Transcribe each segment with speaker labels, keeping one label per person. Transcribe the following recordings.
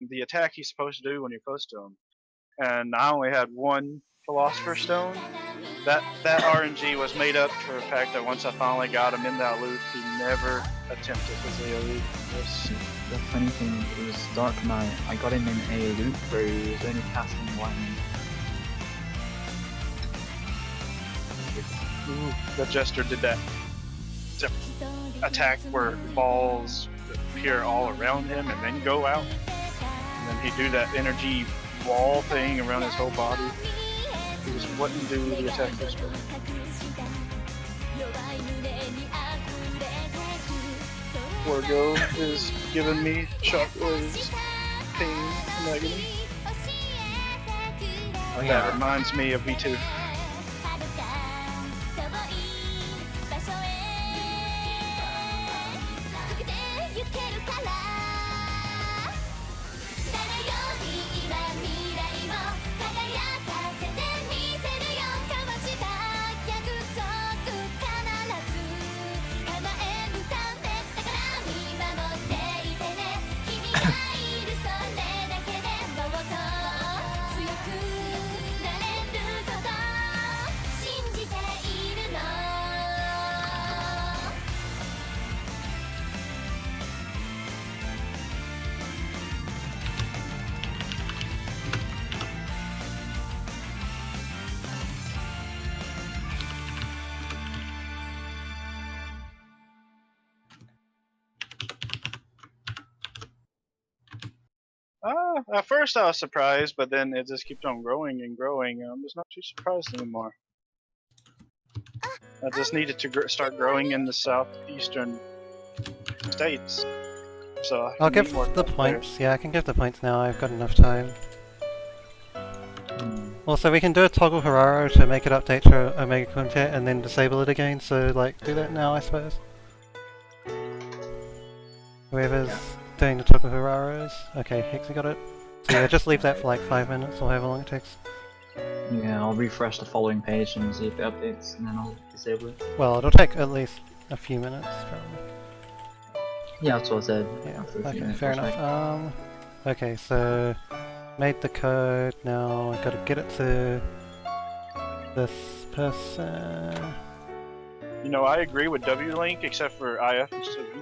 Speaker 1: the attack he's supposed to do when you're close to him. And I only had one Philosopher's Stone. That RNG was made up for the fact that once I finally got him in that loop, he never attempted his AoE.
Speaker 2: The funny thing, it was Dark Knight. I got him in a loop where he was only casting one.
Speaker 1: Ooh, the Jester did that attack where balls appear all around him and then go out. And then he'd do that energy wall thing around his whole body. He just wouldn't do the attack this way. Wargo is giving me shockwaves, pain, and agony.
Speaker 3: Oh yeah.
Speaker 1: That reminds me of V2. At first I was surprised, but then it just keeps on growing and growing. I'm just not too surprised anymore. I just needed to start growing in the southeastern states. So
Speaker 4: I'll give the points. Yeah, I can give the points now. I've got enough time. Also, we can do a toggle Hararo to make it update to Omega Quintet and then disable it again. So, like, do that now, I suppose. Whoever's doing the toggle Hararos. Okay, Hexy got it. So yeah, just leave that for like 5 minutes or however long it takes.
Speaker 2: Yeah, I'll refresh the following page and see if it updates, and then I'll disable it.
Speaker 4: Well, it'll take at least a few minutes, probably.
Speaker 2: Yeah, that's what I said.
Speaker 4: Yeah, okay, fair enough. Okay, so made the code, now I've got to get it to this person.
Speaker 1: You know, I agree with W-Link except for IF instead of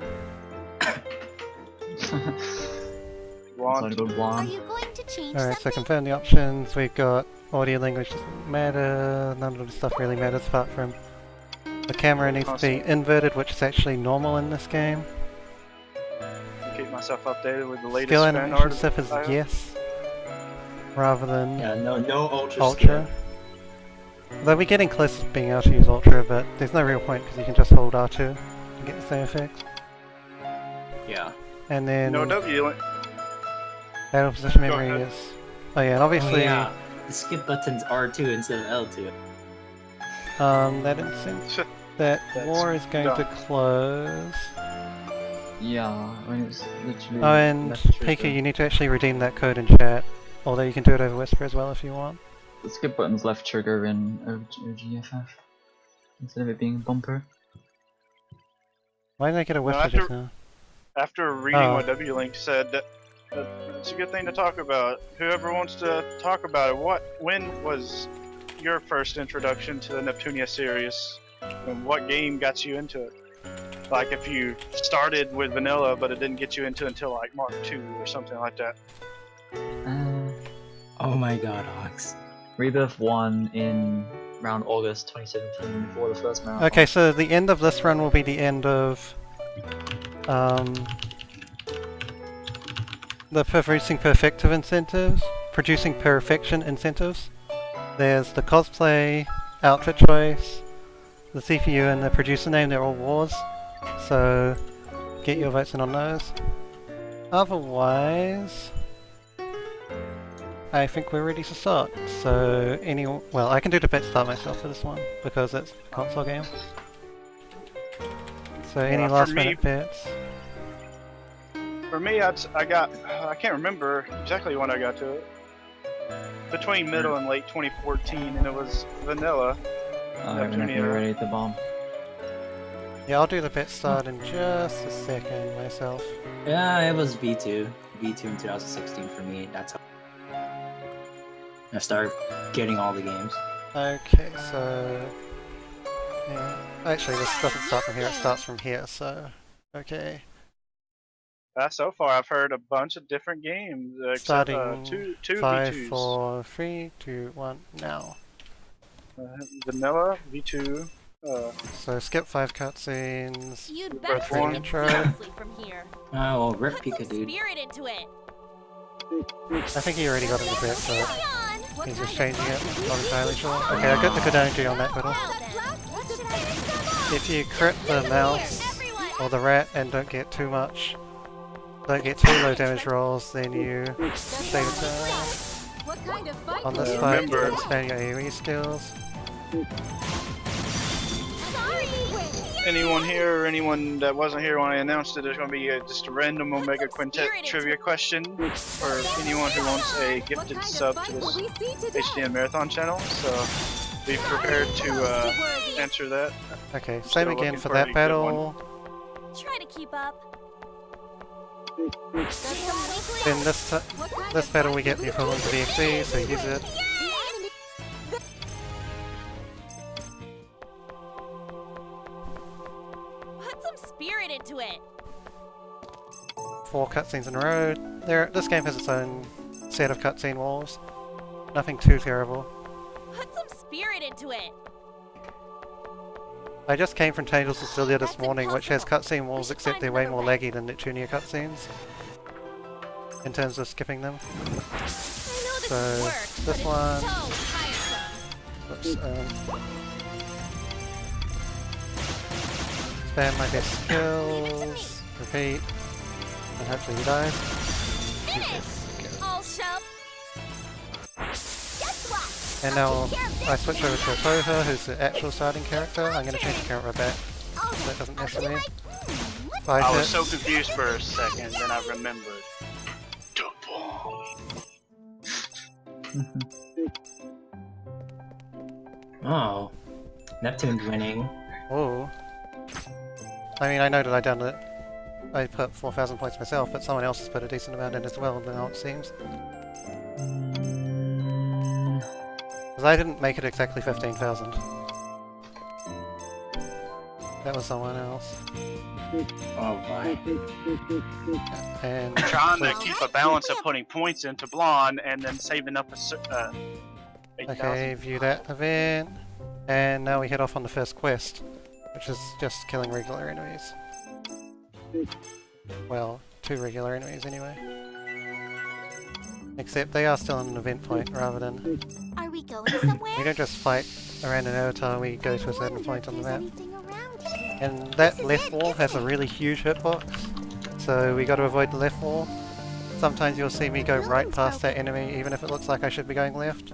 Speaker 1: Blonde.
Speaker 4: Alright, so confirm the options. We've got audio language doesn't matter, none of the stuff really matters apart from the camera needs to be inverted, which is actually normal in this game.
Speaker 1: Keep myself updated with the latest
Speaker 4: skill
Speaker 1: fan
Speaker 4: animation
Speaker 1: art.
Speaker 4: stuff is yes, rather than
Speaker 3: no ultra.
Speaker 4: Ultra. Though we're getting close to being able to use Ultra, but there's no real point because you can just hold R2 to get the same effect.
Speaker 3: Yeah.
Speaker 4: And then
Speaker 1: No W-Link.
Speaker 4: battle position memory is. Oh yeah, and obviously.
Speaker 3: Oh, yeah. The skip button's R2 instead of L2.
Speaker 4: That war is going to close.
Speaker 2: Yeah, I mean it's literally.
Speaker 4: Oh, and Pika, you need to actually redeem that code in chat. Although you can do it over Whisper as well if you want.
Speaker 2: The skip button's left trigger in OGFF instead of it being a bumper.
Speaker 4: Why did I get a Whisper just now?
Speaker 1: After reading what W-Link said, it's a good thing to talk about. Whoever wants to talk about it, when was your first introduction to the Neptunia series? And what game got you into it? Like if you started with vanilla, but it didn't get you into it until like Mark II or something like that.
Speaker 3: Oh my god, Ox.
Speaker 2: Rebirth 1 in around August 2017 before the first marathon.
Speaker 4: Okay, so the end of this run will be the end of the producing perfection incentives. There's the cosplay, outfit choice, the CPU and the producer name, they're all wars. So get your votes in on those. Otherwise, I think we're ready to start. So well, I can do the bet start myself for this one because it's a console game. So any last minute bets?
Speaker 1: For me, I can't remember exactly when I got to it. Between middle and late 2014, and it was vanilla.
Speaker 2: Whenever you're ready to bomb.
Speaker 4: Yeah, I'll do the bet start in just a second myself.
Speaker 3: Yeah, it was V2. V2 in 2016 for me. That's how I started getting all the games.
Speaker 4: Okay, so... yeah. Actually, this doesn't start from here, it starts from here, so... okay.
Speaker 1: So far, I've heard a bunch of different games, except
Speaker 4: Starting
Speaker 1: two
Speaker 4: 5,
Speaker 1: V2s.
Speaker 4: 4, 3, 2, 1, now.
Speaker 1: Vanilla, V2,
Speaker 4: So skip 5 cutscenes.
Speaker 5: You'd
Speaker 1: Breath
Speaker 5: better
Speaker 1: one.
Speaker 5: take it seriously from here.
Speaker 3: Oh, well, rip
Speaker 5: Put
Speaker 3: Pika,
Speaker 5: some
Speaker 3: dude.
Speaker 5: spirit into it.
Speaker 4: I think he already got into that, so
Speaker 5: What
Speaker 4: he's
Speaker 5: kind
Speaker 4: just
Speaker 5: of
Speaker 4: changing it.
Speaker 5: fun
Speaker 4: Not
Speaker 5: is
Speaker 4: entirely
Speaker 5: this?
Speaker 4: sure. Okay, I got the Kodanji on that
Speaker 5: Well,
Speaker 4: battle.
Speaker 5: then, what should I do?
Speaker 4: If you crit the mouse
Speaker 5: Everyone.
Speaker 4: or the rat and don't get too low damage rolls, then you save it
Speaker 5: What kind of fight
Speaker 4: on
Speaker 5: is
Speaker 4: this
Speaker 5: this?
Speaker 4: fight
Speaker 1: remember-
Speaker 4: to expand your AoE skills.
Speaker 5: Sorry.
Speaker 1: anyone here or anyone that wasn't here when I announced it, there's going to be just a random Omega Quintet trivia question for anyone who wants a
Speaker 5: What
Speaker 1: gifted
Speaker 5: kind of
Speaker 1: sub to
Speaker 5: fight will
Speaker 1: this
Speaker 5: we see today?
Speaker 1: HDN Marathon channel, so be prepared to answer that.
Speaker 4: Okay,
Speaker 1: Still
Speaker 4: same
Speaker 1: looking
Speaker 4: again for
Speaker 1: for a
Speaker 4: that
Speaker 1: good
Speaker 4: battle.
Speaker 5: Try to keep up.
Speaker 4: Then this battle we get the equivalent of EXP, so use it.
Speaker 5: Put some spirit into it.
Speaker 4: 4 cutscenes in a row. This game has its own set of cutscene walls. Nothing too terrible.
Speaker 5: Put some spirit into it.
Speaker 4: I just came from Tales of Cilia this
Speaker 5: That's
Speaker 4: morning, which has
Speaker 5: impossible.
Speaker 4: cutscene walls,
Speaker 5: We should
Speaker 4: except
Speaker 5: find
Speaker 4: they're way
Speaker 5: another
Speaker 4: more
Speaker 5: way.
Speaker 4: laggy than Neptunia cutscenes. In terms of skipping them.
Speaker 5: I know this
Speaker 4: So,
Speaker 5: is work,
Speaker 4: this
Speaker 5: but it's
Speaker 4: one-
Speaker 5: so tiresome.
Speaker 4: Oops, spam my best skills, repeat, and hopefully he dies.
Speaker 5: Finish! All shove. Guess what?
Speaker 4: And now I switch over to Toha, who's the actual starting character. I'm going to change the character back,
Speaker 5: All
Speaker 4: so that doesn't mess with me.
Speaker 5: what's
Speaker 4: 5
Speaker 1: I was
Speaker 4: hits.
Speaker 1: so confused for a second, then I remembered.
Speaker 3: Oh, Neptune's winning.
Speaker 4: Oh. I mean, I know that I done it. I put 4,000 points myself, but someone else has put a decent amount in as well, now it seems. Because I didn't make it exactly 15,000. That was someone else.
Speaker 3: Oh my.
Speaker 4: And
Speaker 1: Trying to
Speaker 4: so-
Speaker 1: keep a balance of putting points into Blonde and then saving up a 8,000.
Speaker 4: okay, view that event. And now we head off on the first quest, which is just killing regular enemies. Well, 2 regular enemies anyway. Except they are still on an event point rather than...
Speaker 5: Are we going somewhere?
Speaker 4: We don't just fight around an avatar, we go to a certain point on the map.
Speaker 5: Anything around here?
Speaker 4: And that left wall has a really huge hitbox, so we got to avoid the left wall. Sometimes you'll see me go right past that enemy even if it looks like I should be going left,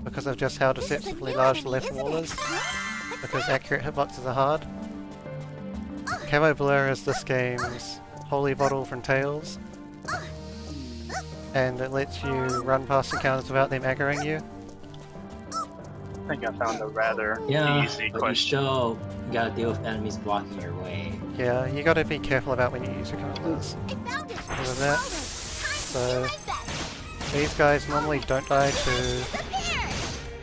Speaker 4: because of just how
Speaker 5: This is a
Speaker 4: deceptively
Speaker 5: new
Speaker 4: large the
Speaker 5: enemy,
Speaker 4: left
Speaker 5: isn't
Speaker 4: wall
Speaker 5: it?
Speaker 4: is,
Speaker 5: What's
Speaker 4: because
Speaker 5: that?
Speaker 4: accurate hitboxes are hard. Camo Blur is this game's holy bottle from Tales, and it lets you run past encounters without them aggroing you.
Speaker 1: I think I found a rather
Speaker 3: Yeah,
Speaker 1: easy
Speaker 3: but you
Speaker 1: question.
Speaker 3: still gotta deal with enemies blocking your way.
Speaker 4: Yeah, you gotta be careful about when you use your Camo Blurs.
Speaker 5: I found it.
Speaker 4: Other than that,
Speaker 5: So
Speaker 4: so these guys normally don't die to...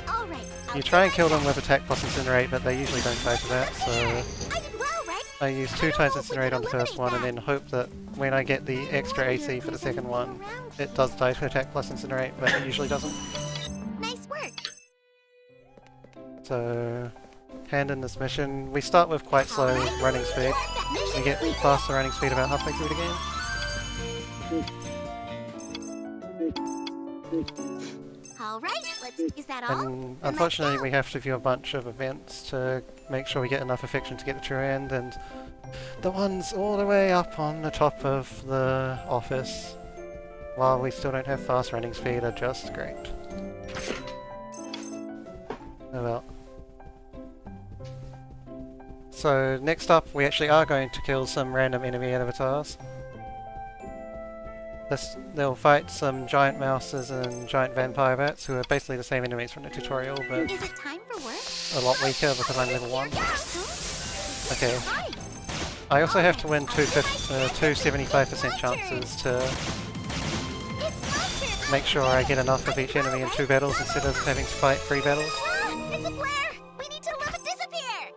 Speaker 5: All right.
Speaker 4: You try and kill them with attack plus incinerate, but they usually don't die to that, so
Speaker 5: I did well, right?
Speaker 4: I use 2 times incinerate on the first one and then hope that when I get the extra AC for the second one, it does die to attack plus incinerate, but it usually doesn't.
Speaker 5: Nice work.
Speaker 4: So, hand in this mission. We start with quite slow running speed. We get faster running speed about halfway through the game.
Speaker 5: All right. Is that all?
Speaker 4: And unfortunately we have to view a bunch of events to make sure we get enough affection to get the true end, and the ones all the way up on the top of the office, while we still don't have fast running speed, are just great. Oh well. So next up we actually are going to kill some random enemy avatars. They'll fight some giant mouses and giant vampire bats, who are basically the same enemies from the tutorial, but
Speaker 5: Is it time for work?
Speaker 4: a lot weaker because I'm level 1. Okay.
Speaker 5: Right.
Speaker 4: I also have to win two 75% chances to make sure I get enough of each enemy in 2 battles instead of having to fight 3 battles.
Speaker 5: Ah, it's a flare! We need to let it disappear!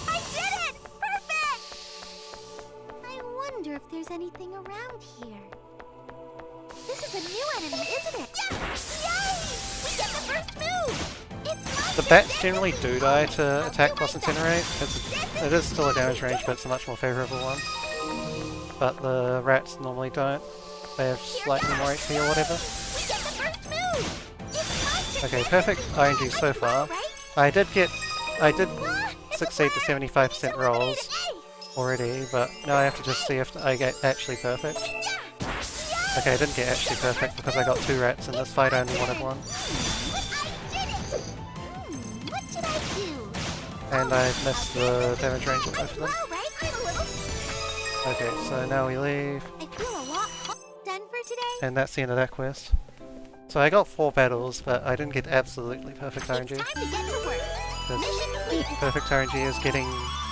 Speaker 5: I did it! Perfect! I wonder if there's anything around here. This is a new enemy, isn't it? Yeah! Yay! We get the first move! It's my
Speaker 4: The bats generally do die to attack plus incinerate. It is still a damage range, but it's a much more favourable one. But the rats normally don't. They have slightly more HP or whatever.
Speaker 5: We get the first move! It's my turn!
Speaker 4: Okay, perfect RNG so far. I did succeed to 75% rolls already, but now I have to just see if I get actually perfect. Okay, I didn't get actually perfect because I got 2 rats in this fight, I only wanted 1.
Speaker 5: What should I do?
Speaker 4: And I missed the damage range of both of them. Okay, so now we leave,
Speaker 5: I feel a lot done for today.
Speaker 4: and that's the end of that quest. So I got 4 battles, but I didn't get absolutely perfect
Speaker 5: It's
Speaker 4: RNG.
Speaker 5: time to get to work.
Speaker 4: Because
Speaker 5: Mission complete.
Speaker 4: perfect RNG is getting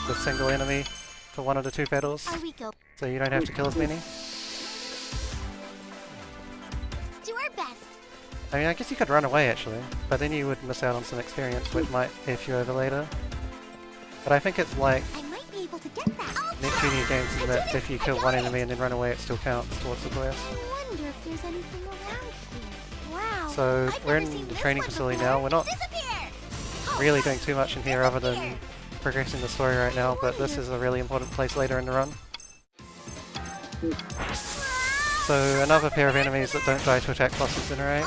Speaker 4: the single enemy for 1 of the 2 battles,
Speaker 5: Are we go?
Speaker 4: so you don't have to kill as many.
Speaker 5: Do our best.
Speaker 4: I mean, I guess you could run away actually, but then you would miss out on some experience, which might F you over later. But I think it's like
Speaker 5: I might be able to get that.
Speaker 4: Neptunia games in that if you kill 1 enemy and then run away, it still counts towards the quest.
Speaker 5: I wonder if there's anything around here. Wow.
Speaker 4: So
Speaker 5: I've
Speaker 4: we're
Speaker 5: never
Speaker 4: in
Speaker 5: seen
Speaker 4: the
Speaker 5: this
Speaker 4: training
Speaker 5: one
Speaker 4: facility
Speaker 5: before.
Speaker 4: now. We're not
Speaker 5: Disappear.
Speaker 4: really doing too much in here other than progressing the story right now, but this is a really important place later in the run. So another pair of enemies that don't die to attack plus incinerate.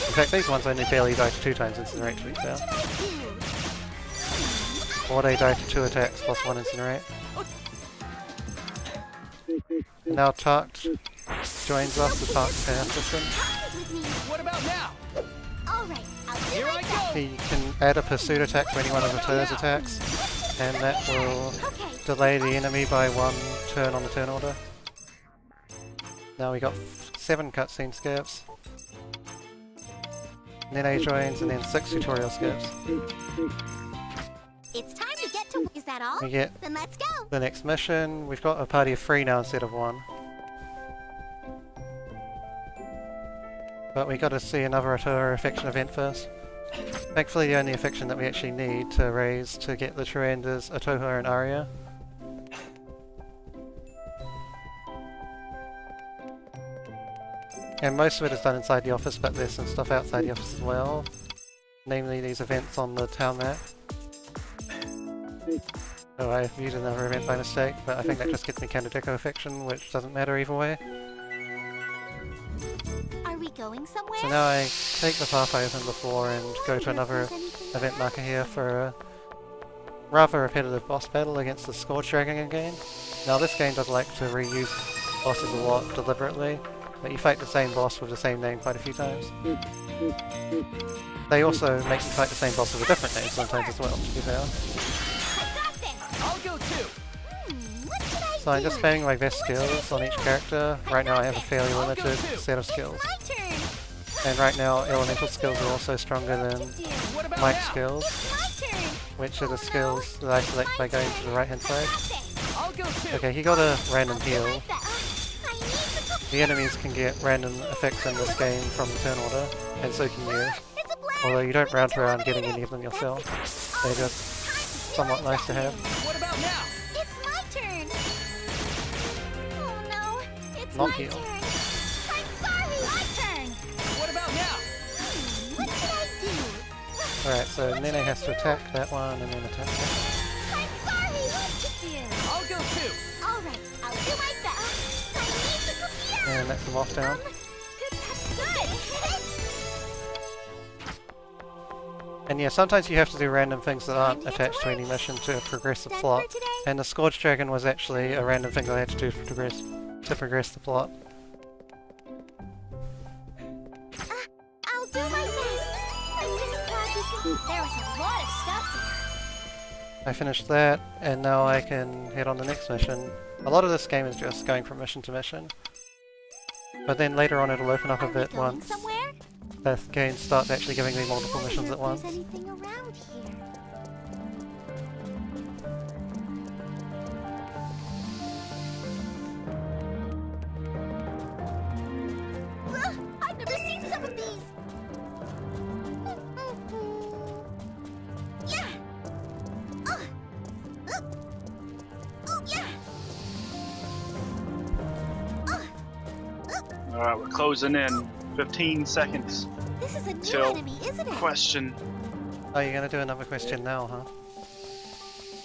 Speaker 4: In fact, these ones only barely die to 2 times incinerate to be fair. Or they die to 2 attacks plus 1 incinerate. Now Tarkt joins us, the Tarkt Power System.
Speaker 6: What about now?
Speaker 5: Alright, I'll do
Speaker 6: Here
Speaker 5: my
Speaker 6: I
Speaker 5: best.
Speaker 6: go!
Speaker 4: He can add a pursuit attack to any one of the turns attacks, and that will
Speaker 5: Okay.
Speaker 4: delay the enemy by 1 turn on the turn order. Now we got 7 cutscene skips. Nene joins, and then 6 tutorial skips.
Speaker 5: It's time to get to. Is that all?
Speaker 4: We get
Speaker 5: Then let's go.
Speaker 4: the next mission. We've got a party of 3 now instead of 1. But we got to see another Otoa affection event first. Thankfully the only affection that we actually need to raise to get the true end is Otoa and Arya. And most of it is done inside the office, but there's some stuff outside the office as well. Namely these events on the town map. Oh, I viewed another event by mistake, but I think that just gets me Candideco affection, which doesn't matter either way.
Speaker 5: Are we going somewhere?
Speaker 4: So now I take the path I opened before and go to another event marker here for a rather repetitive boss battle against the Scourge Dragon again. Now this game does like to reuse bosses a lot deliberately, but you fight the same boss with the same name quite a few times. They also make you fight the same boss with a different name sometimes as well, to be fair.
Speaker 5: I got this.
Speaker 6: I'll go too.
Speaker 5: What should I
Speaker 4: So I'm just
Speaker 5: do?
Speaker 4: spamming my best skills on each character. Right now I have a fairly limited set of skills.
Speaker 5: My turn.
Speaker 4: And right now elemental skills are also stronger than
Speaker 5: Do.
Speaker 6: What about
Speaker 4: might
Speaker 6: now?
Speaker 4: skills,
Speaker 5: It's my turn.
Speaker 4: which are the skills that I select by going to the right hand side.
Speaker 5: Got this.
Speaker 6: I'll go too.
Speaker 4: Okay, he got a random
Speaker 5: I'll do
Speaker 4: heal.
Speaker 5: my best. I need to go.
Speaker 4: The enemies can get random effects in this game from the turn order, and so can you.
Speaker 5: It's a blast.
Speaker 4: Although you don't round around getting any of them yourself. They're just somewhat nice to have.
Speaker 6: What about now?
Speaker 5: It's my turn. Oh no, it's
Speaker 4: Not
Speaker 5: my
Speaker 4: heal.
Speaker 5: turn. I'm sorry, my turn.
Speaker 6: What about now?
Speaker 5: What should I do?
Speaker 4: Alright, so Nene has to attack that one and then attack that.
Speaker 5: I'm sorry, what to do?
Speaker 6: I'll go too.
Speaker 5: All right, I'll do my best. I need to go. Yeah.
Speaker 4: And that's them off down.
Speaker 5: Good.
Speaker 4: And yeah, sometimes you have to do random things that aren't attached to any mission to progress the
Speaker 5: Done
Speaker 4: plot.
Speaker 5: for today?
Speaker 4: And the Scourge Dragon was actually a random thing that I had to do to progress the plot.
Speaker 5: I'll do my best. I'm just glad we can. There was a lot of stuff here.
Speaker 4: I finished that, and now I can head on the next mission. A lot of this game is just going from mission to mission. But then later on it'll open up a
Speaker 5: Are we
Speaker 4: bit
Speaker 5: going
Speaker 4: once
Speaker 5: somewhere?
Speaker 4: the game starts actually giving me multiple missions at
Speaker 5: I wonder
Speaker 4: once.
Speaker 5: if there's anything around here. I've never seen so
Speaker 1: Alright, we're closing in. 15 seconds.
Speaker 5: This is a new
Speaker 1: Till
Speaker 5: enemy, isn't it?
Speaker 1: Question.
Speaker 4: Oh, you're gonna do another question now, huh?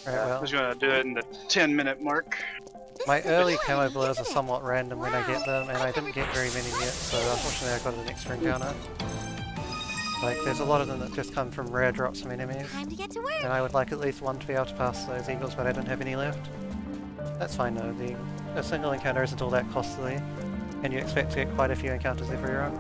Speaker 4: Right,
Speaker 1: I
Speaker 4: well,
Speaker 1: was gonna do it in the 10-minute mark.
Speaker 5: This
Speaker 4: my
Speaker 5: is a
Speaker 4: early
Speaker 5: new
Speaker 4: camo
Speaker 5: enemy,
Speaker 4: blurs are
Speaker 5: isn't it?
Speaker 4: somewhat random when I get them, and I didn't get very many yet, so unfortunately I got an extra encounter. Like, there's a lot of them that just come from rare drops from enemies,
Speaker 5: Time to get to work.
Speaker 4: and I would like at least one to be able to pass those eagles, but I don't have any left. That's fine though, a single encounter isn't all that costly, and you expect to get quite a few encounters every run.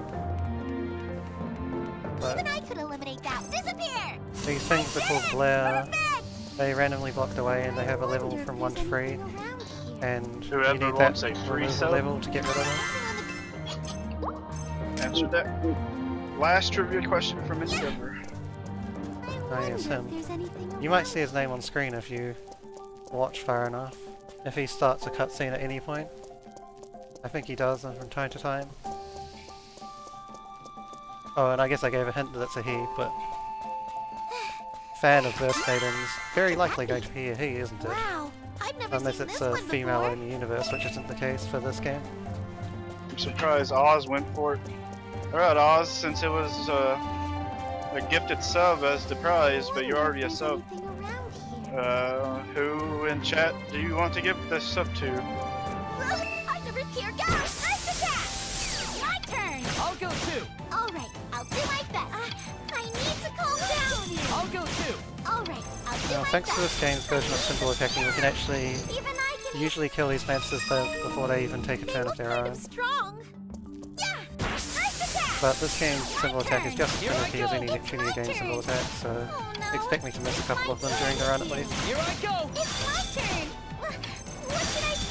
Speaker 4: But
Speaker 5: Even I could eliminate that. Disappear!
Speaker 4: these things are called Blair.
Speaker 5: Perfect!
Speaker 4: They randomly blocked away, and they have a level
Speaker 5: Wonder if
Speaker 4: from
Speaker 5: there's
Speaker 4: 1 to 3,
Speaker 5: anything around here.
Speaker 4: and you
Speaker 1: Whoever
Speaker 4: need
Speaker 1: wants
Speaker 4: that
Speaker 1: a free
Speaker 4: removal
Speaker 1: sub.
Speaker 4: level to get rid of them.
Speaker 1: Answered that. Last trivia question from Endeavor.
Speaker 4: Oh yes, him.
Speaker 5: If there's anything
Speaker 4: You might
Speaker 5: around
Speaker 4: see his name on screen if you watch far enough. If he starts a cutscene at any point. I think he does from time to time. Oh, and I guess I gave a hint that it's a he, but... Fan of Verse Maidens, very likely going to be a he, isn't it?
Speaker 5: Wow, I've never
Speaker 4: Unless
Speaker 5: seen
Speaker 4: it's
Speaker 5: this
Speaker 4: a
Speaker 5: one
Speaker 4: female
Speaker 5: before.
Speaker 4: in the universe, which isn't the case for this game.
Speaker 1: I'm surprised Oz went for it. Alright, Oz, since it was a gifted sub as the prize, but you're already a
Speaker 5: If
Speaker 1: sub.
Speaker 5: there's anything around here.
Speaker 1: Who in chat do you want to give this sub to?
Speaker 5: I've never tear gas. Nice attack. My turn.
Speaker 6: I'll go too.
Speaker 5: All right, I'll do my best. I need to calm down.
Speaker 6: I'll go too.
Speaker 5: All right, I'll do
Speaker 4: Now,
Speaker 5: my
Speaker 4: thanks
Speaker 5: best.
Speaker 4: to this game's version of simple attacking, we can actually
Speaker 5: Even I can.
Speaker 4: usually kill these monsters before they even take a
Speaker 5: They
Speaker 4: turn
Speaker 5: look
Speaker 4: of their
Speaker 5: kind
Speaker 4: own.
Speaker 5: of strong. Yeah. Nice attack.
Speaker 4: But this game's simple attack is just as
Speaker 6: Here I
Speaker 4: finicky as
Speaker 6: go.
Speaker 4: any
Speaker 5: It's
Speaker 4: Neptunia
Speaker 5: my
Speaker 4: game
Speaker 5: turn.
Speaker 4: simple attack, so
Speaker 5: Oh no.
Speaker 4: expect me to miss a couple of them during the run at least.
Speaker 6: Here I go.
Speaker 5: It's my turn. What should I do?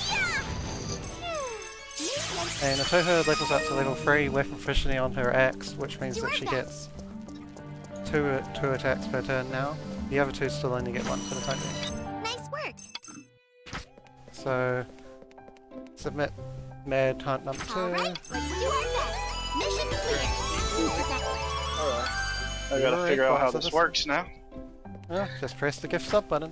Speaker 4: And Atoha levels up to level 3 weapon proficiency on her axe, which means
Speaker 5: Do
Speaker 4: that
Speaker 5: our
Speaker 4: she
Speaker 5: best.
Speaker 4: gets two attacks per turn now. The other two still only get one for the time being.
Speaker 5: Nice work.
Speaker 4: So, submit Mad Hunt number 2.
Speaker 5: All right, let's do our best. Mission clear.
Speaker 1: Alright. I gotta
Speaker 4: Alright,
Speaker 1: figure out how
Speaker 4: so
Speaker 1: this
Speaker 4: this-
Speaker 1: works now.
Speaker 4: Oh, just press the gift sub button.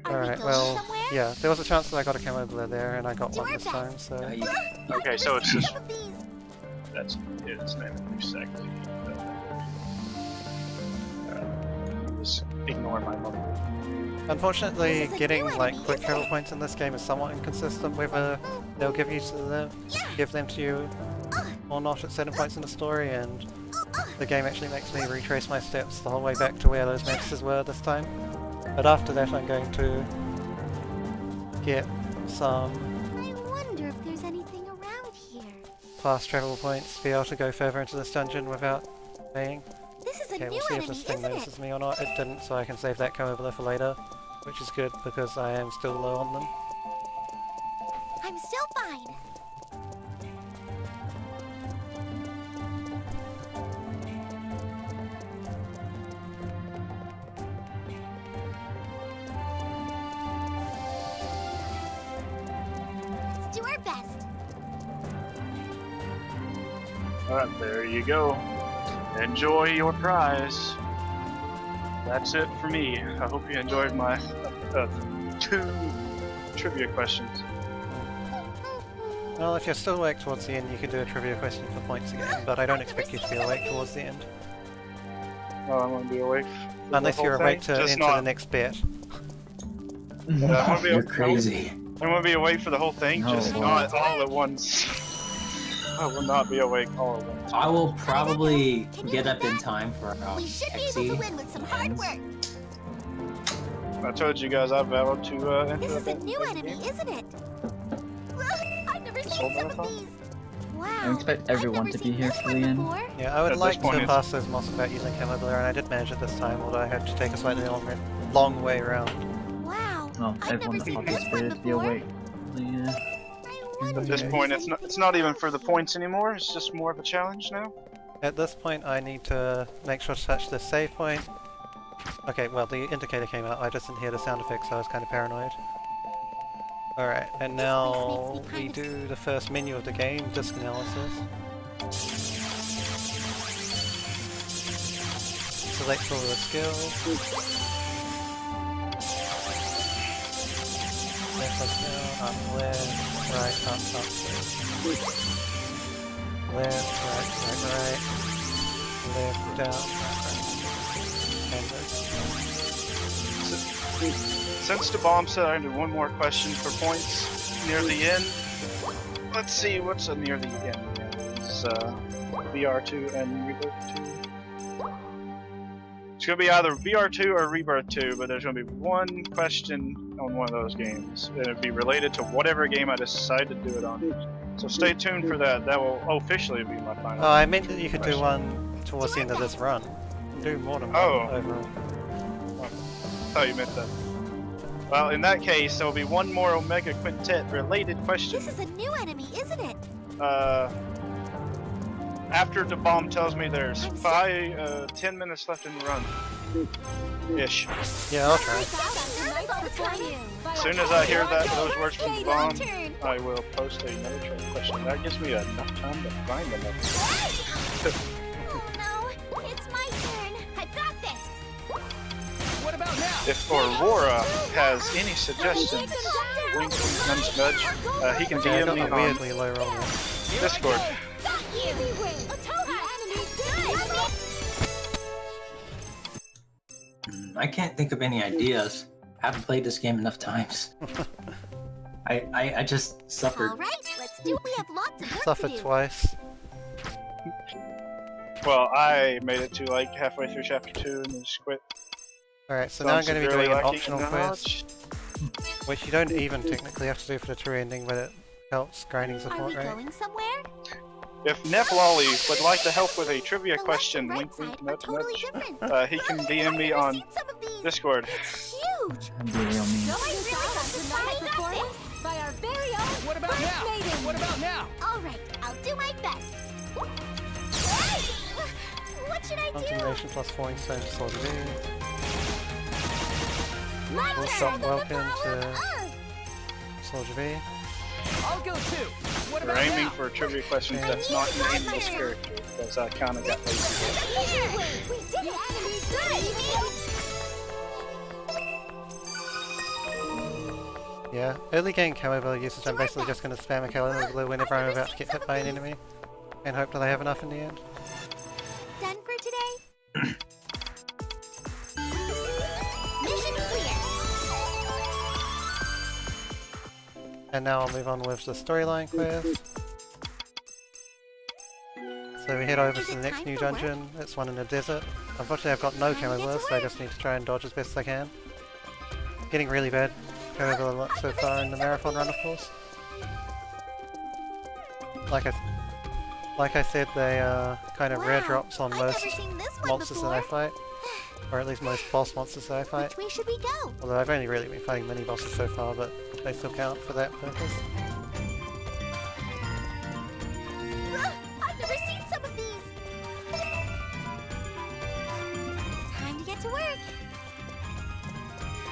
Speaker 5: Are we
Speaker 4: Alright,
Speaker 5: going
Speaker 4: well,
Speaker 5: somewhere?
Speaker 4: yeah, there was a chance that I got a camo blur there, and I got
Speaker 5: Do
Speaker 4: one
Speaker 5: our
Speaker 4: this time,
Speaker 5: best.
Speaker 4: so...
Speaker 1: Okay, so it's just...
Speaker 5: Some of these.
Speaker 1: That's its name. Exactly. Just ignore my mumble.
Speaker 4: Unfortunately,
Speaker 5: This is a
Speaker 4: getting
Speaker 5: new
Speaker 4: like
Speaker 5: enemy,
Speaker 4: quick
Speaker 5: isn't
Speaker 4: travel
Speaker 5: it?
Speaker 4: points in this game is somewhat inconsistent whether they'll give them to you or not at certain points in the story, and the game actually makes me retrace my steps the whole way back to where those mantises were this time. But after that I'm going to get some
Speaker 5: I wonder if there's anything around here.
Speaker 4: fast travel points to be able to go further into this dungeon without paying.
Speaker 5: This is a
Speaker 4: Okay,
Speaker 5: new
Speaker 4: we'll see if
Speaker 5: enemy,
Speaker 4: this thing
Speaker 5: isn't it?
Speaker 4: notices me or not. It didn't, so I can save that camo blur for later, which is good because I am still low on them.
Speaker 5: I'm still fine. Let's do our best.
Speaker 1: Alright, there you go. Enjoy your prize. That's it for me. I hope you enjoyed my 2 trivia questions.
Speaker 4: Well, if you're still awake towards the end, you can do a trivia question for points again, but I don't expect you to be awake towards the end.
Speaker 1: Oh, I'm gonna be awake. for the
Speaker 4: Unless
Speaker 1: whole
Speaker 4: you're awake
Speaker 1: thing?
Speaker 4: to
Speaker 1: Just
Speaker 4: enter
Speaker 1: not,
Speaker 4: the next bet.
Speaker 1: I'm gonna be
Speaker 3: You're crazy.
Speaker 1: I'm gonna be awake for the whole thing,
Speaker 2: No,
Speaker 1: just
Speaker 2: boy.
Speaker 1: not all at once. I will not be awake all at once.
Speaker 3: I will probably get up in time for
Speaker 5: We should be able to
Speaker 3: Hexy.
Speaker 5: win with some hard work.
Speaker 1: I told you guys I vowed to enter
Speaker 5: This is
Speaker 1: the
Speaker 5: a new
Speaker 1: game.
Speaker 5: enemy, isn't it? I've never
Speaker 1: whole
Speaker 5: seen some of
Speaker 1: marathon?
Speaker 5: these. Wow.
Speaker 2: I expect everyone
Speaker 5: I've never
Speaker 2: to be
Speaker 5: seen
Speaker 2: here
Speaker 5: this
Speaker 2: for
Speaker 5: one
Speaker 2: the end.
Speaker 5: before.
Speaker 4: Yeah, I would
Speaker 1: At this
Speaker 4: like
Speaker 1: point
Speaker 4: to
Speaker 1: it's-
Speaker 4: pass those mosques without using camo blur, and I did manage it this time, although I had to take a slightly long way around.
Speaker 5: Wow.
Speaker 2: Well,
Speaker 5: I've
Speaker 2: everyone
Speaker 5: never
Speaker 2: that
Speaker 5: seen this one
Speaker 2: participated, be
Speaker 5: before.
Speaker 2: awake. Yeah.
Speaker 5: I wonder
Speaker 1: At this
Speaker 5: if
Speaker 1: point,
Speaker 5: there's
Speaker 1: it's not even
Speaker 5: anything
Speaker 1: for the
Speaker 5: around
Speaker 1: points anymore. It's just more of a challenge now.
Speaker 4: At this point, I need to make sure to touch the save point. Okay, well, the indicator came out, I just didn't hear the sound effect, so I was kind of paranoid. Alright, and
Speaker 5: This
Speaker 4: now
Speaker 5: place makes me
Speaker 4: we
Speaker 5: kind of
Speaker 4: do the first menu of the game, disk analysis. Select all the skills. Left, up, down, up, left, right, up, left, right. Left, down, right. And
Speaker 1: Since Dabomstew said I can do one more question for points near the end, let's see what's near the end. Is VR2 and Rebirth 2. It's gonna be either VR2 or Rebirth 2, but there's gonna be one question on one of those games. It'll be related to whatever game I decide to do it on. So stay tuned for that. That will officially be my final.
Speaker 4: oh, I meant that you could do one towards the end of this run. Do more than one overall.
Speaker 1: I thought you meant that. Well, in that case, there will be one more Omega Quintet related question.
Speaker 5: This is a new enemy, isn't it?
Speaker 1: After the bomb tells me there's 10 minutes left in the run. Ish.
Speaker 4: Yeah, I'll try.
Speaker 1: As soon as I hear those words from the bomb, I will post another trade question. That gives me enough time to find them.
Speaker 5: Oh no, it's my turn. I've got this.
Speaker 6: What about now?
Speaker 1: If Aurora has any suggestions, wink, nudge, nudge, he can
Speaker 4: Yeah, I
Speaker 1: DM
Speaker 4: got
Speaker 1: me
Speaker 4: a
Speaker 1: on
Speaker 4: weirdly low roll.
Speaker 1: Discord.
Speaker 5: Got you.
Speaker 3: I can't think of any ideas. I haven't played this game enough times. I just suffered.
Speaker 5: All right, let's do. We have lots of work
Speaker 4: Suffered
Speaker 5: to do.
Speaker 4: twice.
Speaker 1: Well, I made it to like halfway through chapter 2 and then just quit.
Speaker 4: Alright, so
Speaker 1: So
Speaker 4: now
Speaker 1: I'm
Speaker 4: I'm going to be
Speaker 1: severely
Speaker 4: doing an
Speaker 1: lacking
Speaker 4: optional
Speaker 1: in
Speaker 4: quest,
Speaker 1: knowledge.
Speaker 4: which you don't even technically have to do for the true ending, but it helps grinding
Speaker 5: Are
Speaker 4: support
Speaker 5: we
Speaker 4: rate.
Speaker 5: going somewhere?
Speaker 1: If Neplolly would like to help with a trivia
Speaker 5: The
Speaker 1: question,
Speaker 5: left
Speaker 1: wink,
Speaker 5: and
Speaker 1: wink,
Speaker 5: right side are
Speaker 1: nudge,
Speaker 5: totally
Speaker 1: nudge,
Speaker 5: different.
Speaker 1: he can
Speaker 5: Look,
Speaker 1: DM me
Speaker 5: I've
Speaker 1: on
Speaker 5: seen some of these.
Speaker 1: Discord.
Speaker 5: It's huge.
Speaker 2: That'd be real mean.
Speaker 5: Don't really got this.
Speaker 7: By our very own
Speaker 6: What about
Speaker 7: First
Speaker 6: now?
Speaker 7: Maiden.
Speaker 6: What about now?
Speaker 5: All right, I'll do my best. Hey! What should I do?
Speaker 4: Continuation plus 4 exchange Soldier V.
Speaker 5: My
Speaker 4: Full
Speaker 5: turn.
Speaker 4: stop welcome to
Speaker 5: Ugh.
Speaker 4: Soldier V.
Speaker 6: I'll go too. What
Speaker 1: We're
Speaker 6: about
Speaker 1: aiming
Speaker 6: now?
Speaker 1: for trivia questions that's not named this character, because I kind of got lazy.
Speaker 5: Here. We did it. Good.
Speaker 4: Yeah, early game camo usage I'm basically just going to spam a calendar blue whenever I'm about to get hit by an enemy, and hope that I have enough in the end.
Speaker 5: Done for today? Mission clear.
Speaker 4: And now I'll move on with the storyline quest. So we head over to the next new dungeon. It's one in the desert. Unfortunately I've got no camo blue, so I just need to try and dodge as best I can. Getting really bad camo blue so far in the marathon run, of course. Like I said, they are kind of rare drops on
Speaker 5: I've
Speaker 4: most
Speaker 5: never seen this one
Speaker 4: monsters that I
Speaker 5: before.
Speaker 4: fight. Or at least most boss monsters that I fight.
Speaker 5: Which way should we go?
Speaker 4: Although I've only really been fighting mini bosses so far, but they still count for that purpose.
Speaker 5: Ugh, I've never seen some of these. Time to get to work.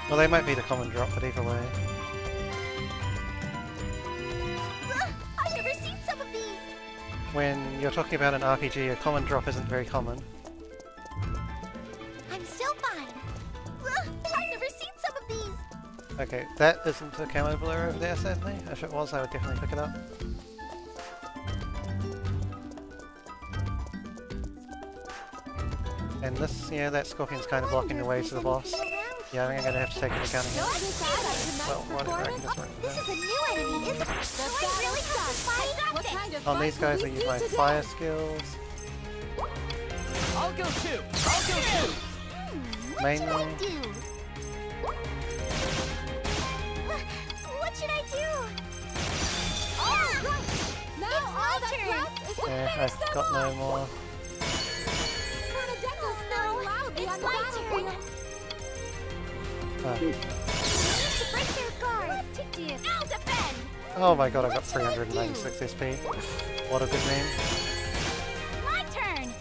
Speaker 4: Well, they might be the common drop, but either way.
Speaker 5: Ugh, I've never seen some of these.
Speaker 4: When you're talking about an RPG, a common drop isn't very common.
Speaker 5: I'm still fine. Ugh, I've never seen some of these.
Speaker 4: Okay, that isn't a camo blur over there, sadly. If it was, I would definitely pick it up. And this, yeah, that scorpion's kind of blocking the way to the boss. Yeah, I think I'm gonna have to take into account again. Well, whatever, I can just run it
Speaker 5: This
Speaker 4: down.
Speaker 5: is a new enemy, isn't it? Do I really have to fight?
Speaker 7: What kind of
Speaker 4: On
Speaker 7: fight
Speaker 4: these guys,
Speaker 7: will
Speaker 4: I
Speaker 7: we
Speaker 4: use
Speaker 7: do
Speaker 4: my
Speaker 7: today?
Speaker 4: fire skills,
Speaker 6: I'll go too. I'll go too.
Speaker 4: mainly.
Speaker 5: What should I do?
Speaker 7: All right. Now
Speaker 5: It's my
Speaker 7: all that's
Speaker 5: turn.
Speaker 7: left is to
Speaker 4: Yeah,
Speaker 7: finish
Speaker 4: I've
Speaker 7: them
Speaker 4: got no
Speaker 7: off.
Speaker 4: more.
Speaker 7: Benedetto's
Speaker 5: Oh,
Speaker 7: snoring loudly
Speaker 5: it's
Speaker 7: on the
Speaker 5: my
Speaker 7: battlefield.
Speaker 5: turn.
Speaker 4: Ah.
Speaker 5: To break their guard. What to do? I'll defend.
Speaker 4: Oh my god, I got 396 SP. What a good name.
Speaker 5: My turn.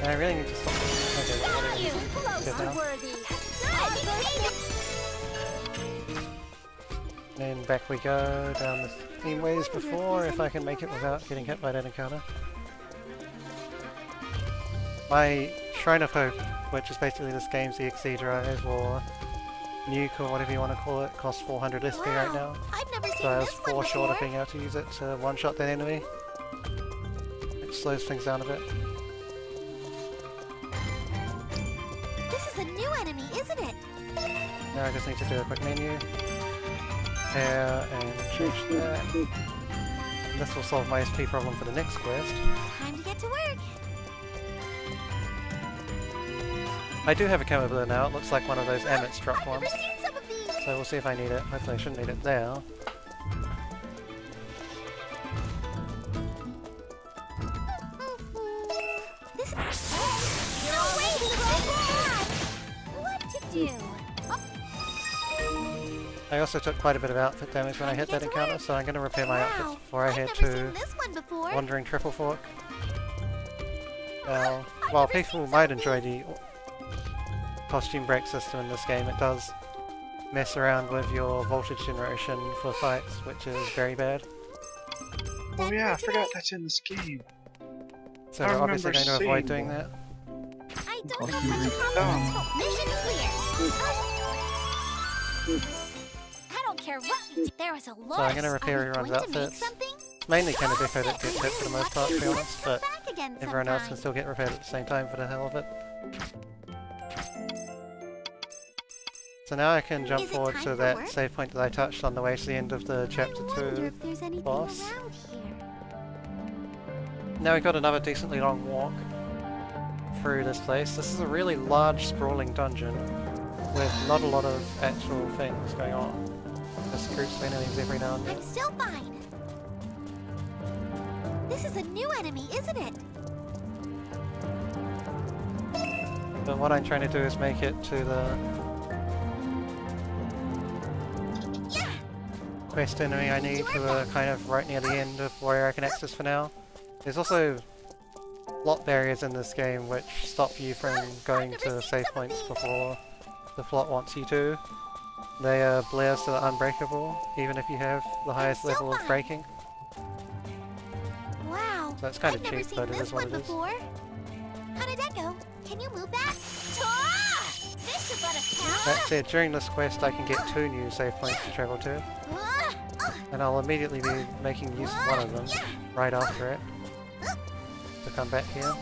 Speaker 4: And I really need to stop. Okay,
Speaker 5: Got
Speaker 4: whatever.
Speaker 5: you.
Speaker 7: Close
Speaker 4: Good
Speaker 7: to
Speaker 4: now.
Speaker 7: worthy.
Speaker 4: Then back we go down the same way as before, if I can make it without getting hit by that encounter. My Shrine of Hope, which is basically this game's EXE drive, or nuke or whatever you want to call it costs 400 SP right now.
Speaker 5: I've never seen
Speaker 4: So I was
Speaker 5: this one
Speaker 4: 4 short of
Speaker 5: before.
Speaker 4: being able to use it to one-shot that enemy. Which slows things down a bit.
Speaker 5: This is a new enemy, isn't it?
Speaker 4: Now I just need to do a quick menu. Here, and change that. And this will solve my SP problem for the next quest.
Speaker 5: Time to get to work.
Speaker 4: I do have a camo blue now, it looks like one of those Amit's dropped
Speaker 5: I've
Speaker 4: ones.
Speaker 5: never seen some of these.
Speaker 4: So we'll see if I need it. Hopefully I shouldn't need it now.
Speaker 5: This no way to go back. What to do?
Speaker 4: I also took quite a bit of outfit damage when I hit that encounter, so I'm going to repair my outfits before I head to
Speaker 5: This one before.
Speaker 4: Wandering Triple Fork. Now, while people might enjoy the costume break system in this game, it does mess around with your voltage generation for fights, which is very bad.
Speaker 1: Oh yeah, I forgot that's in this game.
Speaker 4: So
Speaker 1: I
Speaker 4: we're obviously
Speaker 1: remember
Speaker 4: going to avoid
Speaker 1: seeing
Speaker 4: doing that.
Speaker 5: I don't have much confidence, but mission clear. I don't care what we do. There was a lot.
Speaker 4: So I'm going to
Speaker 5: Are
Speaker 4: repair
Speaker 5: we
Speaker 4: everyone's
Speaker 5: going to make
Speaker 4: outfits.
Speaker 5: something?
Speaker 4: It's mainly kind of Defo that gets hit for the most part, to be honest, but
Speaker 5: Back again
Speaker 4: everyone else can
Speaker 5: sometime.
Speaker 4: still get repaired at the same time for the hell of it. So now I can jump
Speaker 5: Is it
Speaker 4: forward
Speaker 5: time
Speaker 4: to
Speaker 5: for
Speaker 4: that
Speaker 5: work?
Speaker 4: save point that I touched on the way to the end of the chapter
Speaker 5: I wonder
Speaker 4: 2
Speaker 5: if there's anything
Speaker 4: boss.
Speaker 5: around here.
Speaker 4: Now we've got another decently long walk through this place. This is a really large sprawling dungeon with not a lot of actual things going on. Just groups of enemies every now and then.
Speaker 5: I'm still fine. This is a new enemy, isn't it?
Speaker 4: But what I'm trying to do is make it to the
Speaker 5: Yeah.
Speaker 4: quest enemy I need to kind of right near the end of where I can access for now. There's also plot barriers in this game which stop you from going to save points before the plot wants you to. They are blares that are unbreakable, even if you have the highest level of breaking.
Speaker 5: Wow.
Speaker 4: So it's kind
Speaker 5: I've
Speaker 4: of
Speaker 5: never
Speaker 4: cheap,
Speaker 5: seen
Speaker 4: but it
Speaker 5: this
Speaker 4: is what
Speaker 5: one
Speaker 4: it is.
Speaker 5: before. Hanadeko, can you move that? Ah! This should let us pass.
Speaker 4: That said, during this quest I can get 2 new save points to travel to,
Speaker 5: Ah!
Speaker 4: and I'll immediately be making use of one of them right after it to come back here.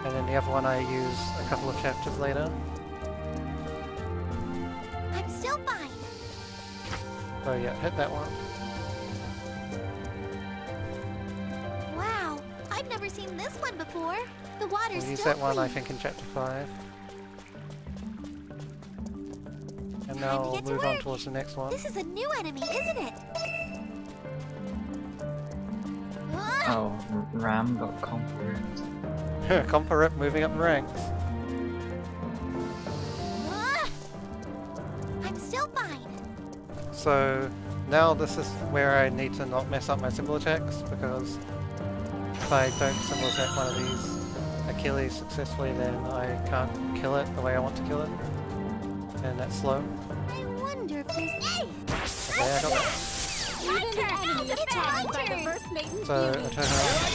Speaker 4: And then the other one I use a couple of chapters later.
Speaker 5: I'm still fine.
Speaker 4: So yeah, hit that one.
Speaker 5: Wow. I've never seen this one before. The water's
Speaker 4: We'll use
Speaker 5: still
Speaker 4: that one I
Speaker 5: clean.
Speaker 4: think in chapter 5. And
Speaker 5: Time
Speaker 4: now
Speaker 5: to
Speaker 4: I'll
Speaker 5: get to
Speaker 4: move on
Speaker 5: work.
Speaker 4: towards the next one.
Speaker 5: This is a new enemy, isn't it? Ah!
Speaker 2: Oh, Ram got confident.
Speaker 4: Compa Rip moving up the ranks.
Speaker 5: Ah! I'm still fine.
Speaker 4: So now this is where I need to not mess up my symbol attacks, because if I don't symbol attack one of these Achilles successfully, then I can't kill it the way I want to kill it. And that's slow.
Speaker 5: I wonder if there's... Hey!
Speaker 4: Okay, I got that.
Speaker 7: Even the enemy is charmed by the first maiden's
Speaker 4: So I
Speaker 7: beauty.
Speaker 4: turn around.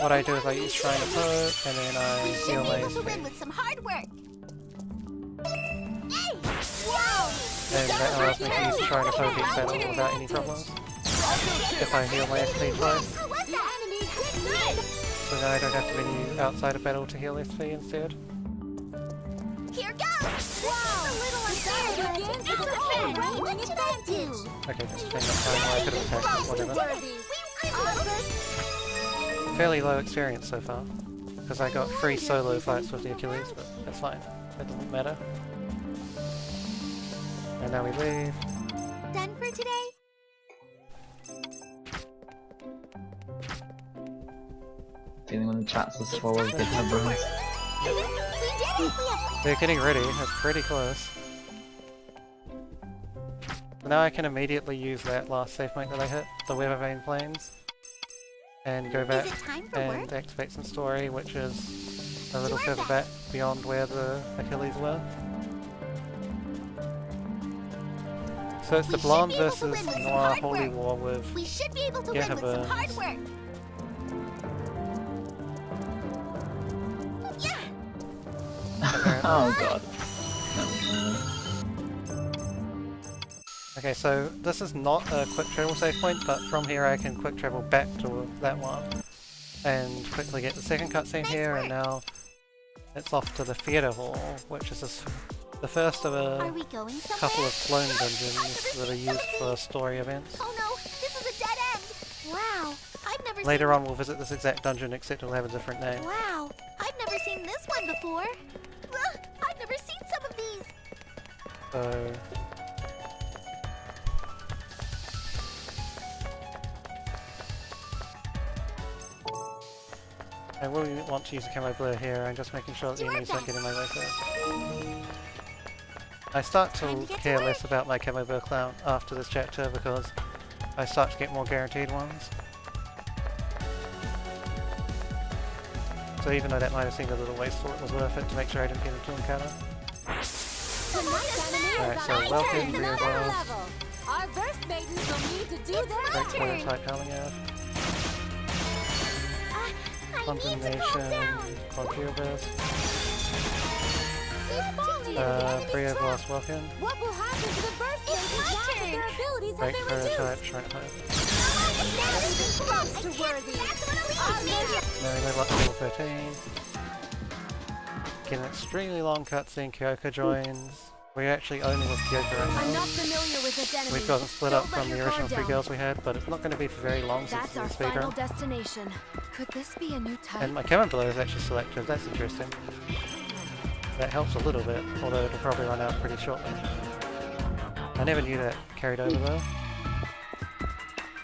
Speaker 4: What I do is I use Shrine of Poe, and then I
Speaker 5: We should
Speaker 4: heal
Speaker 5: be
Speaker 4: my
Speaker 5: able to win
Speaker 4: SP.
Speaker 5: with some hard work. Hey! Whoa!
Speaker 4: And that allows me to use Shrine of Poe each battle without any problems. If I heal my SP twice.
Speaker 5: Who was
Speaker 7: The
Speaker 5: that?
Speaker 7: enemy good.
Speaker 4: So now I don't have to venue outside of battle to heal SP instead.
Speaker 5: Here goes! Whoa! A little unfair, but
Speaker 7: begins
Speaker 5: it's
Speaker 7: with
Speaker 5: okay.
Speaker 7: overwhelming
Speaker 5: What should I do?
Speaker 4: Okay, just spend that time where I could have attacked, but whatever.
Speaker 7: Worthy.
Speaker 4: Fairly low experience so far, because I got 3 solo fights with the Achilles, but that's fine. That doesn't matter. And now we leave.
Speaker 5: Done for today?
Speaker 2: Feeling when the chats are swallowed,
Speaker 5: Time
Speaker 2: get
Speaker 5: to
Speaker 2: her
Speaker 5: get to work.
Speaker 2: bros.
Speaker 5: We did it! We have...
Speaker 4: They're getting ready, it's pretty close. Now I can immediately use that last save point that I hit, the Weather Vane Plains, and go back
Speaker 5: Is it time for
Speaker 4: and
Speaker 5: work?
Speaker 4: activate some story, which is a little further back beyond where the Achilles were. So it's the
Speaker 5: We should
Speaker 4: Blonde
Speaker 5: be able to
Speaker 4: versus
Speaker 5: win with some
Speaker 4: Noir
Speaker 5: hard
Speaker 4: Holy
Speaker 5: work.
Speaker 4: War with
Speaker 5: We should be able to
Speaker 4: Yeah,
Speaker 5: win with some hard
Speaker 4: burns.
Speaker 5: work. Yeah!
Speaker 2: Oh god.
Speaker 4: Okay, so this is not a quick travel save point, but from here I can quick travel back to that one and quickly get the second cutscene here, and now it's off to the theatre hall, which is the first of
Speaker 5: Are
Speaker 4: a
Speaker 5: we going somewhere?
Speaker 4: couple of clone dungeons that are used for story events.
Speaker 5: Oh no, this is a dead end. Wow, I've never
Speaker 4: Later on we'll visit this exact dungeon, except it'll have a different name.
Speaker 5: Wow, I've never seen this one before. I've never seen some of these.
Speaker 4: So... I will want to use the camo blur here, I'm just making sure that the enemies don't get in my way first. I start to care less about my camo blur clown after this chapter because I start to get more guaranteed ones. So even though that might have seemed a little wasteful, it was worth it to make sure I didn't get into encounter. Alright, so welcome, Brio Boss.
Speaker 7: Our burst maidens will need to do their
Speaker 4: Thanks for the type Howling Condemnation, Quadrille Burst. Brio Boss, welcome.
Speaker 7: What will happen to the burst maidens now that their abilities have
Speaker 4: Great
Speaker 7: been
Speaker 4: prototype,
Speaker 7: reduced?
Speaker 4: Shrine Hope.
Speaker 7: Close to worthy.
Speaker 4: No, level up to level 13. Get an extremely long cutscene, Kyoko joins. We're actually only with Kyoko right
Speaker 7: I'm
Speaker 4: now.
Speaker 7: not familiar with this enemy.
Speaker 4: We've gotten split up
Speaker 7: Don't let
Speaker 4: from the
Speaker 7: your
Speaker 4: original
Speaker 7: guard
Speaker 4: 3
Speaker 7: down.
Speaker 4: girls we had, but it's not going to be for very long since
Speaker 7: That's our
Speaker 4: it's
Speaker 7: final
Speaker 4: speedrun.
Speaker 7: destination. Could this be a new type?
Speaker 4: And my camo blur is actually selective, that's interesting. That helps a little bit, although it'll probably run out pretty shortly. I never knew that carried over though.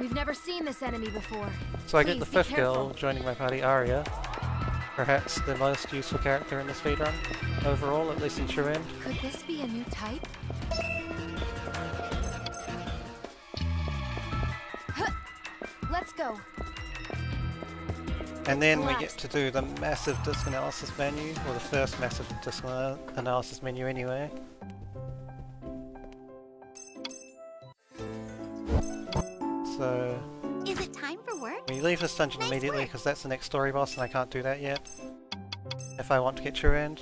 Speaker 7: We've never seen this enemy before.
Speaker 4: So I get the
Speaker 7: Please be
Speaker 4: 5th girl
Speaker 7: careful.
Speaker 4: joining my party, Arya. Perhaps the most useful character in the speedrun, overall, at least in True End.
Speaker 7: Could this be a new type? Huh. Let's go.
Speaker 4: And then we get to do the massive disk analysis menu, or the first massive disk analysis menu anyway. So
Speaker 5: Is it time for work?
Speaker 4: we leave this dungeon
Speaker 5: Nice
Speaker 4: immediately
Speaker 5: work.
Speaker 4: because that's the next story boss and I can't do that yet. If I want to get True End.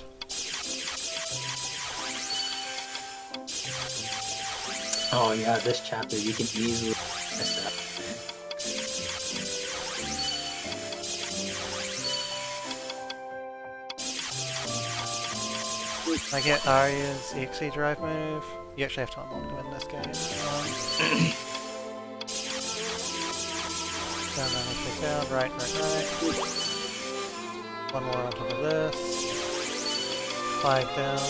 Speaker 3: Oh yeah, this chapter you can easily mess up.
Speaker 4: I get Arya's EXE drive move. You actually have to unlock them in this game. Down, down, right, right. One more on top of this. 5 down.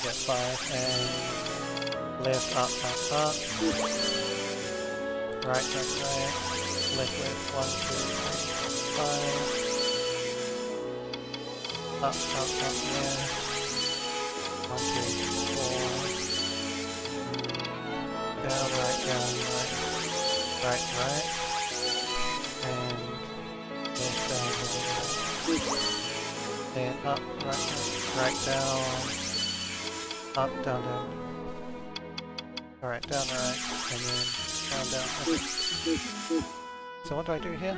Speaker 4: Get 5 and left, up. Right. Left, 1, 2, 3, 5. Up, yeah. 1, 2, 4. Down, right. Right. And left, down. Then up, right, down. Up, down. Alright, down, right. And then down. Okay. So what do I do here?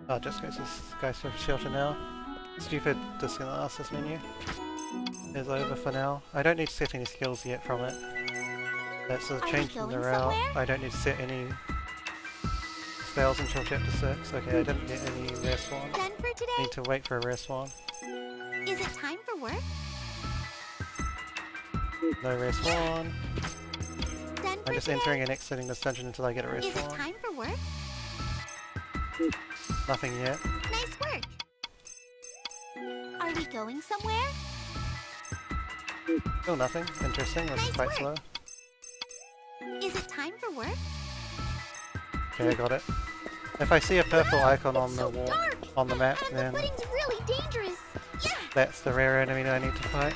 Speaker 4: Oh, just goes this guy's for shelter now. Stupid disk analysis menu is over for now. I don't need to set any skills yet from it. That's a
Speaker 5: Are we
Speaker 4: change in the
Speaker 5: going
Speaker 4: route.
Speaker 5: somewhere?
Speaker 4: I don't need to set any spells until chapter 6. Okay, I didn't get any rare swan.
Speaker 5: Done for today?
Speaker 4: Need to wait for a rare swan.
Speaker 5: Is it time for work?
Speaker 4: No rare swan.
Speaker 5: Done for
Speaker 4: I'm just
Speaker 5: today?
Speaker 4: entering and exiting this dungeon until I get a rare
Speaker 5: Is it
Speaker 4: swan.
Speaker 5: time for work?
Speaker 4: Nothing yet.
Speaker 5: Nice work. Are we going somewhere?
Speaker 4: Still nothing. Interesting. This is
Speaker 5: Nice
Speaker 4: quite
Speaker 5: work.
Speaker 4: slow.
Speaker 5: Is it time for work?
Speaker 4: Okay, I got it. If I see a purple icon on the
Speaker 5: so
Speaker 4: wall,
Speaker 5: dark.
Speaker 4: on the map,
Speaker 5: And
Speaker 4: then
Speaker 5: the pudding's really dangerous. Yeah,
Speaker 4: that's the rare enemy that I need to fight.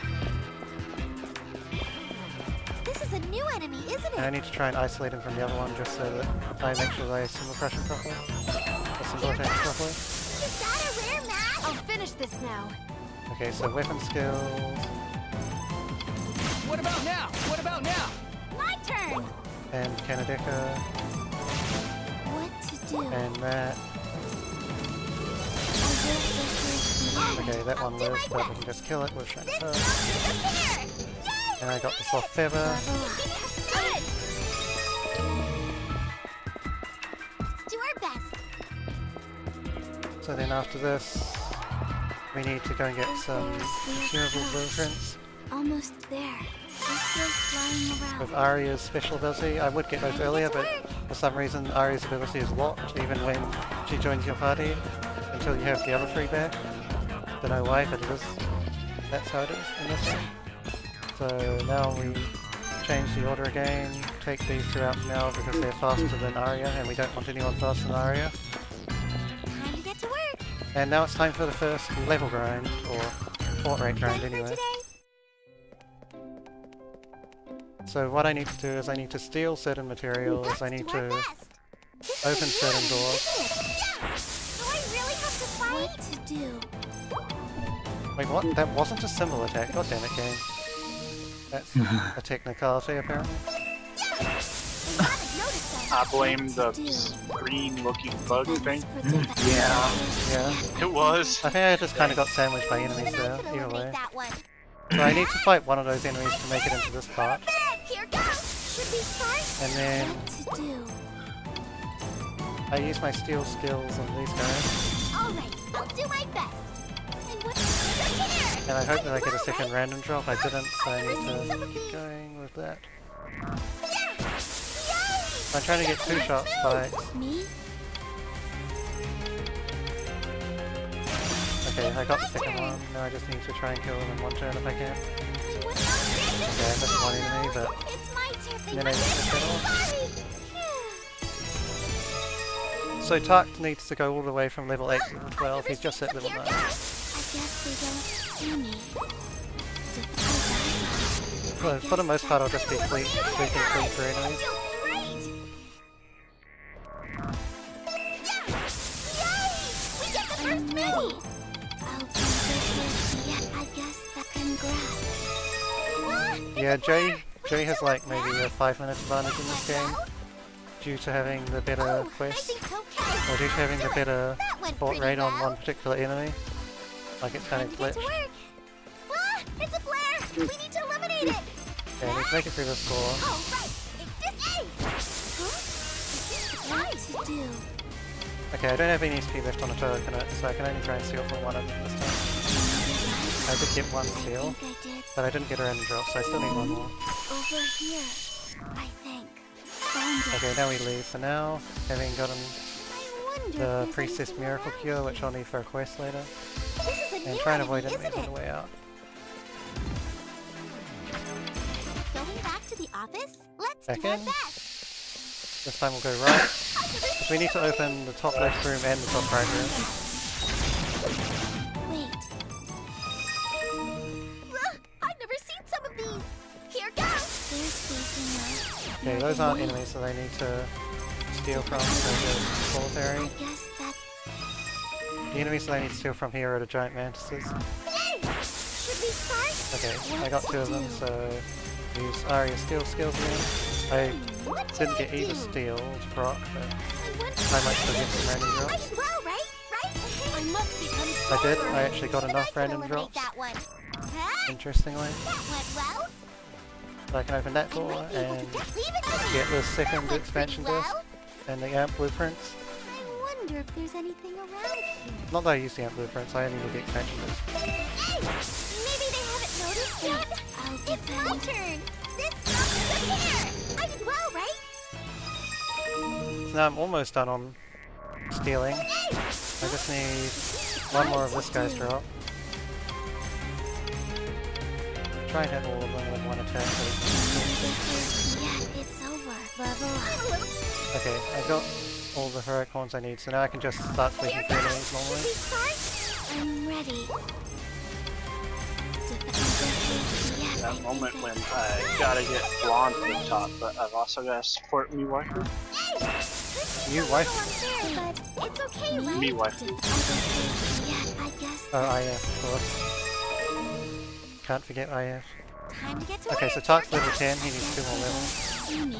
Speaker 5: this is a new enemy, isn't
Speaker 4: And I
Speaker 5: it?
Speaker 4: need to try and isolate him from the other one just so that I make sure that I symbol crush him properly. Or symbol attack him properly.
Speaker 5: Is that a rare match?
Speaker 7: I'll finish this now.
Speaker 4: Okay, so weapon skills,
Speaker 6: What about now? What about now?
Speaker 5: My turn.
Speaker 4: and Kanadeka,
Speaker 5: What to do?
Speaker 4: and that. Okay, that one lives, but we can just kill it with Shrine
Speaker 5: This
Speaker 4: First.
Speaker 5: must disappear. Yay!
Speaker 4: And I got the soft feather.
Speaker 5: Good.
Speaker 4: So then after this, we need to go and get some consumable blueprints.
Speaker 5: Almost there. This goes flying around.
Speaker 4: With Arya's special ability, I would get those earlier, but for some reason Arya's ability is locked even when she joins your party until you have the other 3 back. Don't know why, but it is. That's how it is in this game. So now we change the order again, take these 2 out now because they're faster than Arya and we don't want anyone faster than Arya.
Speaker 5: Time to get to work.
Speaker 4: And now it's time for the first level grind, or fort rate grind anyway. So what I need to do is I need to steal certain materials, I need to open certain doors.
Speaker 5: Do I really have to fight? What to do?
Speaker 4: Wait, what? That wasn't a symbol attack, god damn it game. That's a technicality apparently.
Speaker 1: I blame the green looking bug thing.
Speaker 4: Yeah.
Speaker 1: It was.
Speaker 4: I think I just kinda got sandwiched by enemies there, either way. So I need to fight one of those enemies to make it into this part.
Speaker 5: Here goes. Should we start?
Speaker 4: And then
Speaker 5: What to do?
Speaker 4: I use my steal skills on these guys.
Speaker 5: Alright, I'll do my best. And what here?
Speaker 4: And I hope that I get a second random drop. I didn't, so I need to keep going with that. I'm trying to get 2 shot spikes.
Speaker 5: Me?
Speaker 4: Okay, I got the second one. Now I just need to try and kill them in 1 turn if I can. Okay, I missed 1 enemy, but
Speaker 5: It's my turn.
Speaker 4: then I need to kill. So Tark needs to go all the way from level 8 to level 12. He's just at level 9.
Speaker 5: I guess they don't see me.
Speaker 4: For the most part, I'll just be sweeping through enemies.
Speaker 5: I'm ready. I guess that can grab.
Speaker 4: Yeah, Jay has like maybe a 5-minute advantage in this game due to having the better quest, or due to having the better fort rate on one particular enemy. Like it's kind of glitched.
Speaker 5: It's a flare! We need to eliminate it!
Speaker 4: Okay, I need to make it through this door.
Speaker 5: Oh, right! What to do?
Speaker 4: Okay, I don't have any XP left on the coconut, so I can only try and steal from one of them this time. I did get 1 steal, but I didn't get a random drop, so I still need 1 more.
Speaker 5: Over here, I think. Found it.
Speaker 4: Okay, now we leave for now, having gotten
Speaker 5: I wonder
Speaker 4: the
Speaker 5: if there's
Speaker 4: Priestess
Speaker 5: anything
Speaker 4: Miracle
Speaker 5: around
Speaker 4: Cure,
Speaker 5: here.
Speaker 4: which I'll need for a quest later,
Speaker 5: This is a
Speaker 4: and
Speaker 5: new
Speaker 4: try and avoid
Speaker 5: enemy,
Speaker 4: enemies
Speaker 5: isn't
Speaker 4: on the
Speaker 5: it?
Speaker 4: way out.
Speaker 5: Going back to the office? Let's
Speaker 4: Back
Speaker 5: do our
Speaker 4: in.
Speaker 5: best.
Speaker 4: This time we'll go right, because we need to open the top left room and the top right room.
Speaker 5: Wait. I've never seen some of these. Here goes. They're facing us.
Speaker 4: Okay, those aren't enemies, so they need to steal from, so they're solitary.
Speaker 5: I guess that.
Speaker 4: The enemies that I need to steal from here are the giant mantises.
Speaker 5: Yay! Should we start?
Speaker 4: Okay, I got 2 of them, so use Arya steal skills again. I didn't get either steal to proc, but I might still get some random drops.
Speaker 5: Well, right? I must become
Speaker 4: I did,
Speaker 5: stronger.
Speaker 4: I actually got
Speaker 5: Even
Speaker 4: enough
Speaker 5: I could
Speaker 4: random
Speaker 5: eliminate
Speaker 4: drops,
Speaker 5: that one. Huh?
Speaker 4: interestingly.
Speaker 5: That went well.
Speaker 4: So I can open that
Speaker 5: I
Speaker 4: door
Speaker 5: might be able
Speaker 4: and
Speaker 5: to leave it to me.
Speaker 4: get the
Speaker 5: That
Speaker 4: second
Speaker 5: went
Speaker 4: expansion
Speaker 5: pretty
Speaker 4: disc
Speaker 5: well.
Speaker 4: and the amp blueprints.
Speaker 5: I wonder if there's anything around here.
Speaker 4: Not that I use the amp blueprints, I only need the expansion disc.
Speaker 5: Hey! Maybe they haven't noticed yet. It's my turn. This disappear. I did well, right?
Speaker 4: So now I'm almost done on stealing. I just need 1 more of this guy's drop. Try and hit all of them with 1 attack.
Speaker 5: Yeah, it's over. Level up.
Speaker 4: Okay, I got all the heroic horns I need, so now I can just start sweeping through enemies
Speaker 5: Should we
Speaker 4: normally.
Speaker 5: start? I'm ready.
Speaker 1: That moment when I gotta get blonde to the top, but I've also gotta support me waifu.
Speaker 4: You wife?
Speaker 5: But it's okay, right?
Speaker 1: Me waifu.
Speaker 5: Yeah, I guess.
Speaker 4: Oh, IF, of course. Can't forget IF.
Speaker 5: Time to get to
Speaker 4: Okay,
Speaker 5: work.
Speaker 4: so Tark's level 10, he needs 2 more levels.
Speaker 5: See me.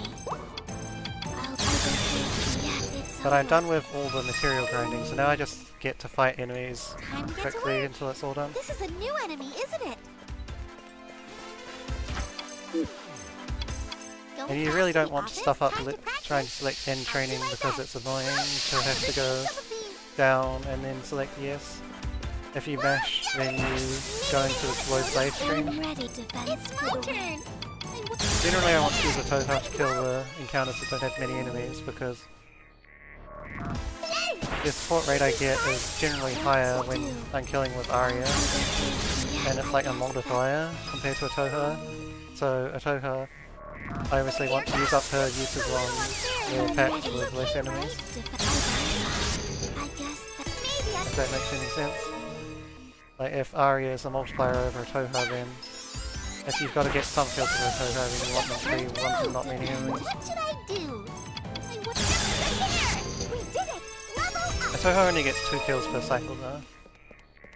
Speaker 5: I'll do this. Yeah, it's
Speaker 4: But I'm
Speaker 5: over.
Speaker 4: done with all the material grinding, so now I just get to fight enemies
Speaker 5: Time to get to
Speaker 4: quickly
Speaker 5: work.
Speaker 4: until it's all done.
Speaker 5: This is a new enemy, isn't it?
Speaker 4: And you really don't want to stuff up trying to select end training because it's annoying to have to go down and then select yes. If you mash, then you go into the slow save screen.
Speaker 5: I'm ready to fend
Speaker 7: It's
Speaker 5: for
Speaker 7: my
Speaker 5: the
Speaker 7: turn.
Speaker 4: Generally I want to use a Toha to kill the encounters that don't have many enemies because the support rate I get is generally higher when I'm killing with Arya, and it's like a multiplier compared to a Toha. So a Toha, I obviously want to use up her uses on the packs with less enemies, if that makes any sense. Like if Arya is a multiplier over a Toha, then if you've got to get some kills with a Toha, then you want them to be ones with not many enemies.
Speaker 5: What should I do? We did it! Level
Speaker 4: A
Speaker 5: up!
Speaker 4: Toha only gets 2 kills per cycle though,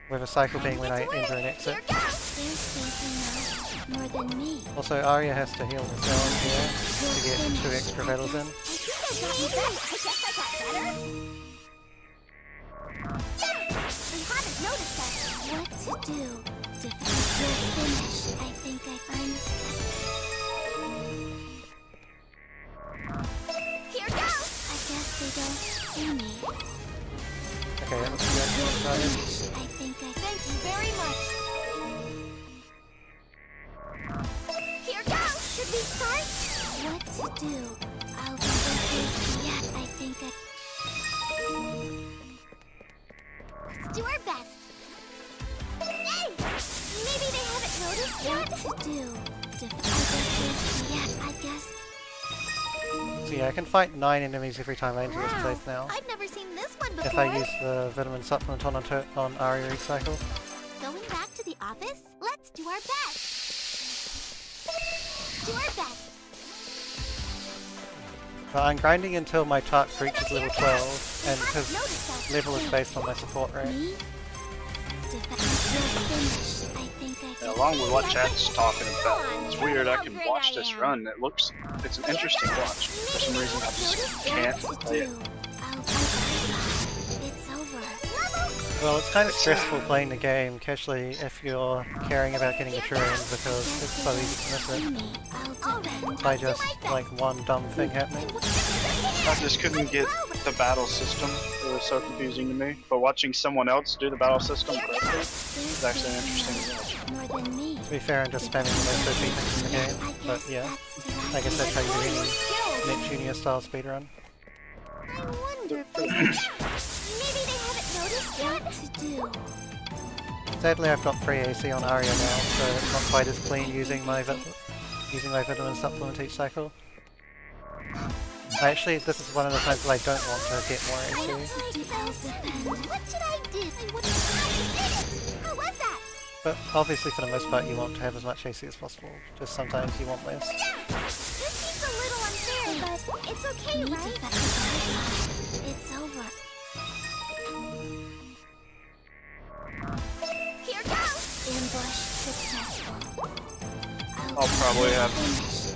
Speaker 4: with a cycle being when I enter and exit.
Speaker 5: They're facing us more than me.
Speaker 4: Also, Arya has to heal herself here to get 2 extra battles in.
Speaker 5: I think I got you back. I guess I got better. I haven't noticed that. What to do? Defend your finish. I think I'm... Here goes! I guess they don't see me.
Speaker 4: Okay, that looks good. Started.
Speaker 5: I think thank you very much. Here goes! Should we start? What to do? I'll be this. Yeah, I think let's do our best. Hey! Maybe they haven't noticed yet. What to do? Yeah, I guess.
Speaker 4: So yeah, I can fight 9 enemies every time I enter this place now,
Speaker 5: I've never seen this one before.
Speaker 4: if I use the vitamin supplement on Arya recycle.
Speaker 5: Going back to the office? Let's do our best. Do our best.
Speaker 4: But I'm grinding until my Tark reaches level 12, and his level is based on my support rate.
Speaker 5: Me? Defend your finish. I think
Speaker 1: Yeah, along with what Chat's talking about, it's weird. I can watch this run. It's an interesting watch. For some reason, I just can't play it.
Speaker 5: It's over.
Speaker 4: Well, it's kind of stressful playing the game casually if you're caring about getting a terrain because it's so easy to miss it by just like one dumb thing happening.
Speaker 1: I just couldn't get the battle system. It was so confusing to me. But watching someone else do the battle system correctly is actually interesting to watch.
Speaker 5: More than me.
Speaker 4: To be fair, I'm just spamming the most OP things in the game, but yeah, I guess that's how you do any Neptunia style speedrun.
Speaker 5: I wonder if maybe they haven't noticed what to do.
Speaker 4: Sadly, I've got free AC on Arya now, so it's not quite as clean using my vitamin supplement each cycle. Actually, this is one of the times that I don't want to get more AC.
Speaker 5: What should I do? How was that?
Speaker 4: But obviously, for the most part, you want to have as much AC as possible. Just sometimes you want less.
Speaker 5: This seems a little unfair, but it's okay, right? It's over. Here goes! Ambush successful.
Speaker 1: I'll probably have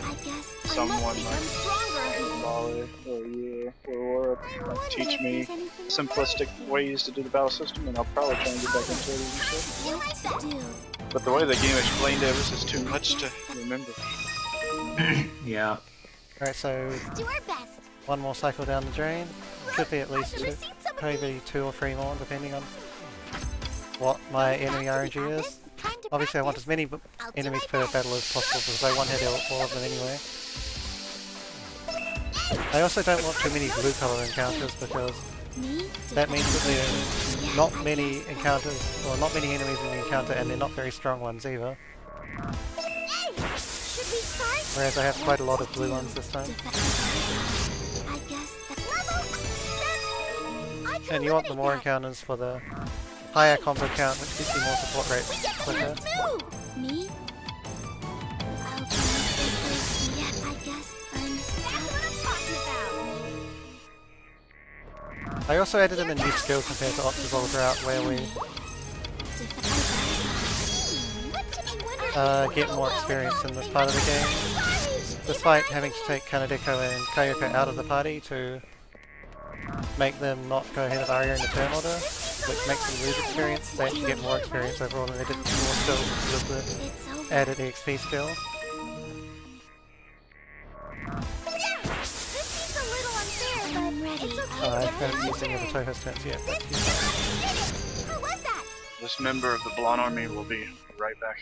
Speaker 5: I guess
Speaker 1: someone like
Speaker 5: stronger.
Speaker 1: Molly or you or Laura like, teach me simplistic ways to do the battle system, and I'll probably try and get back into it eventually. But the way the game explained it was just too much to remember.
Speaker 3: Yeah.
Speaker 4: Alright, so
Speaker 5: Do our best.
Speaker 4: one more cycle down the drain. Should be at least two, maybe 2 or 3 more, depending on what my enemy RNG is. Obviously, I want as many enemies per battle as possible because I one-hit all of them anyway. I also don't want too many blue color encounters because that means that there's not many encounters, or not many enemies in the encounter, and they're not very strong ones either. Whereas I have quite a lot of blue ones this time. And you want the more encounters for the higher combo count, which gives you more support rate quicker.
Speaker 5: Me?
Speaker 4: I also added in a new skill compared to Optival Drought where we get more experience in this part of the game, despite having to take Kanedeko and Kayoko out of the party to make them not go ahead of Arya in the turn order, which makes them lose experience. They actually get more experience overall than they did before still because of the added EXP skill.
Speaker 5: This seems a little unfair, but it's okay.
Speaker 4: I haven't used any of the Toho stats yet. But
Speaker 5: How was that?
Speaker 1: This member of the Blonde Army will be right back.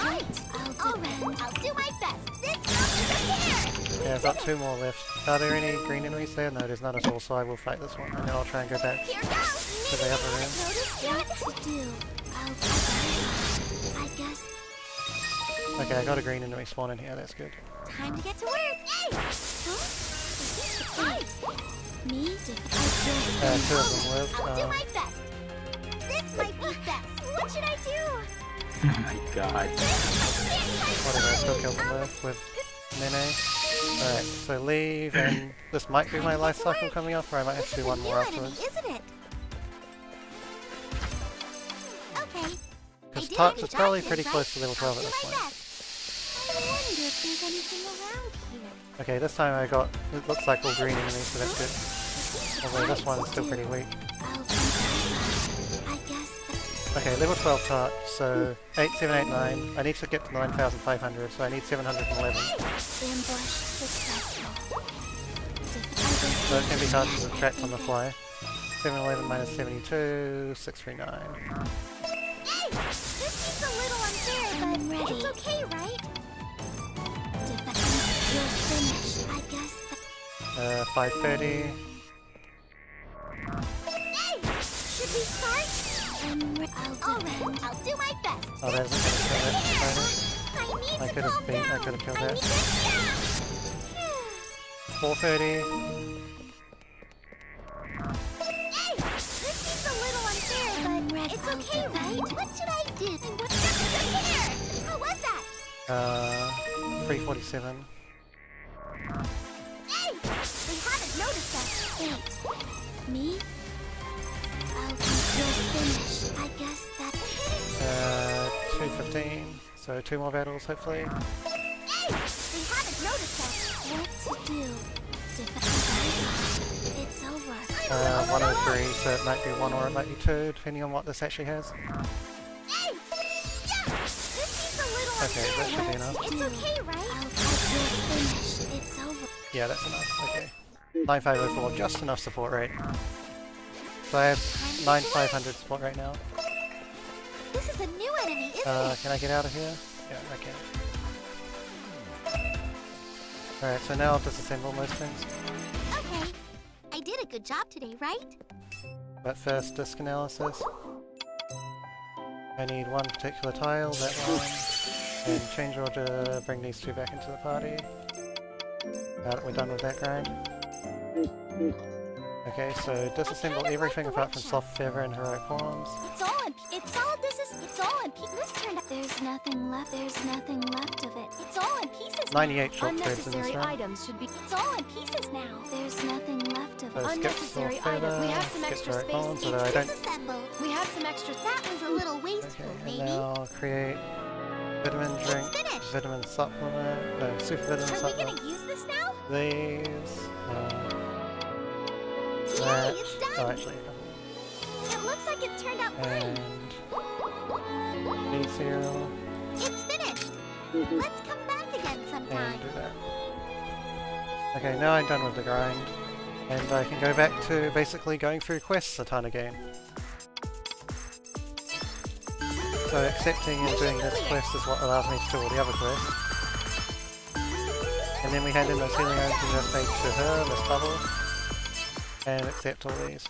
Speaker 5: Right. I'll do my best. This is
Speaker 4: yeah, I've got 2 more left. Are there any green enemies there? No, there's none at all, so I will fight this one, and then I'll try and go back
Speaker 5: Here goes.
Speaker 4: to the other room.
Speaker 5: Notice what to do. I guess
Speaker 4: Okay, I got a green enemy spawn in here, that's good.
Speaker 5: time to get to work. Hey! Huh? Me?
Speaker 4: 2 of them lived.
Speaker 5: I'll do my best. This might be best. What should I do?
Speaker 3: Oh my god.
Speaker 4: Whatever, I still killed them both with Nene. Alright, so leave, and this might be my life cycle coming up, or I might have to do one more afterwards.
Speaker 5: Isn't it? Okay.
Speaker 4: Because Touch is probably pretty close to level 12 at this point.
Speaker 5: I wonder if there's anything around here.
Speaker 4: Okay, this time I got, it looks like all green enemies, so that's good. Although this one is still pretty weak.
Speaker 5: I guess
Speaker 4: Okay, level 12 Touch, so 8789. I need to get to 9500, so I need 711.
Speaker 5: ambush successful.
Speaker 4: So it can be hard to subtract on the fly. 711 minus 72, 639.
Speaker 5: Hey! This seems a little unfair, but it's okay, right? You're finished. I guess
Speaker 4: 530.
Speaker 5: Hey! Should we start? I'll do my best.
Speaker 4: Oh, that isn't gonna kill it.
Speaker 5: I need
Speaker 4: I
Speaker 5: to
Speaker 4: could
Speaker 5: calm
Speaker 4: have beat, I
Speaker 5: down.
Speaker 4: could have killed
Speaker 5: I
Speaker 4: that.
Speaker 5: need to
Speaker 4: 430.
Speaker 5: Hey! This seems a little unfair, but it's okay, right? What should I do? What's here? How was that?
Speaker 4: 347.
Speaker 5: Hey! We haven't noticed us. Wait. Me? You're finished. I guess that's
Speaker 4: 215. So 2 more battles, hopefully.
Speaker 5: Hey! We haven't noticed us. What to do? It's over.
Speaker 4: 103, so it might be 1 or it might be 2, depending on what this actually has.
Speaker 5: Hey! Yeah! This seems a little
Speaker 4: Okay, that should be enough.
Speaker 5: It's okay, right? You're finished. It's over.
Speaker 4: Yeah, that's enough, okay. 9504, just enough support rate. So I have 9500 support right now.
Speaker 5: This is a new enemy, isn't it?
Speaker 4: Can I get out of here? Yeah, I can. Alright, so now I'll disassemble most things.
Speaker 5: Okay. I did a good job today, right?
Speaker 4: But first, disk analysis. I need one particular tile, that one. And change order, bring these 2 back into the party. Now that we're done with that grind. Okay, so disassemble everything apart from soft feather and heroic forms.
Speaker 5: It's all in this turned out. There's nothing left of it. It's all in pieces.
Speaker 4: 98 short threads in this
Speaker 7: Unnecessary
Speaker 4: round.
Speaker 7: items should be.
Speaker 5: It's all in pieces now. There's nothing left of
Speaker 4: So
Speaker 5: it.
Speaker 4: skip
Speaker 7: Unnecessary
Speaker 4: soft
Speaker 7: item.
Speaker 4: feather,
Speaker 7: We have some
Speaker 4: skip
Speaker 7: extra
Speaker 4: heroic
Speaker 7: space.
Speaker 4: forms, although I don't.
Speaker 5: Disassembled.
Speaker 7: We have some extra.
Speaker 5: That was a little wasteful,
Speaker 4: Okay, and
Speaker 5: baby.
Speaker 4: now create vitamin drink,
Speaker 5: finished.
Speaker 4: vitamin supplement, no, super vitamin
Speaker 5: Are we
Speaker 4: supplement.
Speaker 5: gonna use this now?
Speaker 4: These,
Speaker 5: Yay,
Speaker 4: that,
Speaker 5: it's done.
Speaker 4: oh actually,
Speaker 5: It looks like it turned out fine.
Speaker 4: and need cereal,
Speaker 5: It's finished. Let's come back again sometime.
Speaker 4: and do that. Okay, now I'm done with the grind, and I can go back to basically going through quests a ton again. So accepting and doing this quest is what allows me to do all the other quests. And then we hand in those healing items we just made to her, Miss Bubble, and accept all these.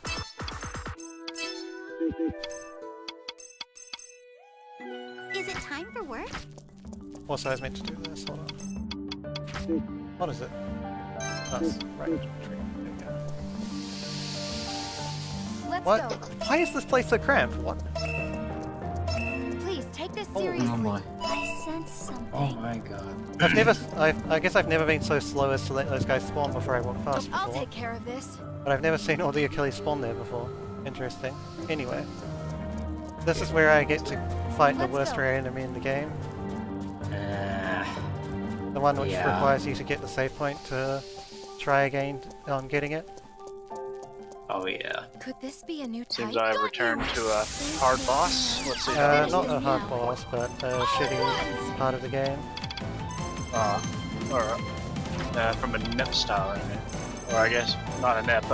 Speaker 5: Is it time for work?
Speaker 4: Also, I was meant to do this, hold on. What is it? That's right. There we go.
Speaker 7: Let's
Speaker 4: What?
Speaker 7: go.
Speaker 4: Why is this place so cramped? What?
Speaker 7: Please take this
Speaker 3: Oh
Speaker 7: seriously.
Speaker 3: my.
Speaker 5: I sense something.
Speaker 3: Oh my god.
Speaker 4: I've never, I guess I've never been so slow as to let those guys spawn before I walk past
Speaker 7: I'll
Speaker 4: before.
Speaker 7: take care of this.
Speaker 4: But I've never seen all the Achilles spawn there before. Interesting. Anyway. This is where I get to fight the
Speaker 7: Let's
Speaker 4: worst
Speaker 7: go.
Speaker 4: rare enemy in the game.
Speaker 3: Uh,
Speaker 4: The one which
Speaker 3: Yeah.
Speaker 4: requires you to get the save point to try again on getting it.
Speaker 3: oh yeah.
Speaker 7: Could this be a new type?
Speaker 1: Seems I returned to a hard boss. Let's see how
Speaker 4: Not a hard boss, but a shitty part of the game.
Speaker 1: or from a NEP style anime. Or I guess not a NEP,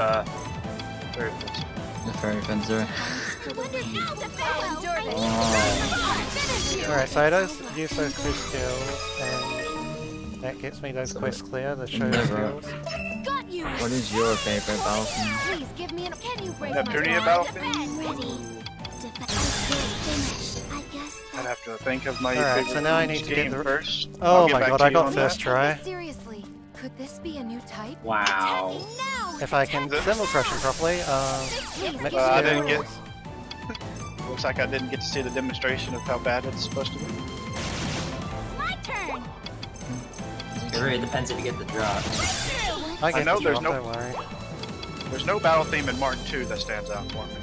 Speaker 1: very close.
Speaker 2: The fairy fencer.
Speaker 4: Alright, so I just use those two skills, and that gets me those quests clear, the show skills.
Speaker 5: Got you.
Speaker 2: What is your favorite battle theme?
Speaker 5: Please give me an. Can you break
Speaker 1: Neptunia
Speaker 5: my
Speaker 1: battle
Speaker 5: Ready. Finished. I guess.
Speaker 1: I'd have to think of my
Speaker 4: Alright,
Speaker 1: favorite
Speaker 4: so now I need to get
Speaker 1: game
Speaker 4: the...
Speaker 1: first.
Speaker 4: Oh
Speaker 1: I'll get
Speaker 4: my
Speaker 1: back
Speaker 4: god,
Speaker 1: to
Speaker 4: I
Speaker 1: you
Speaker 4: got
Speaker 1: on
Speaker 4: first
Speaker 1: that.
Speaker 4: try.
Speaker 7: Seriously, could this be a new type?
Speaker 3: Wow.
Speaker 4: If I can symbol crushing properly, mix
Speaker 1: I didn't
Speaker 4: skills.
Speaker 1: Looks like I didn't get to see the demonstration of how bad it's supposed to be.
Speaker 5: My turn.
Speaker 3: It really depends if you get the drop.
Speaker 4: I get
Speaker 1: know
Speaker 4: the
Speaker 1: there's
Speaker 4: drop,
Speaker 1: no-
Speaker 4: don't worry.
Speaker 1: There's no battle theme in Mark II that stands out for me.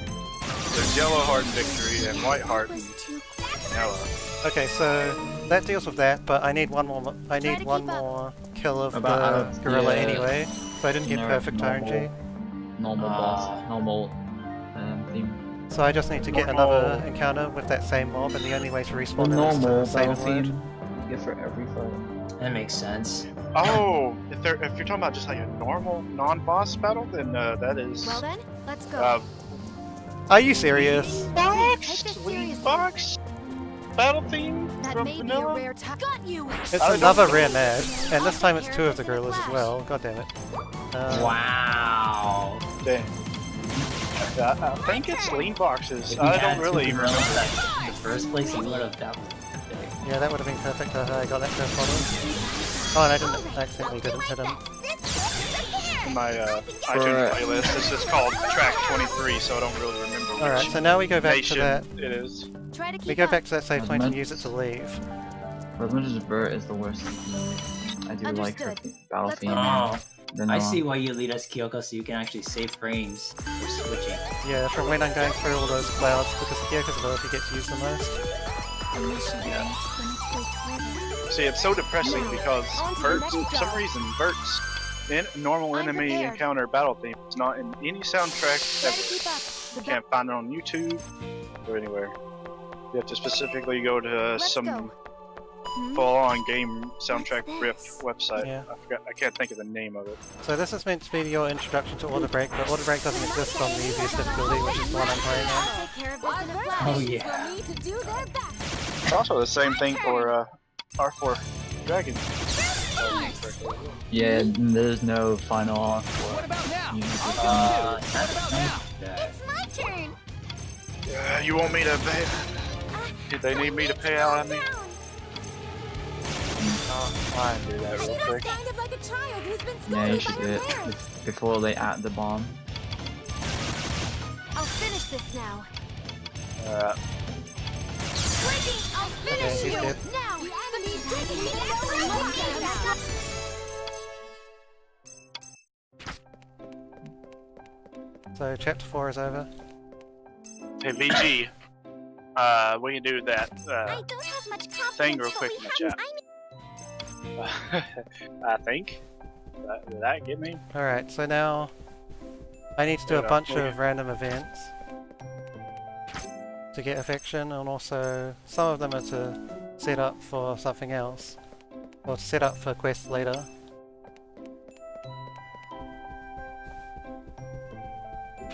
Speaker 1: There's Yellow Heart and Victory and White Heart and Yellow.
Speaker 4: Okay, so that deals with that, but I need one more. I need one more kill of
Speaker 2: About
Speaker 4: the gorilla
Speaker 2: yeah.
Speaker 4: anyway, so I didn't get
Speaker 2: Generic
Speaker 4: perfect
Speaker 2: normal.
Speaker 4: RNG.
Speaker 2: Normal boss, normal theme.
Speaker 4: So I just need to get another encounter with that same mob, and the only way to
Speaker 2: The
Speaker 4: respawn it is
Speaker 2: normal
Speaker 4: to save
Speaker 2: battle
Speaker 4: and load.
Speaker 2: theme you get for every fight.
Speaker 3: That makes sense.
Speaker 1: Oh, if you're talking about just like a normal non-boss battle, then that is
Speaker 7: Well then, let's go.
Speaker 4: Are you serious?
Speaker 1: box,
Speaker 7: Take this
Speaker 1: Lead
Speaker 7: seriously.
Speaker 1: box battle theme
Speaker 7: That
Speaker 1: from
Speaker 7: may be a
Speaker 1: Vanilla.
Speaker 7: rare type.
Speaker 5: Got you.
Speaker 4: It's
Speaker 1: I don't
Speaker 4: another
Speaker 1: know.
Speaker 4: rare med, and this time it's two of the gorillas as well. God damn it.
Speaker 3: Wow.
Speaker 1: Dang. I think it's lean boxes.
Speaker 3: If you
Speaker 1: I
Speaker 3: had
Speaker 1: don't really
Speaker 3: two
Speaker 1: remember.
Speaker 3: gorillas in the first place, you would have. That was perfect.
Speaker 4: Yeah, that would have been perfect. I got that first follow. Oh, and I didn't accidentally didn't hit him.
Speaker 1: In my iTunes playlist, it's just called Track 23, so I don't really remember which
Speaker 4: Alright, so now we go back to
Speaker 1: nation
Speaker 4: that.
Speaker 1: it is.
Speaker 7: Try to keep
Speaker 4: We go
Speaker 7: up.
Speaker 4: back to that save point and
Speaker 2: Admit-
Speaker 4: use it to leave.
Speaker 2: Rhythm's Vert is the worst. I do like her
Speaker 7: Understood.
Speaker 2: battle
Speaker 7: Let's
Speaker 2: theme.
Speaker 7: go
Speaker 3: Oh,
Speaker 2: Vanilla.
Speaker 3: I see why you lead us, Kyoko, so you can actually save frames for switching.
Speaker 4: Yeah, from when I'm going through all those clouds, because Kyoko's ability gets used the most.
Speaker 1: See, it's so depressing because Bert's, for some reason, Bert's normal
Speaker 7: I'm
Speaker 1: enemy
Speaker 7: prepared.
Speaker 1: encounter battle theme is not in any soundtrack
Speaker 7: Try to
Speaker 1: ever.
Speaker 7: keep up.
Speaker 1: You can't find it on YouTube or anywhere. You have to specifically go to
Speaker 7: Let's
Speaker 1: some
Speaker 7: go.
Speaker 1: full-on game soundtrack
Speaker 5: What's
Speaker 1: riff
Speaker 5: this?
Speaker 1: website.
Speaker 4: Yeah.
Speaker 1: I can't think of the name of it.
Speaker 4: So this is meant to be your introduction to Auto Break, but Auto Break doesn't exist on the easiest difficulty, which is the one I'm playing on.
Speaker 7: I'll take care of this in a flash.
Speaker 3: Oh yeah.
Speaker 7: Will need to do their best.
Speaker 1: It's also the same thing for R4 Dragon.
Speaker 2: Yeah, there's no final off
Speaker 6: What about now?
Speaker 2: you
Speaker 6: I'll
Speaker 3: Uh,
Speaker 6: do it too. What about now?
Speaker 5: It's my turn.
Speaker 1: You want me to pay? Did they need me to pay out on me? I can do that real quick.
Speaker 5: Kind of like a child who's been
Speaker 2: Yeah, you
Speaker 5: scolded
Speaker 2: should
Speaker 5: by
Speaker 2: do
Speaker 5: her
Speaker 2: it
Speaker 5: parents.
Speaker 2: before they add the bomb.
Speaker 7: I'll finish this now.
Speaker 5: Waiting, I'll
Speaker 4: Okay,
Speaker 5: finish
Speaker 4: he's
Speaker 5: you.
Speaker 4: dead.
Speaker 5: Now, the enemy's taking me down.
Speaker 4: So chapter 4 is over.
Speaker 1: Hey VG, we can do that
Speaker 5: I don't have much confidence,
Speaker 1: thing real
Speaker 5: but
Speaker 1: quick
Speaker 5: we
Speaker 1: in the
Speaker 5: haven't-
Speaker 1: chat. I think. Did that get me?
Speaker 4: Alright, so now I need to do a
Speaker 1: Yeah,
Speaker 4: bunch
Speaker 1: okay.
Speaker 4: of random events to get affection, and also some of them are to set up for something else, or to set up for quests later.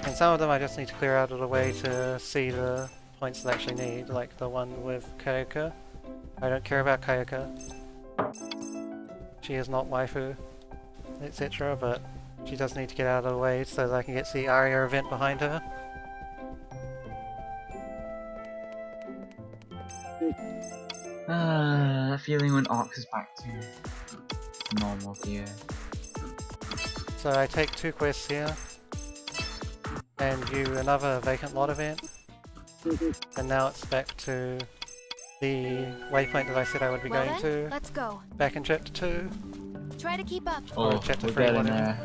Speaker 4: And some of them I just need to clear out of the way to see the points that I actually need, like the one with Kyoka. I don't care about Kyoka. She is not waifu, etc., but she does need to get out of the way so that I can get the Arya event behind her.
Speaker 2: That feeling when Ox is back to normal gear.
Speaker 4: So I take 2 quests here, and do another vacant lot event, and now it's back to the waypoint that I said I would be
Speaker 7: Well
Speaker 4: going
Speaker 7: then,
Speaker 4: to
Speaker 7: let's go.
Speaker 4: back in chapter 2.
Speaker 7: Try to keep up.
Speaker 2: Oh,
Speaker 4: chapter
Speaker 2: we're
Speaker 4: 3,
Speaker 2: getting
Speaker 4: whatever.
Speaker 2: there.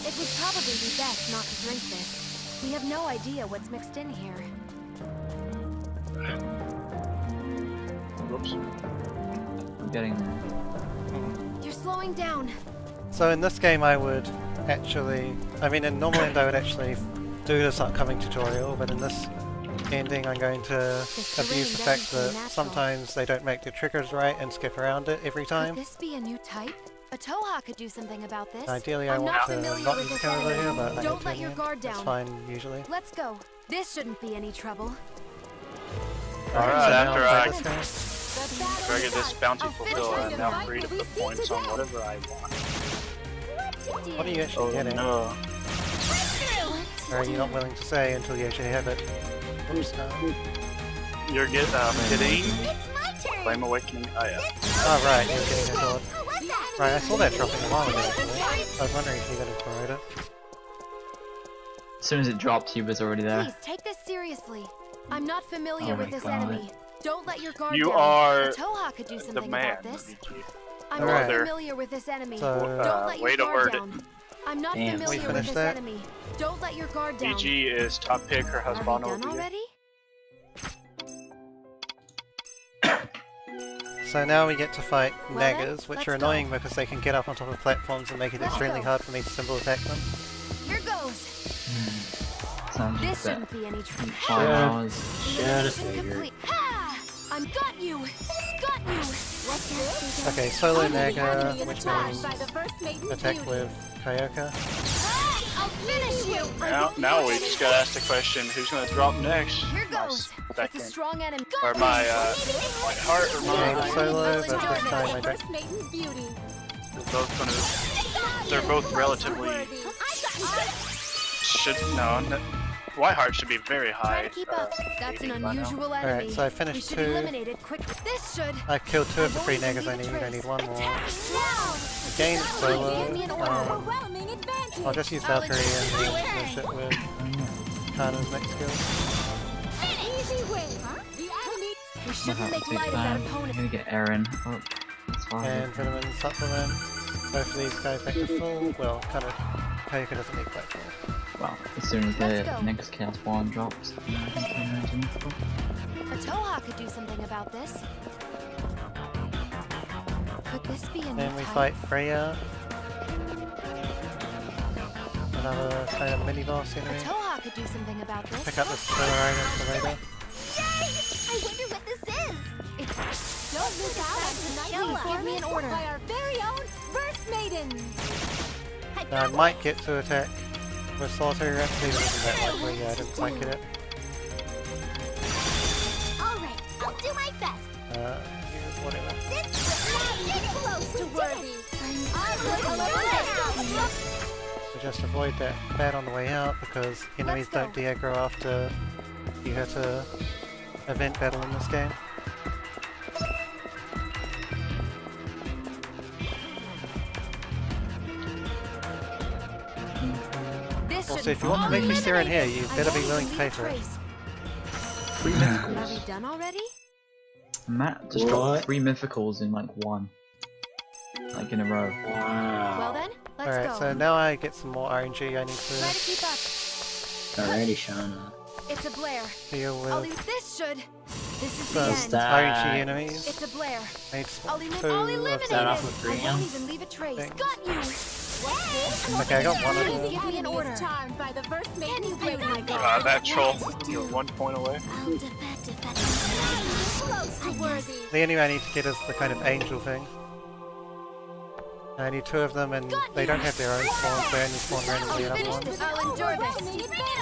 Speaker 7: It would probably be best not to drink this. We have no idea what's mixed in here.
Speaker 1: Whoops.
Speaker 2: We're getting there.
Speaker 7: You're slowing down.
Speaker 4: So in this game I would actually, I mean in normal end I would actually do this upcoming tutorial, but in this ending I'm going to abuse the fact that sometimes they don't make the triggers right and skip around it every time.
Speaker 7: Could this be a new type? A Toha could do something about this.
Speaker 4: Ideally, I
Speaker 7: I'm
Speaker 4: want
Speaker 7: not
Speaker 4: to
Speaker 7: familiar
Speaker 4: not
Speaker 7: with
Speaker 4: use
Speaker 7: this
Speaker 4: the camera over
Speaker 7: enemy.
Speaker 4: here, but I
Speaker 7: Don't
Speaker 4: have
Speaker 7: let
Speaker 4: to
Speaker 7: your
Speaker 4: in the
Speaker 7: guard
Speaker 4: end. That's
Speaker 7: down.
Speaker 4: fine, usually.
Speaker 7: Let's go. This shouldn't be any trouble.
Speaker 1: Alright,
Speaker 4: so
Speaker 1: after
Speaker 4: now
Speaker 1: I
Speaker 4: this guy.
Speaker 1: get this bounty fulfilled, I'm now
Speaker 5: fight
Speaker 1: free to
Speaker 5: we
Speaker 1: put
Speaker 5: see
Speaker 1: points on
Speaker 5: today.
Speaker 1: whatever I want.
Speaker 4: What are you actually
Speaker 1: Oh
Speaker 4: getting?
Speaker 1: no.
Speaker 4: Or are you not willing to say until you actually have it? Oops, no.
Speaker 1: You're getting
Speaker 5: It's my turn.
Speaker 1: Flame Awakening. Oh yeah.
Speaker 4: Oh right, you're getting a sword.
Speaker 5: Who was that?
Speaker 4: Right, I saw that dropping a while ago actually. I was wondering if you got it promoted.
Speaker 2: As soon as it dropped, he was already there.
Speaker 7: Please take this seriously. I'm not familiar
Speaker 2: Oh
Speaker 7: with
Speaker 2: my
Speaker 7: this
Speaker 2: God.
Speaker 7: enemy. Don't let your guard
Speaker 1: You
Speaker 7: down.
Speaker 1: are
Speaker 7: A Toha could do
Speaker 1: the
Speaker 7: something
Speaker 1: man.
Speaker 7: about this.
Speaker 1: BG.
Speaker 7: I'm
Speaker 4: Alright.
Speaker 7: not familiar with this enemy.
Speaker 4: So,
Speaker 7: Don't let
Speaker 1: way
Speaker 7: your
Speaker 1: to
Speaker 7: guard
Speaker 1: word it.
Speaker 7: down. I'm not
Speaker 3: Damn.
Speaker 7: familiar
Speaker 4: We
Speaker 7: with
Speaker 4: finished
Speaker 7: this
Speaker 4: that?
Speaker 7: enemy. Don't let your guard down.
Speaker 1: BG is top pick. Her
Speaker 7: Are we
Speaker 1: husband
Speaker 7: done
Speaker 1: over here.
Speaker 7: already?
Speaker 4: So now we get to fight
Speaker 7: Well then,
Speaker 4: naggers, which
Speaker 7: let's
Speaker 4: are
Speaker 7: go.
Speaker 4: annoying because they can get up on top of platforms and make it
Speaker 7: Let's
Speaker 4: extremely
Speaker 7: go.
Speaker 4: hard for me to symbol attack them.
Speaker 7: Here goes.
Speaker 2: Sounds
Speaker 7: This
Speaker 2: like
Speaker 7: shouldn't be any trouble.
Speaker 2: 5 hours.
Speaker 3: Should have
Speaker 7: Mission
Speaker 3: figured.
Speaker 7: complete. Ha! I'm got you. Got you.
Speaker 5: What's this?
Speaker 4: Okay, solo nagger,
Speaker 5: Enemy is
Speaker 4: which
Speaker 5: attacked
Speaker 4: means
Speaker 5: by the first maiden's
Speaker 4: attack
Speaker 5: beauty.
Speaker 4: with Kyoka.
Speaker 7: I'll finish you.
Speaker 1: Now we just gotta ask the question: who's gonna drop next?
Speaker 7: Here
Speaker 1: My
Speaker 7: goes. It's a
Speaker 1: second,
Speaker 7: strong enemy.
Speaker 1: or my White Heart, or
Speaker 4: Game
Speaker 1: my.
Speaker 4: solo, but this
Speaker 7: enjoy
Speaker 4: time I don't.
Speaker 5: First maiden's beauty.
Speaker 1: They're both relatively. White Heart should be very
Speaker 7: Try
Speaker 1: high.
Speaker 7: to keep up. That's an
Speaker 1: 80 by now.
Speaker 7: unusual enemy.
Speaker 4: Alright, so I
Speaker 7: We
Speaker 4: finished
Speaker 7: should
Speaker 4: 2.
Speaker 7: eliminate it quick. This should.
Speaker 4: I killed 2 of the 3
Speaker 7: Avoid
Speaker 4: naggers I
Speaker 7: leave a
Speaker 4: need. I
Speaker 7: trace.
Speaker 4: need 1 more.
Speaker 5: Now,
Speaker 4: Gain
Speaker 7: Give me
Speaker 4: solo.
Speaker 7: an order.
Speaker 5: overwhelming advantage.
Speaker 4: I'll just use
Speaker 7: I'll
Speaker 4: Valkyrie and
Speaker 7: enjoy
Speaker 4: do
Speaker 7: it.
Speaker 4: the shit with Kana's next skill.
Speaker 5: Easy win. The enemy.
Speaker 7: We
Speaker 2: I'm
Speaker 7: shouldn't
Speaker 2: gonna
Speaker 7: make
Speaker 2: take
Speaker 7: light of that
Speaker 2: I'm
Speaker 7: opponent.
Speaker 2: gonna get Aaron. Oh, that's fine.
Speaker 4: And Vitamin Supplement. Both of these guys back to full. Well, kind of. Kyoka doesn't need quite full.
Speaker 2: Well, as soon as
Speaker 7: Let's
Speaker 2: the
Speaker 7: go.
Speaker 2: next Chaos One drops, I can turn her into mythical.
Speaker 7: A Toha could do something about this. Could this be a new
Speaker 4: Then we
Speaker 7: type?
Speaker 4: fight Freya. Another kind of mini boss
Speaker 7: A
Speaker 4: enemy.
Speaker 7: Toha could do something about this.
Speaker 4: Pick up this filler item for later.
Speaker 5: I wonder what this is.
Speaker 7: It's
Speaker 5: Don't miss out on tonight's
Speaker 7: Please give me an order.
Speaker 5: by our very own First Maidens.
Speaker 4: Now I might get to attack with Solitary Rhapsody, but isn't that likely? Yeah, I didn't quite get it.
Speaker 5: All right, I'll do my best.
Speaker 4: Use whatever.
Speaker 5: This was close to worthy. I
Speaker 4: So just avoid that bat on the way out because enemies
Speaker 7: Let's go.
Speaker 4: don't de-aggro after you hit a event battle in this game.
Speaker 7: this.
Speaker 4: Also, if you want to make me steer in here, you better be willing to pay for it.
Speaker 7: Are we done already?
Speaker 2: Matt just
Speaker 3: What?
Speaker 2: dropped 3 mythicals in like 1. Like in a row.
Speaker 3: Wow.
Speaker 7: Well then, let's
Speaker 4: Alright,
Speaker 7: go.
Speaker 4: so now I get some more RNG I need
Speaker 7: Try
Speaker 4: to
Speaker 7: to keep up.
Speaker 3: Already, Shauna.
Speaker 7: It's a Blair.
Speaker 4: deal
Speaker 7: I'll
Speaker 4: with.
Speaker 7: use this should. This is
Speaker 4: So,
Speaker 7: the end.
Speaker 3: Stop.
Speaker 4: RNG enemies.
Speaker 7: It's a Blair.
Speaker 4: I need
Speaker 7: I'll,
Speaker 4: 2
Speaker 7: I'll
Speaker 4: of
Speaker 7: eliminate
Speaker 3: Start
Speaker 7: it.
Speaker 3: off with
Speaker 7: I won't
Speaker 3: Graham.
Speaker 7: even leave a trace.
Speaker 4: Thanks.
Speaker 7: Got you.
Speaker 4: Okay, I got one of
Speaker 5: The
Speaker 4: them.
Speaker 7: Give me an
Speaker 5: enemy
Speaker 7: order.
Speaker 5: is charmed by the First
Speaker 7: Can you
Speaker 5: Maiden's
Speaker 7: break
Speaker 5: beauty.
Speaker 7: my guard?
Speaker 1: That troll. You're 1 point away.
Speaker 5: Close to worthy.
Speaker 4: The enemy I need to get is the kind of angel thing. And I need 2 of them, and they don't have their own spawns, they only spawn randomly in other
Speaker 7: Finish
Speaker 4: ones.
Speaker 7: this. I'll endure this.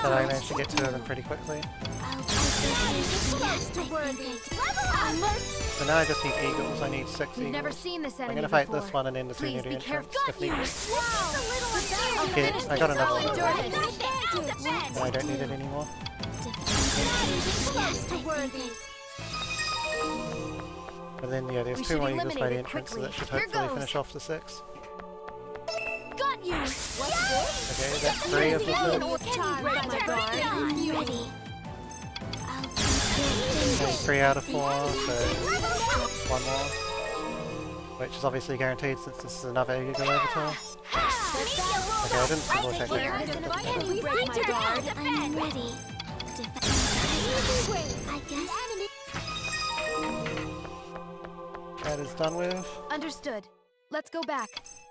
Speaker 4: But I managed to get 2 of them pretty quickly.
Speaker 5: Close to worthy. Level up.
Speaker 4: So now I just need eagles, I need 6
Speaker 7: We've never
Speaker 4: eagles.
Speaker 7: seen this
Speaker 4: I'm
Speaker 7: enemy
Speaker 4: gonna fight
Speaker 7: before.
Speaker 4: this one and then the 2
Speaker 7: Please
Speaker 4: near
Speaker 7: be
Speaker 4: the entrance,
Speaker 7: careful.
Speaker 4: if need be.
Speaker 7: I'll
Speaker 4: Okay,
Speaker 7: finish
Speaker 4: I got
Speaker 7: this.
Speaker 4: another
Speaker 7: I'll
Speaker 4: one.
Speaker 7: endure this.
Speaker 4: And I don't need it anymore.
Speaker 5: Close to worthy.
Speaker 4: And then, yeah, there's
Speaker 7: We
Speaker 4: 2
Speaker 7: should
Speaker 4: more eagles by
Speaker 7: eliminate
Speaker 4: the
Speaker 7: it
Speaker 4: entrance, so
Speaker 7: quickly.
Speaker 4: that should
Speaker 7: Here
Speaker 4: hopefully
Speaker 7: goes.
Speaker 4: finish off the 6.
Speaker 7: Got you.
Speaker 4: Okay, that's 3 of the 6.
Speaker 5: Charmed by the First Maiden's beauty.
Speaker 4: Okay, 3 out of 4, so 1 more. Which is obviously guaranteed since this is another eagle avatar. Okay, I didn't symbol attack
Speaker 7: Here,
Speaker 4: that.
Speaker 7: listen, can you break my guard?
Speaker 5: I'm ready. I guess.
Speaker 4: That is done with.
Speaker 7: Understood. Let's go back.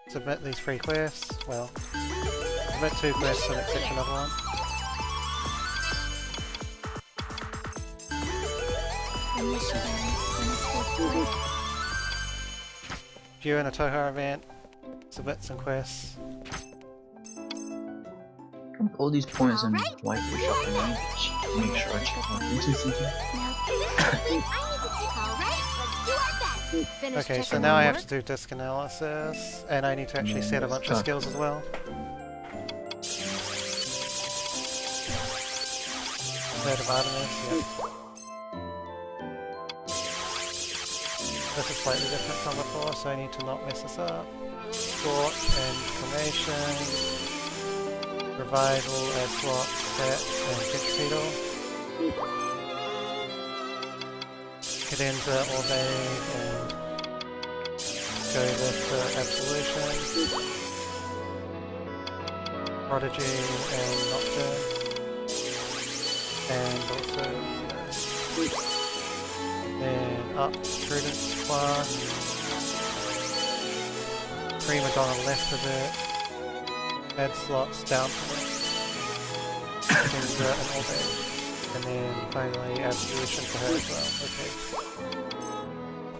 Speaker 4: Submit these 3 quests. Well, submit 2 quests and accept another one. View in a Toha event. Submits and quests.
Speaker 2: All these points and
Speaker 5: Alright,
Speaker 2: white
Speaker 5: let's
Speaker 2: fish
Speaker 5: do
Speaker 2: up
Speaker 5: our
Speaker 2: and
Speaker 5: best.
Speaker 2: make sure I check my consistency.
Speaker 5: Now, this is something I need to take. Alright, let's do our best.
Speaker 7: Finish
Speaker 4: Okay, so
Speaker 7: checking
Speaker 4: now
Speaker 7: my
Speaker 4: I have
Speaker 7: work?
Speaker 4: to do disk analysis, and I need to actually set a
Speaker 2: Yeah,
Speaker 4: bunch of
Speaker 2: stuff.
Speaker 4: skills as well. Third of Artemis, yeah. This is slightly different from before, so I need to not mess this up. Scorch and Formation. Revival, add slot, set, and Fixedo. Cadenza, Ordain, and go with Absolution. Prodigy and Nocturne. And also, then up Prudence class. Prima Donna left of it. Add slots down from it. Cadenza and Ordain. And then finally Absolution for her as well. Okay.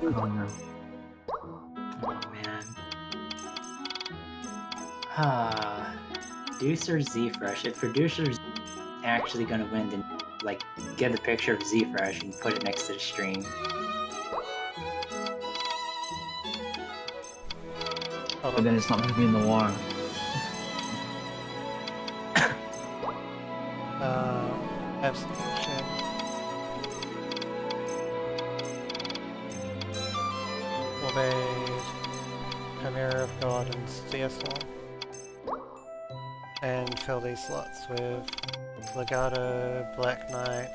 Speaker 2: Oh no.
Speaker 3: Oh man. Producer Z-Fresh. If producer's actually gonna win, then like get a picture of Z-Fresh and put it next to the stream.
Speaker 4: Hold
Speaker 2: But
Speaker 4: on.
Speaker 2: then it's not gonna be in the water.
Speaker 4: Absolution. Obeyed. Chimera of God and CS1. And fill these slots with Legato, Black Knight,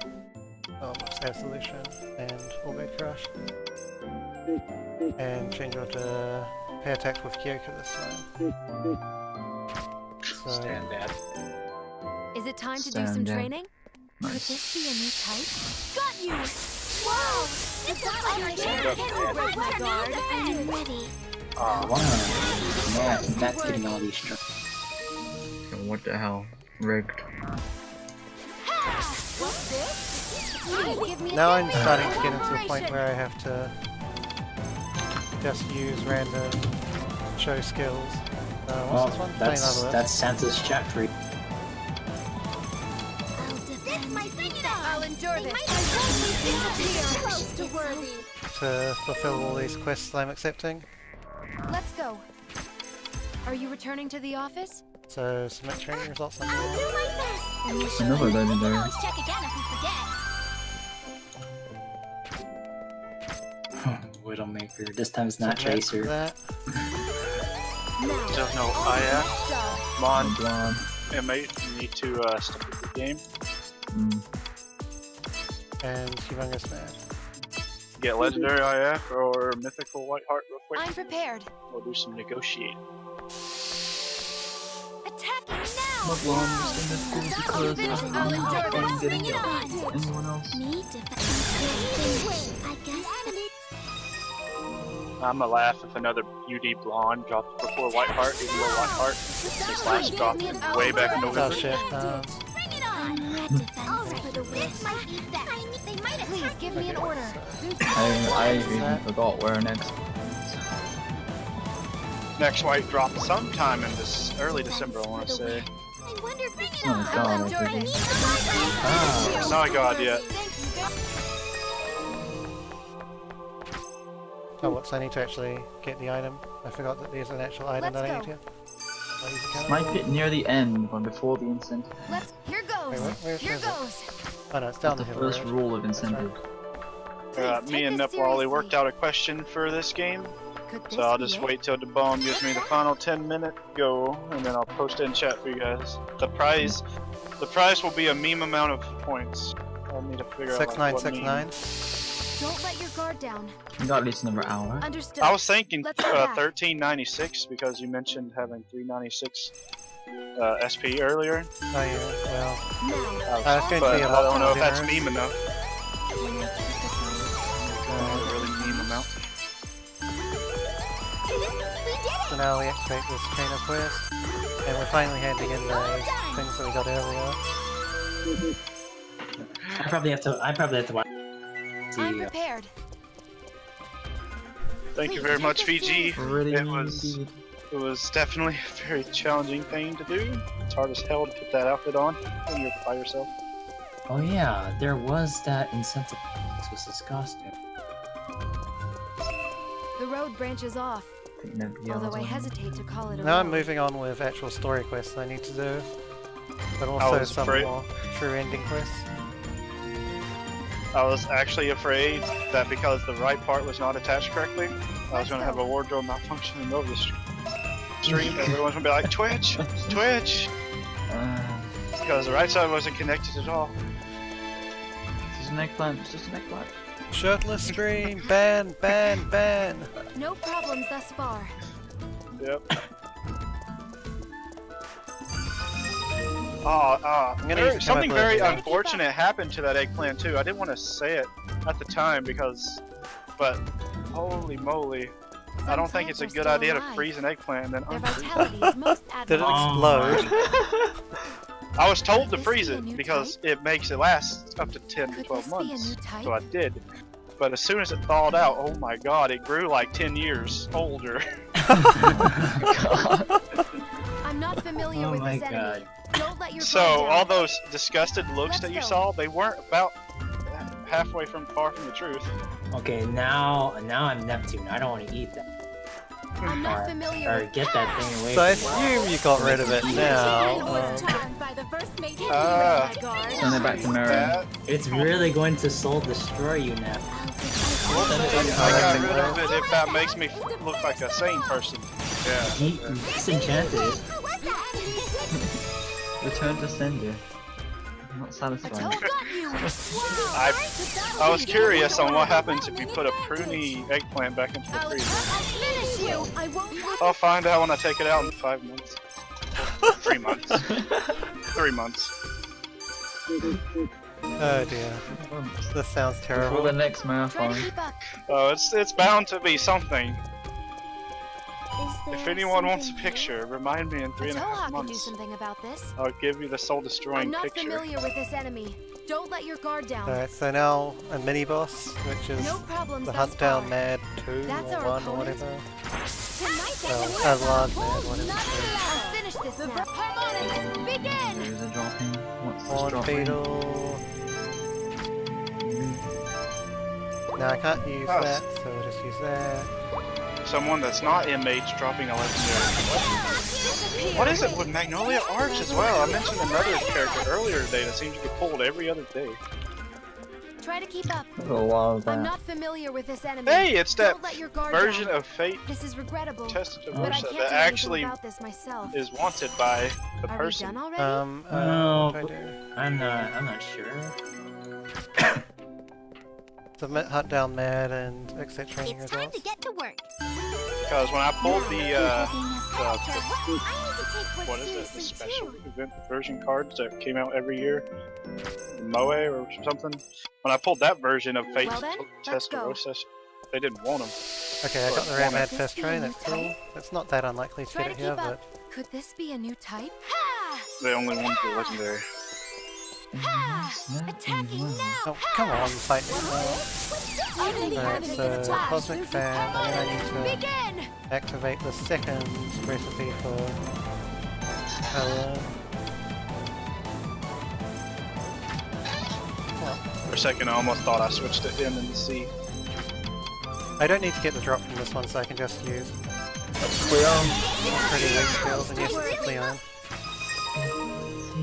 Speaker 4: Absolution, and Orbit Crush. And change on to pay attack with Kyoko this time. So,
Speaker 3: Stand bad.
Speaker 7: Is it time to do
Speaker 2: Stand
Speaker 7: some
Speaker 2: down.
Speaker 7: training? Could
Speaker 2: Nice.
Speaker 7: this be a new type?
Speaker 5: Got you! Whoa! It's a fire
Speaker 7: Can't break my guard.
Speaker 5: I'm ready.
Speaker 3: Wow. Yeah, that's getting all these strokes.
Speaker 2: What the hell? Rigged.
Speaker 7: What's this? Please give me
Speaker 4: now I'm
Speaker 7: a
Speaker 4: starting to get into the point
Speaker 7: cooperation.
Speaker 4: where I have to just use random show skills. What's this one? Plain Otherwise.
Speaker 3: That's Santa's chat free.
Speaker 5: I'll defend my finger.
Speaker 7: I'll endure
Speaker 5: They
Speaker 7: this.
Speaker 5: might
Speaker 7: I won't be
Speaker 5: disappear.
Speaker 7: close to worthy.
Speaker 4: To fulfill all these quests I'm accepting.
Speaker 7: Let's go. Are you returning to the office?
Speaker 4: So submit training results on
Speaker 5: I'll
Speaker 4: there.
Speaker 5: do my best. And you should
Speaker 2: Another legendary.
Speaker 5: always check again if we forget.
Speaker 3: Widowmaker. This time it's not
Speaker 4: Submit
Speaker 3: Chaser.
Speaker 4: that.
Speaker 7: Now.
Speaker 1: Still no
Speaker 7: on
Speaker 1: IF.
Speaker 7: with the job.
Speaker 1: Mon,
Speaker 2: Blonde.
Speaker 1: M8, you need to stick with the game.
Speaker 4: And Humongous Mad.
Speaker 1: Get legendary IF or mythical white heart real quick.
Speaker 7: I'm prepared.
Speaker 1: We'll do some negotiating.
Speaker 5: Attacking now!
Speaker 2: Not long, just in this school because
Speaker 7: I'll endure this.
Speaker 2: I'm getting
Speaker 5: Bring it
Speaker 2: it.
Speaker 5: on!
Speaker 2: Anyone else?
Speaker 5: Me defend. I guess.
Speaker 1: I'm gonna laugh if another UD blonde drops before white heart, even though white heart his last drop way back in
Speaker 4: Oh
Speaker 1: November.
Speaker 4: shit.
Speaker 5: Bring it on! I'm red defense for the win. This might be best. They might
Speaker 7: Please
Speaker 5: attack
Speaker 7: give me an
Speaker 4: Okay,
Speaker 7: order.
Speaker 2: I even forgot where next.
Speaker 1: Next white drop sometime in this early December, I want to say.
Speaker 5: I wonder if it's
Speaker 2: Oh my god, I
Speaker 7: endure
Speaker 2: think.
Speaker 7: this.
Speaker 1: It's not a god yet.
Speaker 4: Oh, whoops, I need to actually get the item. I forgot that there's an actual item
Speaker 7: Let's
Speaker 4: that I
Speaker 7: go.
Speaker 4: need to. I'll use the cannon.
Speaker 2: Snipe it near the end, but before the incentive.
Speaker 7: Let's. Here
Speaker 4: Wait,
Speaker 7: goes.
Speaker 4: where's
Speaker 7: Here
Speaker 4: it?
Speaker 7: goes.
Speaker 4: Oh no, it's down
Speaker 2: That's
Speaker 4: the
Speaker 2: the
Speaker 4: hill.
Speaker 2: first
Speaker 4: road.
Speaker 2: rule of
Speaker 4: That's right.
Speaker 2: incentive.
Speaker 7: Please
Speaker 1: Me and
Speaker 7: take this
Speaker 1: Nipwally
Speaker 7: seriously.
Speaker 1: worked out a question for this game,
Speaker 7: Could this
Speaker 1: so I'll
Speaker 7: be
Speaker 1: just
Speaker 7: it?
Speaker 1: wait till Dabom gives me the final 10-minute go, and then I'll post it in chat for you guys. The prize will be a meme amount of points. I'll need to figure out like, what meme.
Speaker 4: 6969.
Speaker 7: Don't let your guard down.
Speaker 2: You got at least another hour.
Speaker 7: Understood.
Speaker 1: I was thinking
Speaker 7: Let's go back.
Speaker 1: 1396 because you mentioned having 396 SP earlier.
Speaker 4: Oh yeah, well,
Speaker 7: Now.
Speaker 4: I was going to
Speaker 1: But
Speaker 4: be a
Speaker 1: I
Speaker 4: lot
Speaker 1: don't know if that's
Speaker 4: generous.
Speaker 1: meme enough. Really meme amount.
Speaker 4: So now we activate this trainer quest, and we're finally handing in those things that we got earlier.
Speaker 3: I probably have to watch.
Speaker 7: I'm
Speaker 3: the,
Speaker 7: prepared.
Speaker 1: Thank you
Speaker 7: Please
Speaker 1: very
Speaker 7: take
Speaker 1: much,
Speaker 7: this
Speaker 1: Fiji.
Speaker 7: seriously.
Speaker 2: Pretty
Speaker 1: It was-
Speaker 2: indeed.
Speaker 1: It was definitely a very challenging thing to do. It's hard as hell to put that outfit on when you're by yourself.
Speaker 3: Oh yeah, there was that incentive. This was his costume.
Speaker 7: The road branches off,
Speaker 2: think nobody else
Speaker 7: although I
Speaker 2: on.
Speaker 7: hesitate to call it a
Speaker 4: Now I'm
Speaker 7: road.
Speaker 4: moving on with actual story quests I need to do. But
Speaker 1: I
Speaker 4: also
Speaker 1: was
Speaker 4: some
Speaker 1: afraid-
Speaker 4: more true ending quests.
Speaker 1: I was actually afraid that because the right part was not attached correctly, I was going to have a wardrobe malfunction in the middle of the stream. Everyone's going to be like, Twitch! Twitch! Because the right side wasn't connected at all.
Speaker 2: It's just an eggplant. It's just an eggplant.
Speaker 4: Shirtless stream! Ban! Ban! Ban!
Speaker 7: No problems thus far.
Speaker 1: Yep.
Speaker 4: I'm gonna use
Speaker 1: Something
Speaker 4: chemical
Speaker 1: very
Speaker 4: engineering.
Speaker 1: unfortunate happened to that eggplant too. I didn't want to say it at the time but holy moly. I don't think it's a good idea to freeze an eggplant and then
Speaker 7: Their
Speaker 1: unfreeze it.
Speaker 7: vitality is most
Speaker 4: Did it
Speaker 7: admirable.
Speaker 4: explode?
Speaker 1: I was told to
Speaker 7: Could this
Speaker 1: freeze
Speaker 7: be a
Speaker 1: it
Speaker 7: new
Speaker 1: because
Speaker 7: type?
Speaker 1: it makes it last up to 10 to
Speaker 7: Could
Speaker 1: 12
Speaker 7: this be a
Speaker 1: months.
Speaker 7: new type?
Speaker 1: So I did. But as soon as it thawed out, oh my god, it grew like 10 years older.
Speaker 7: I'm not familiar
Speaker 3: Oh
Speaker 7: with
Speaker 3: my
Speaker 7: this enemy. Don't let your
Speaker 1: So
Speaker 7: guard down.
Speaker 1: all those disgusted looks
Speaker 7: Let's
Speaker 1: that you
Speaker 7: go.
Speaker 1: saw, they weren't about halfway far from the truth.
Speaker 3: Okay, now I'm Neptune. I don't want to eat that.
Speaker 7: I'm not
Speaker 3: Or-
Speaker 7: familiar
Speaker 3: Or
Speaker 7: with
Speaker 3: get that thing away
Speaker 4: So I
Speaker 3: from me.
Speaker 4: assume you got rid of it now.
Speaker 7: by the first mate hit
Speaker 1: Ah.
Speaker 7: my guard.
Speaker 2: Send it back to Mara.
Speaker 1: That,
Speaker 3: It's really going to soul destroy you now.
Speaker 1: I got rid of it if that makes me look like a sane person. Yeah.
Speaker 3: He disenchanted it.
Speaker 2: Return to sender. Not
Speaker 7: A
Speaker 2: satisfying.
Speaker 7: toe got you.
Speaker 1: I was curious on what happens if you put a pruny eggplant back into the
Speaker 7: I'll
Speaker 1: freezer.
Speaker 7: finish you. I won't let
Speaker 1: I'll find out when I take it out in 5 months. 3 months. 3 months.
Speaker 4: Oh dear. This sounds
Speaker 2: For
Speaker 4: terrible.
Speaker 2: the next
Speaker 7: try
Speaker 2: marathon.
Speaker 7: to keep up.
Speaker 1: Oh, it's bound to be something.
Speaker 5: Is there
Speaker 1: If anyone wants a
Speaker 5: something
Speaker 1: picture, remind me in
Speaker 7: A
Speaker 1: 3.5
Speaker 7: Toha can do
Speaker 1: months.
Speaker 7: something about this.
Speaker 1: I'll give you the soul
Speaker 7: I'm
Speaker 1: destroying
Speaker 7: not
Speaker 1: picture.
Speaker 7: familiar with this enemy. Don't let your guard down.
Speaker 4: Alright, so now a mini boss, which is
Speaker 7: No problems
Speaker 4: the
Speaker 7: thus
Speaker 4: Hunt Down
Speaker 7: far.
Speaker 4: Mad 2
Speaker 7: That's
Speaker 4: or
Speaker 7: our
Speaker 4: 1 or
Speaker 7: opponent.
Speaker 4: whatever.
Speaker 7: Tonight,
Speaker 4: Well, Lard Mad, whatever.
Speaker 7: I'll finish this now. Harmonics, begin!
Speaker 2: There is a dropping. What's this
Speaker 4: Horn
Speaker 2: dropping?
Speaker 4: Beetle. No, I can't use
Speaker 1: Oh.
Speaker 4: that, so I'll just use that.
Speaker 1: Someone that's not MH dropping a legendary. What is it with Magnolia Arch as well? I mentioned another character earlier today that seems to get pulled every other day.
Speaker 7: Try to keep up.
Speaker 2: A while
Speaker 7: I'm
Speaker 2: back.
Speaker 7: not familiar with this enemy.
Speaker 1: Hey, it's that
Speaker 7: Don't let your guard
Speaker 1: version
Speaker 7: down.
Speaker 1: of Fate
Speaker 7: This is regrettable,
Speaker 1: Tested to
Speaker 7: but I
Speaker 1: Versa
Speaker 7: can't
Speaker 1: that
Speaker 7: do
Speaker 1: actually
Speaker 7: anything about this myself.
Speaker 1: is wanted by the
Speaker 7: Are we
Speaker 1: person.
Speaker 7: done already?
Speaker 3: No,
Speaker 4: what do I do?
Speaker 3: I'm not sure.
Speaker 4: Submit Hunt Down Mad and exit training
Speaker 5: It's time
Speaker 4: results.
Speaker 5: to get to work.
Speaker 1: Because when I pulled the
Speaker 5: I
Speaker 1: what
Speaker 5: need to take
Speaker 1: is it, the
Speaker 5: seriously
Speaker 1: special
Speaker 5: too.
Speaker 1: event version cards that came out every year, Moe or something. When I pulled that version of Fate
Speaker 7: Well then, let's go.
Speaker 1: Testarossa, they didn't want them.
Speaker 4: Okay, I got the Ram Mad
Speaker 5: This
Speaker 4: first
Speaker 5: be
Speaker 4: train,
Speaker 5: a
Speaker 4: that's
Speaker 5: new
Speaker 4: cool.
Speaker 5: type?
Speaker 4: It's not that unlikely to
Speaker 7: Try
Speaker 4: get
Speaker 7: to
Speaker 4: it here,
Speaker 7: keep
Speaker 4: but...
Speaker 7: up. Could this be a new type?
Speaker 1: They only wanted the legendary.
Speaker 5: Attacking now!
Speaker 4: Oh, come on, fight me now.
Speaker 7: I'll take
Speaker 4: Alright,
Speaker 7: part in
Speaker 4: so
Speaker 7: this clash.
Speaker 4: Cosmic Fan, and then I need
Speaker 7: Begin!
Speaker 4: to activate the second recipe for Helen.
Speaker 1: For a second, I almost thought I switched it in the C.
Speaker 4: I don't need to get the drop from this one, so I can just use
Speaker 2: Cleon.
Speaker 4: pretty weak skills and use Cleon.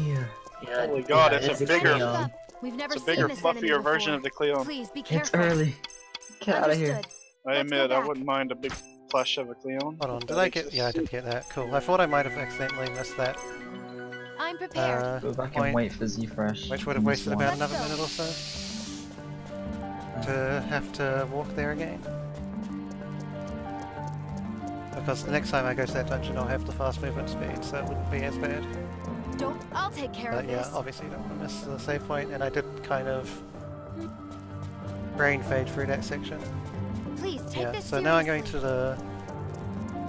Speaker 2: Here.
Speaker 3: Yeah,
Speaker 1: Holy God,
Speaker 3: yeah,
Speaker 1: it's a
Speaker 7: Try to
Speaker 1: bigger-
Speaker 7: keep
Speaker 3: Cleon.
Speaker 7: up. We've never
Speaker 1: It's a
Speaker 7: seen
Speaker 1: bigger,
Speaker 7: this enemy
Speaker 1: fluffier version
Speaker 7: before.
Speaker 1: of the Cleon.
Speaker 7: Please be
Speaker 2: It's
Speaker 7: careful.
Speaker 2: early. Get out of here.
Speaker 7: Understood.
Speaker 1: I
Speaker 7: Let's go
Speaker 1: admit, I
Speaker 7: back.
Speaker 1: wouldn't mind a big plush of a Cleon.
Speaker 4: Hold on,
Speaker 1: if
Speaker 4: did
Speaker 1: that
Speaker 4: I get...
Speaker 1: exists.
Speaker 4: Yeah, I did get that, cool. I thought I might have accidentally missed that,
Speaker 7: I'm prepared.
Speaker 2: Go back
Speaker 4: point,
Speaker 2: and wait for Z-Fresh.
Speaker 4: which would have wasted about
Speaker 7: Let's
Speaker 4: another
Speaker 7: go.
Speaker 4: minute or so. To have to walk there again. Because the next time I go to that dungeon I'll have the fast movement speed, so it wouldn't be as bad.
Speaker 7: I'll take care
Speaker 4: But
Speaker 7: of
Speaker 4: yeah,
Speaker 7: this.
Speaker 4: obviously you don't want to miss the save point, and I did kind of brain fade through that section.
Speaker 7: Please take
Speaker 4: Yeah,
Speaker 7: this
Speaker 4: so now I'm going
Speaker 7: seriously.
Speaker 4: to the...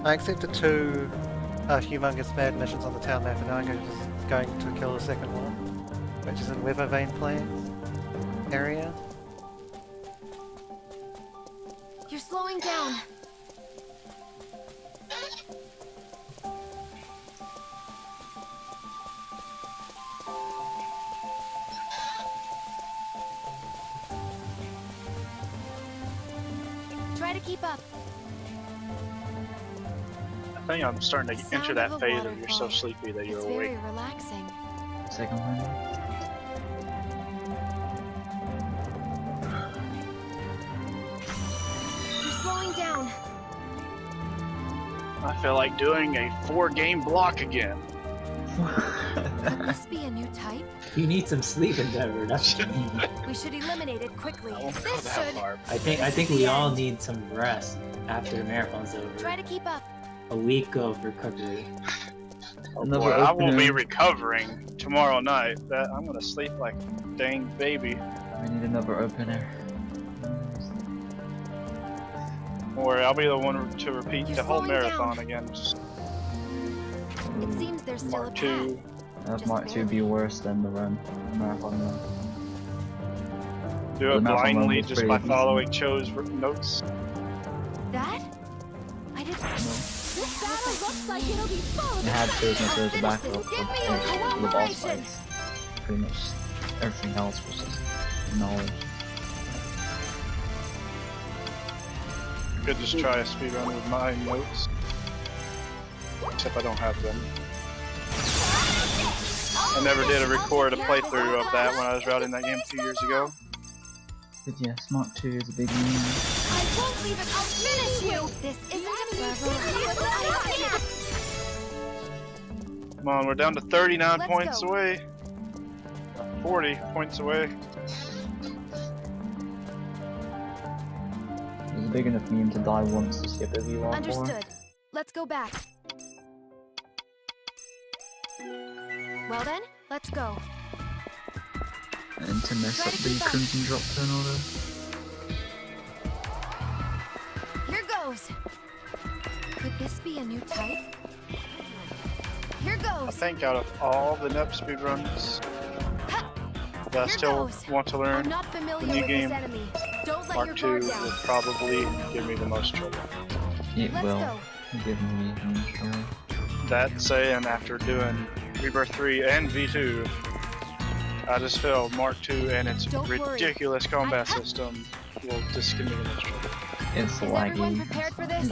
Speaker 4: I accepted 2 humongous bad missions on the town map, and now I'm going to kill the second one, which is in Weather Vane Plains area.
Speaker 7: You're slowing down. keep up.
Speaker 1: I think I'm starting
Speaker 7: The
Speaker 1: to enter
Speaker 7: sound
Speaker 1: that
Speaker 7: of a
Speaker 1: phase of you're so
Speaker 7: waterfall.
Speaker 1: sleepy that you're
Speaker 7: It's
Speaker 1: awake.
Speaker 7: very relaxing.
Speaker 2: Second one.
Speaker 7: You're slowing down.
Speaker 1: I feel like doing a 4-game block again.
Speaker 7: Could this be a new type?
Speaker 3: You need some sleep, Endeavor. That's what you need.
Speaker 7: We should eliminate it quickly.
Speaker 1: I won't go
Speaker 7: This
Speaker 1: that
Speaker 7: should.
Speaker 1: far.
Speaker 3: I think we all need some rest after the marathon's over.
Speaker 7: Try to keep up.
Speaker 3: A week of recovery.
Speaker 1: Oh
Speaker 2: Another
Speaker 1: boy, I will be
Speaker 2: opener.
Speaker 1: recovering tomorrow night. That I'm gonna sleep like a dang baby.
Speaker 2: We need another opener.
Speaker 1: Don't worry, I'll be the one to repeat
Speaker 7: You're
Speaker 1: the whole
Speaker 7: slowing
Speaker 1: marathon
Speaker 7: down.
Speaker 1: again. Just
Speaker 7: It seems there's still a
Speaker 1: Mark
Speaker 7: path.
Speaker 1: 2.
Speaker 2: That
Speaker 7: Just
Speaker 2: might be
Speaker 7: barely.
Speaker 2: worse than the run, the marathon run.
Speaker 1: Do
Speaker 2: The
Speaker 1: it
Speaker 2: marathon run
Speaker 1: blindly
Speaker 2: was
Speaker 1: just
Speaker 2: pretty
Speaker 1: by
Speaker 2: decent.
Speaker 1: following Cho's notes.
Speaker 7: That? I didn't.
Speaker 5: This battle looks like it'll be full of
Speaker 2: It had to
Speaker 5: excitement.
Speaker 2: as a backup of
Speaker 7: Give me
Speaker 2: the
Speaker 7: your
Speaker 2: boss
Speaker 7: cooperation.
Speaker 2: fights. Pretty much everything else was just knowledge.
Speaker 1: Could just try a speedrun with my notes. Except I don't have them. I never did record a playthrough of that when I was routing that game 2 years ago.
Speaker 2: But yes, Mark 2 is a big win.
Speaker 7: I won't leave it. I'll finish you. This isn't a
Speaker 1: Come on, we're down to 39
Speaker 7: Let's
Speaker 1: points
Speaker 7: go.
Speaker 1: away. 40 points away.
Speaker 2: It's big enough meme to die once to skip if you want more.
Speaker 7: Understood. Let's go back. Well then, let's go.
Speaker 2: And to mess
Speaker 7: Try
Speaker 2: up
Speaker 7: to
Speaker 2: the
Speaker 7: keep up.
Speaker 2: Crimson Drop turn order.
Speaker 7: Here goes. Could this be a new type? Here
Speaker 1: I
Speaker 7: goes.
Speaker 1: think out of all the NEP speedruns that I
Speaker 7: Here
Speaker 1: still
Speaker 7: goes.
Speaker 1: want to
Speaker 7: I'm
Speaker 1: learn,
Speaker 7: not familiar
Speaker 1: new
Speaker 7: with
Speaker 1: game,
Speaker 7: this enemy. Don't let
Speaker 1: Mark
Speaker 7: your
Speaker 1: 2
Speaker 7: guard
Speaker 1: will
Speaker 7: down.
Speaker 1: probably give me the most trouble.
Speaker 2: It
Speaker 7: Let's
Speaker 2: will
Speaker 7: go.
Speaker 2: give me trouble.
Speaker 1: That saying, after doing Rebirth 3 and V2, I just feel Mark 2 and its
Speaker 7: Don't worry.
Speaker 1: ridiculous combat system will just give me the most trouble.
Speaker 2: It's
Speaker 7: Is
Speaker 2: laggy.
Speaker 7: everyone prepared for this?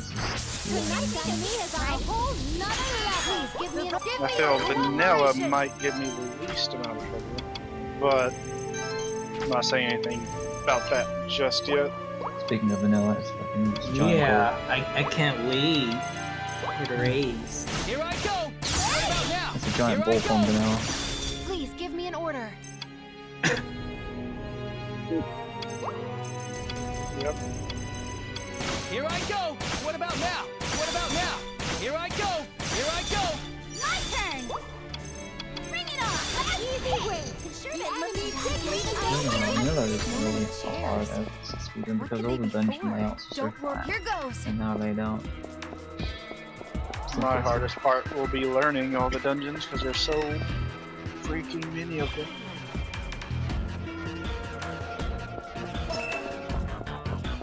Speaker 5: Tonight's enemy is on a whole nother level.
Speaker 7: Please give me
Speaker 1: I
Speaker 7: a
Speaker 1: feel vanilla
Speaker 7: cooperation.
Speaker 1: might give me the least amount of trouble, but I'm not saying anything about that just yet.
Speaker 2: Speaking of vanilla, it's fucking giant
Speaker 3: Yeah, I can't wait for the race.
Speaker 6: Here I go! What about now?
Speaker 2: ball. It's a giant
Speaker 6: Here I
Speaker 2: ball from
Speaker 6: go.
Speaker 2: vanilla.
Speaker 7: Please give me an order.
Speaker 1: Yep.
Speaker 6: Here I go! What about now? What about now? Here I go! Here I go!
Speaker 5: My turn. Bring it on. Easy win. Ensure the enemy
Speaker 2: Vanilla is really hard as a speedrun
Speaker 7: What
Speaker 2: because
Speaker 7: can
Speaker 2: all
Speaker 7: they
Speaker 2: the
Speaker 7: be
Speaker 2: dungeon
Speaker 7: for?
Speaker 2: layouts are so
Speaker 7: Don't worry.
Speaker 2: flat
Speaker 7: Here goes.
Speaker 2: and now laid out.
Speaker 1: My hardest part will be learning all the dungeons because there's so freaking many of them.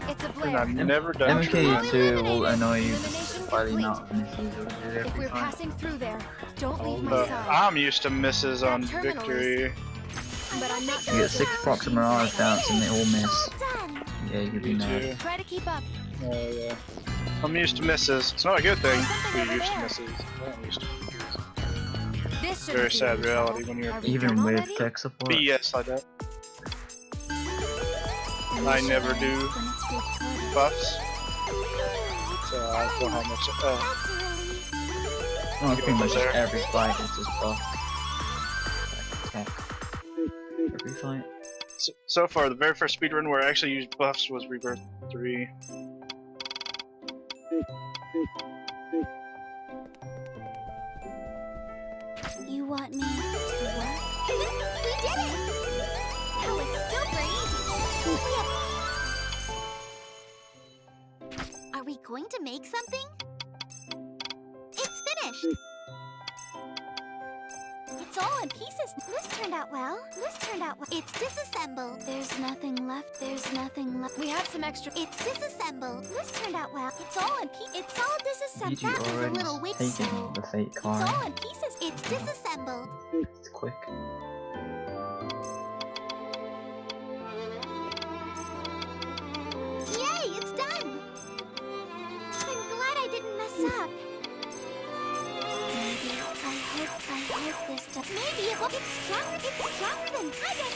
Speaker 7: It's a
Speaker 1: And
Speaker 7: flare.
Speaker 1: I've never done
Speaker 2: MK2 will annoy you
Speaker 7: Elimination
Speaker 2: by the
Speaker 7: complete.
Speaker 2: amount of misses it will do
Speaker 7: If
Speaker 2: every
Speaker 7: we're
Speaker 2: time.
Speaker 7: passing through there, don't leave my
Speaker 1: But
Speaker 7: side.
Speaker 1: I'm used to misses on
Speaker 7: That terminal
Speaker 1: victory.
Speaker 7: But I'm not
Speaker 2: You get 6 Proxima Mirage doubts and they all miss.
Speaker 5: done.
Speaker 2: Yeah, you'd be
Speaker 1: Me
Speaker 2: mad.
Speaker 1: too.
Speaker 7: Try to keep up.
Speaker 1: Oh yeah. I'm used to misses. It's not a good thing to
Speaker 7: Something
Speaker 1: be
Speaker 7: over
Speaker 1: used to
Speaker 7: there.
Speaker 1: misses. I'm used to misses.
Speaker 7: This should
Speaker 1: Very sad reality when you're
Speaker 7: Are we
Speaker 2: Even
Speaker 7: done
Speaker 2: with
Speaker 7: already?
Speaker 2: tech support.
Speaker 1: BS like that. I never do buffs, so I don't know how much.
Speaker 5: That's a relief.
Speaker 2: Well, pretty much
Speaker 1: There.
Speaker 2: every fight is just buff. Tech. Every fight.
Speaker 1: So far, the very first speedrun where I actually used buffs was Rebirth 3.
Speaker 5: You want me to what? We did it! That was super easy. Are we going to make something? It's finished. It's all in pieces. This turned out well. It's disassembled. There's nothing left.
Speaker 7: We have some extra.
Speaker 5: It's disassembled. This turned out well. It's all in pieces. It's all disassembled.
Speaker 2: PG
Speaker 5: That was a
Speaker 2: already
Speaker 5: little witch.
Speaker 2: taken the fake
Speaker 5: It's
Speaker 2: card.
Speaker 5: all in pieces. It's disassembled.
Speaker 2: It's quick.
Speaker 5: Yay! It's done. stronger than I guess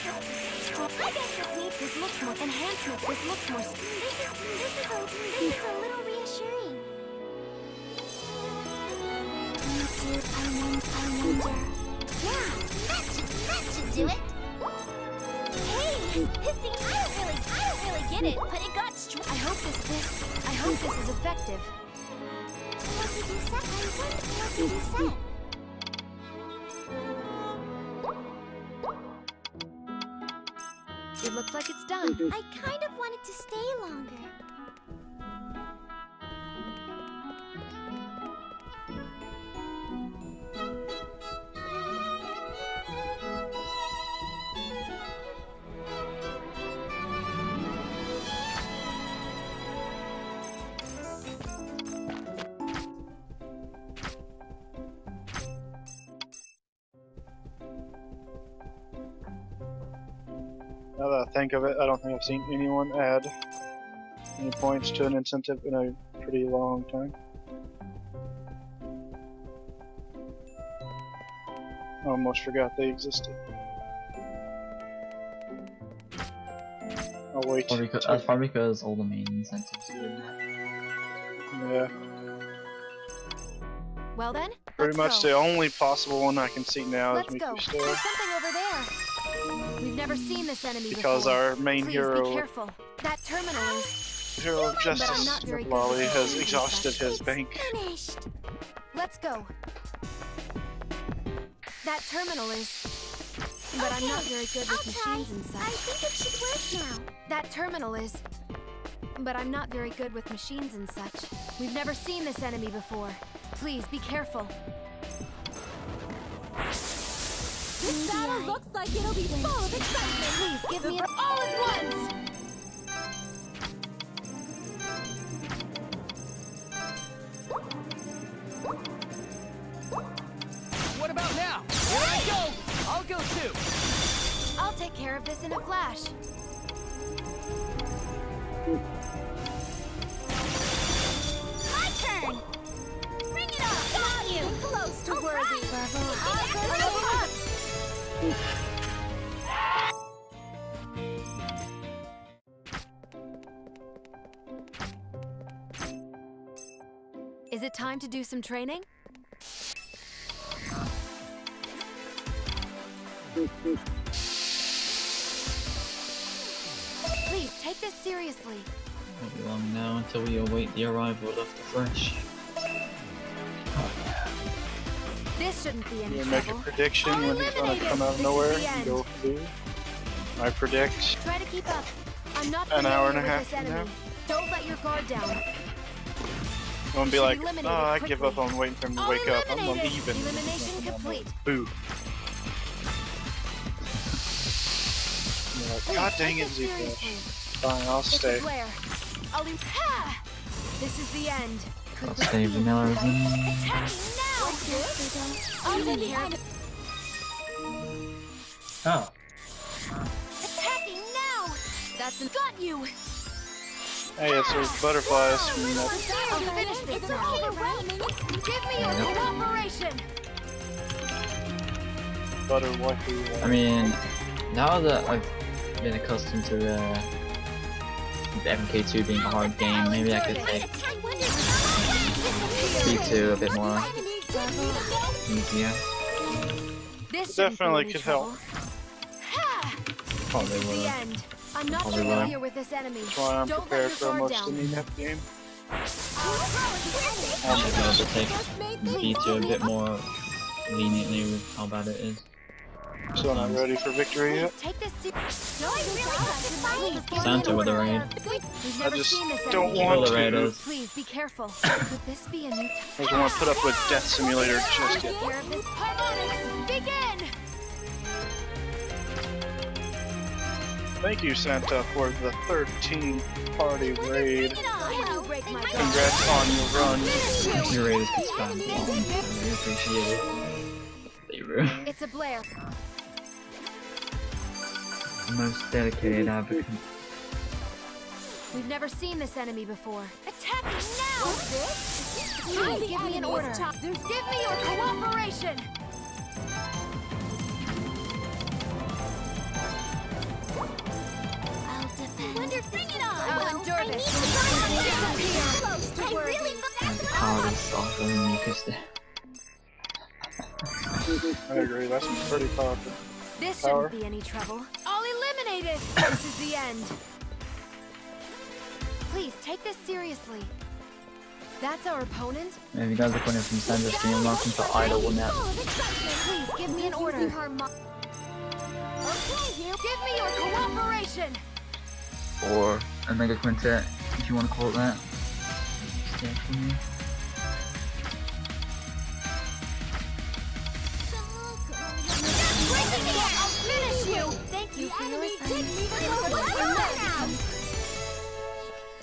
Speaker 5: this looks more enhancement. This looks more. This is a little reassuring. I wonder. Yeah, that should do it. Hey, see, I don't really get it, but it got strong.
Speaker 7: I hope this is effective.
Speaker 5: What did you say? What did you say?
Speaker 7: It looks like it's done.
Speaker 5: I kind of wanted to stay longer.
Speaker 1: Now that I think of it, I don't think I've seen anyone add any points to an incentive in a pretty long time. I almost forgot they existed. I'll wait.
Speaker 2: That's probably because all the main incentives are doing that.
Speaker 1: Yeah,
Speaker 7: Well then,
Speaker 1: pretty much
Speaker 7: let's
Speaker 1: the
Speaker 7: go.
Speaker 1: only possible one I can see now is
Speaker 7: Let's go.
Speaker 1: MK2
Speaker 7: There's something over there. We've never seen this enemy
Speaker 1: because
Speaker 7: before.
Speaker 1: our main
Speaker 7: Please
Speaker 1: hero,
Speaker 7: be careful. That terminal is.
Speaker 1: hero of
Speaker 7: I'm
Speaker 1: Justice,
Speaker 7: not very good
Speaker 1: Lolly,
Speaker 7: with
Speaker 1: has
Speaker 7: machines.
Speaker 1: exhausted his bank.
Speaker 5: Finished.
Speaker 7: Let's go. That terminal is. But I'm not very good with machines and
Speaker 5: I
Speaker 7: such.
Speaker 5: think it should work now.
Speaker 7: That terminal is. But I'm not very good with machines and such. We've never seen this enemy before. Please be careful.
Speaker 5: This battle looks like it'll be full of excitement.
Speaker 7: Please give me it all at once.
Speaker 6: What about now? Here I go! I'll go too!
Speaker 7: I'll take care of this in a flash.
Speaker 5: My turn. Bring it on. Got you. Close to worthy. Level up.
Speaker 7: Is it time to do some training? Please take this seriously.
Speaker 2: Won't be long now until we await the arrival of the fresh.
Speaker 7: This shouldn't be any
Speaker 1: You make a
Speaker 7: trouble.
Speaker 1: prediction
Speaker 7: I'll
Speaker 1: when he's gonna
Speaker 7: eliminate
Speaker 1: come
Speaker 7: him.
Speaker 1: out of
Speaker 7: This
Speaker 1: nowhere
Speaker 7: is the
Speaker 1: and
Speaker 7: end.
Speaker 1: go do. I predict
Speaker 7: Try to keep up. I'm not
Speaker 1: An hour and a
Speaker 7: familiar
Speaker 1: half
Speaker 7: with this
Speaker 1: from
Speaker 7: enemy. Don't let your guard down.
Speaker 1: I'm gonna be
Speaker 7: Should
Speaker 1: like,
Speaker 7: eliminate
Speaker 1: oh,
Speaker 7: it
Speaker 1: I give up
Speaker 7: quickly.
Speaker 1: on waiting for him to
Speaker 7: I'll
Speaker 1: wake up. I'm
Speaker 7: eliminate
Speaker 1: gonna
Speaker 7: it.
Speaker 1: leave him.
Speaker 7: Elimination complete.
Speaker 1: Boo. You're like, God dang it,
Speaker 7: Take this
Speaker 1: Zcash.
Speaker 7: seriously.
Speaker 1: Fine, I'll
Speaker 7: It's a
Speaker 1: stay.
Speaker 7: flare. I'll ha! This is the end. Could
Speaker 2: I'll
Speaker 7: this
Speaker 2: stay
Speaker 7: be
Speaker 2: vanilla.
Speaker 7: Attacking now! I'll take care of it.
Speaker 3: Oh,
Speaker 7: Attacking now! That's got you!
Speaker 1: Hey, it's those butterflies from that
Speaker 7: I'll finish this
Speaker 5: It's
Speaker 7: now.
Speaker 5: okay, right?
Speaker 7: Give me your cooperation!
Speaker 1: butter wacky.
Speaker 2: I mean, now that I've been accustomed to the MK2 being a hard game, maybe I could take B2 a bit more easier.
Speaker 7: This
Speaker 1: Definitely
Speaker 7: shouldn't be any
Speaker 1: could help.
Speaker 7: trouble. Ha!
Speaker 2: Probably
Speaker 7: This is the
Speaker 2: would.
Speaker 7: end. I'm not
Speaker 2: Probably
Speaker 7: familiar with this enemy.
Speaker 1: That's why I'm
Speaker 7: Don't let
Speaker 1: prepared
Speaker 7: your
Speaker 1: for
Speaker 7: guard
Speaker 1: almost
Speaker 7: down.
Speaker 1: any NEP game.
Speaker 2: I'll be able to take B2 a bit more leniently with how bad it is.
Speaker 1: Still not ready for victory yet.
Speaker 7: Take this Please,
Speaker 2: Santa with a raid.
Speaker 7: We've
Speaker 1: I
Speaker 7: never
Speaker 1: just
Speaker 7: seen this
Speaker 1: don't
Speaker 7: enemy.
Speaker 1: want
Speaker 2: Kill the
Speaker 1: to.
Speaker 2: raiders.
Speaker 7: Please be careful. Could this be a new
Speaker 1: I don't want to put up with Death Simulator just
Speaker 7: Take
Speaker 1: yet.
Speaker 7: care of this. Harmonics, begin!
Speaker 1: Thank you, Santa, for the 13-party raid.
Speaker 7: You break my guard.
Speaker 1: Congrats on your run.
Speaker 2: Your raiders can spam. I really appreciate it. They were
Speaker 7: It's a Blair.
Speaker 2: the most dedicated advocate.
Speaker 7: We've never seen this enemy before. Attacking now! Please give me an order. Give me your cooperation!
Speaker 2: Oh, the Mika's there.
Speaker 1: I agree, that's pretty powerful.
Speaker 7: This
Speaker 1: Power.
Speaker 7: shouldn't be any trouble. All eliminated! This is the end. Please, take this seriously. That's our opponent?
Speaker 2: If you guys are calling from Sandra Stream, welcome to Idle Net.
Speaker 7: Please, give me an order. Okay, give me your cooperation!
Speaker 2: Or Omega Quintet, if you want to call it that. Yeah, for me.
Speaker 7: I'll finish you! Thank you for your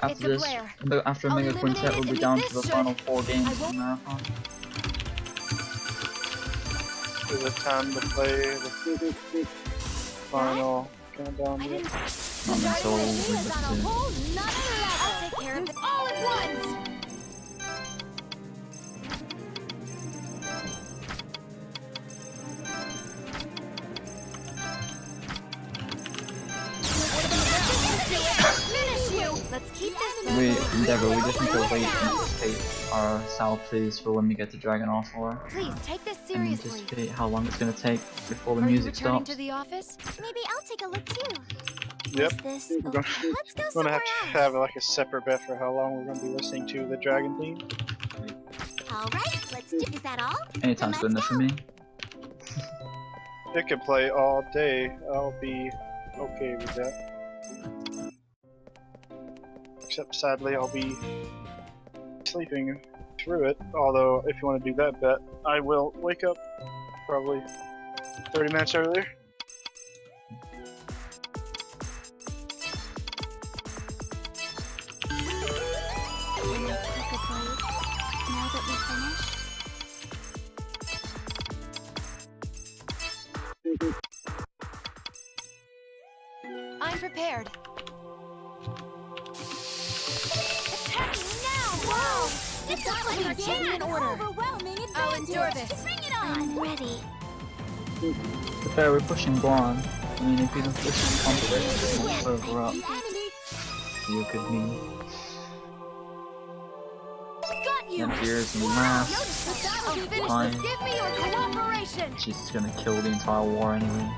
Speaker 2: After this, after Omega Quintet, we'll be down to the final 4 games of the marathon.
Speaker 1: Is it time to play the final countdown?
Speaker 7: I didn't...
Speaker 2: Not until we get to...
Speaker 7: I'll take care of it all at once! Let's keep this.
Speaker 2: Endeavor, we just need to wait and anticipate our Sal please for when we get to Dragon All 4.
Speaker 7: Please take this
Speaker 2: And
Speaker 7: seriously.
Speaker 2: anticipate how long it's going to take before the
Speaker 7: Are you
Speaker 2: music
Speaker 7: returning
Speaker 2: stops.
Speaker 7: to the office?
Speaker 5: Maybe I'll take a look too.
Speaker 1: Yep.
Speaker 5: Is this
Speaker 1: We're gonna,
Speaker 5: okay? Let's go
Speaker 1: gonna
Speaker 5: somewhere
Speaker 1: have to have like a separate bet for how long we're gonna be listening to the Dragon theme.
Speaker 5: Alright, let's do. Is that all?
Speaker 2: Anytime's good enough for me.
Speaker 1: It could play all day. I'll be okay with that. Except sadly, I'll be sleeping through it. Although, if you want to do that bet, I will wake up probably 30 minutes earlier.
Speaker 5: Can I take a break now that we finished?
Speaker 7: I'm prepared.
Speaker 5: Attacking now! Whoa! This looks like our
Speaker 7: Give me an
Speaker 5: chance!
Speaker 7: order.
Speaker 5: Overwhelming advantage!
Speaker 7: I'll endure this.
Speaker 5: Bring it on! I'm ready.
Speaker 2: To be fair, we're pushing Guan. I mean, if we don't push him onto it, we'll further up. You could mean.
Speaker 7: Got you!
Speaker 2: And here's the last.
Speaker 7: I'll finish
Speaker 2: Fine.
Speaker 7: this. Give me your cooperation!
Speaker 2: She's just gonna kill the entire war anyway.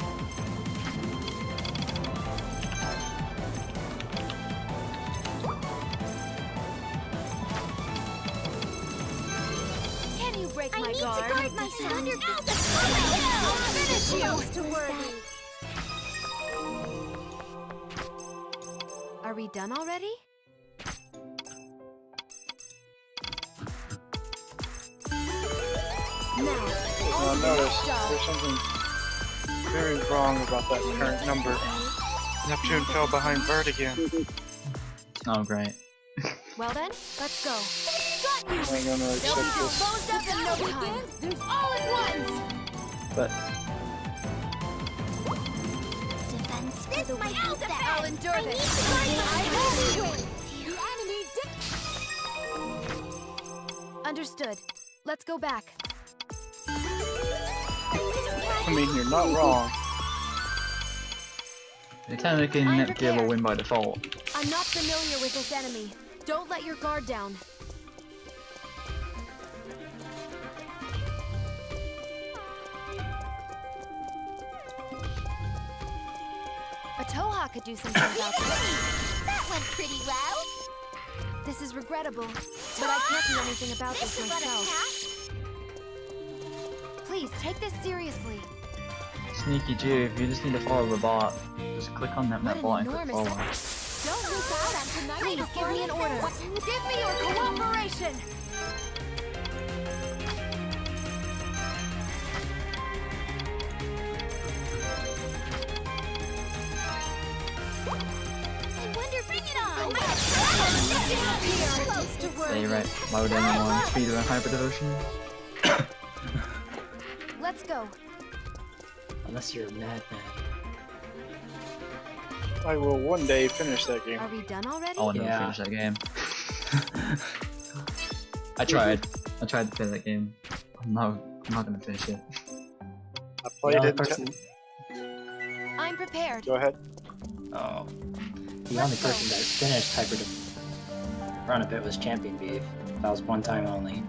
Speaker 7: Can you break
Speaker 5: I
Speaker 7: my
Speaker 5: need
Speaker 7: guard?
Speaker 5: to guard myself. I'll
Speaker 7: finish you!
Speaker 5: to worthy.
Speaker 7: Are we done already? Now,
Speaker 1: Now notice there's something very wrong about that current number. Neptune fell behind Bird again.
Speaker 2: Oh, great.
Speaker 7: well then, let's go. Got you!
Speaker 1: I'm gonna
Speaker 7: They'll
Speaker 1: accept
Speaker 7: be
Speaker 1: this.
Speaker 7: disposed of in no time. All at once!
Speaker 2: But
Speaker 5: Defense for the weak.
Speaker 7: I'll endure
Speaker 5: I
Speaker 7: this.
Speaker 5: need to guard myself.
Speaker 7: Understood. Let's go back.
Speaker 1: I mean, you're not wrong.
Speaker 2: technically
Speaker 7: I'm
Speaker 2: Nepgear will
Speaker 7: prepared.
Speaker 2: win by default.
Speaker 7: I'm not familiar with this enemy. Don't let your guard down. A Toha could do something about this.
Speaker 5: That went pretty well.
Speaker 7: This is regrettable, but I can't do anything about this
Speaker 5: This is what a
Speaker 7: myself.
Speaker 5: pass.
Speaker 7: Please, take this seriously.
Speaker 2: Sneaky Jew, if you just need to follow the bot, just click on that
Speaker 7: What
Speaker 2: map
Speaker 7: an
Speaker 2: bot and click
Speaker 7: enormous...
Speaker 2: follow.
Speaker 7: Don't lose out on tonight. Please, give me an order. Give me your cooperation.
Speaker 5: I wonder, bring it on.
Speaker 7: Close to
Speaker 2: Stay
Speaker 7: worthy.
Speaker 2: right, load anyone, speed and hyper devotion.
Speaker 7: Let's go.
Speaker 3: Unless you're a madman.
Speaker 1: I will one day finish that game.
Speaker 7: Are we done already?
Speaker 2: I want to
Speaker 3: Yeah.
Speaker 2: finish that game. I tried to play that game. I'm not gonna finish it.
Speaker 1: I played
Speaker 3: The
Speaker 1: it.
Speaker 3: only person,
Speaker 7: I'm prepared.
Speaker 1: Go ahead.
Speaker 3: oh, the only person that finished Hyper Run of it was Champion Beef. That was one time only.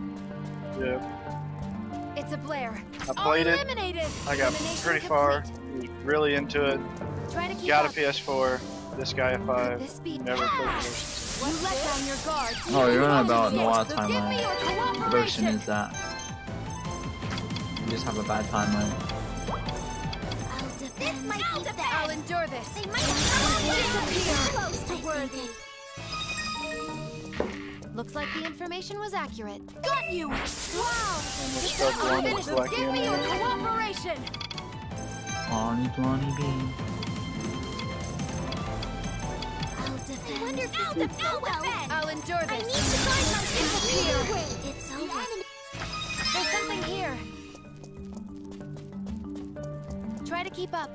Speaker 1: Yeah,
Speaker 7: It's a Blair.
Speaker 1: I played it.
Speaker 7: Eliminated.
Speaker 1: I got
Speaker 7: Elimination
Speaker 1: pretty far.
Speaker 7: complete.
Speaker 1: Was really into it.
Speaker 7: Try to keep
Speaker 1: Got a
Speaker 7: up.
Speaker 1: PS4. This guy a
Speaker 7: Could
Speaker 1: 5.
Speaker 7: this be?
Speaker 1: Never played the version.
Speaker 7: You let down your guard.
Speaker 2: Oh, you're on about Noir
Speaker 7: So give me your
Speaker 2: timeline. The version
Speaker 7: cooperation.
Speaker 2: is that you just have a bad timeline.
Speaker 5: This might be the
Speaker 7: I'll
Speaker 5: best.
Speaker 7: endure this.
Speaker 5: They might have
Speaker 7: Disappear.
Speaker 5: close to worthy.
Speaker 7: Looks like the information was accurate. Got you! Wow!
Speaker 1: And
Speaker 7: This
Speaker 1: the
Speaker 7: is
Speaker 1: sub one
Speaker 7: unfinished.
Speaker 1: was black
Speaker 7: Give me your
Speaker 1: and
Speaker 7: cooperation.
Speaker 2: Bonnie, Bonnie, B.
Speaker 5: I'll defend. I wonder if I'll defend.
Speaker 7: I'll endure
Speaker 5: I
Speaker 7: this.
Speaker 5: need to find my
Speaker 7: Disappear.
Speaker 5: It's over.
Speaker 7: There's something here. Try to keep up.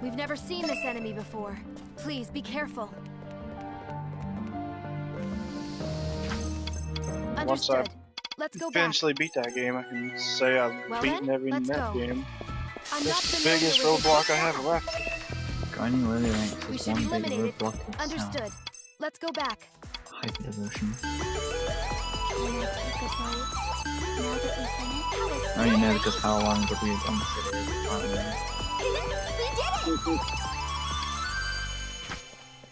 Speaker 7: We've never seen this enemy before. Please be careful.
Speaker 1: Once I
Speaker 7: Understood. Let's go back.
Speaker 1: eventually beat that game, I can say I've
Speaker 7: Well
Speaker 1: beaten
Speaker 7: then,
Speaker 1: every
Speaker 7: let's
Speaker 1: net
Speaker 7: go.
Speaker 1: game.
Speaker 7: I'm not
Speaker 1: This
Speaker 7: familiar
Speaker 1: biggest
Speaker 7: with
Speaker 1: roadblock
Speaker 7: this
Speaker 1: I have left.
Speaker 2: Grinding really ranks
Speaker 7: We
Speaker 2: is
Speaker 7: should
Speaker 2: one big
Speaker 7: eliminate it.
Speaker 2: roadblock in itself.
Speaker 7: Understood. Let's go back.
Speaker 2: Hyper devotion.
Speaker 5: Can I take a break? Now that we finished?
Speaker 2: I only know because how long the we've understood it is finally.
Speaker 5: We did it!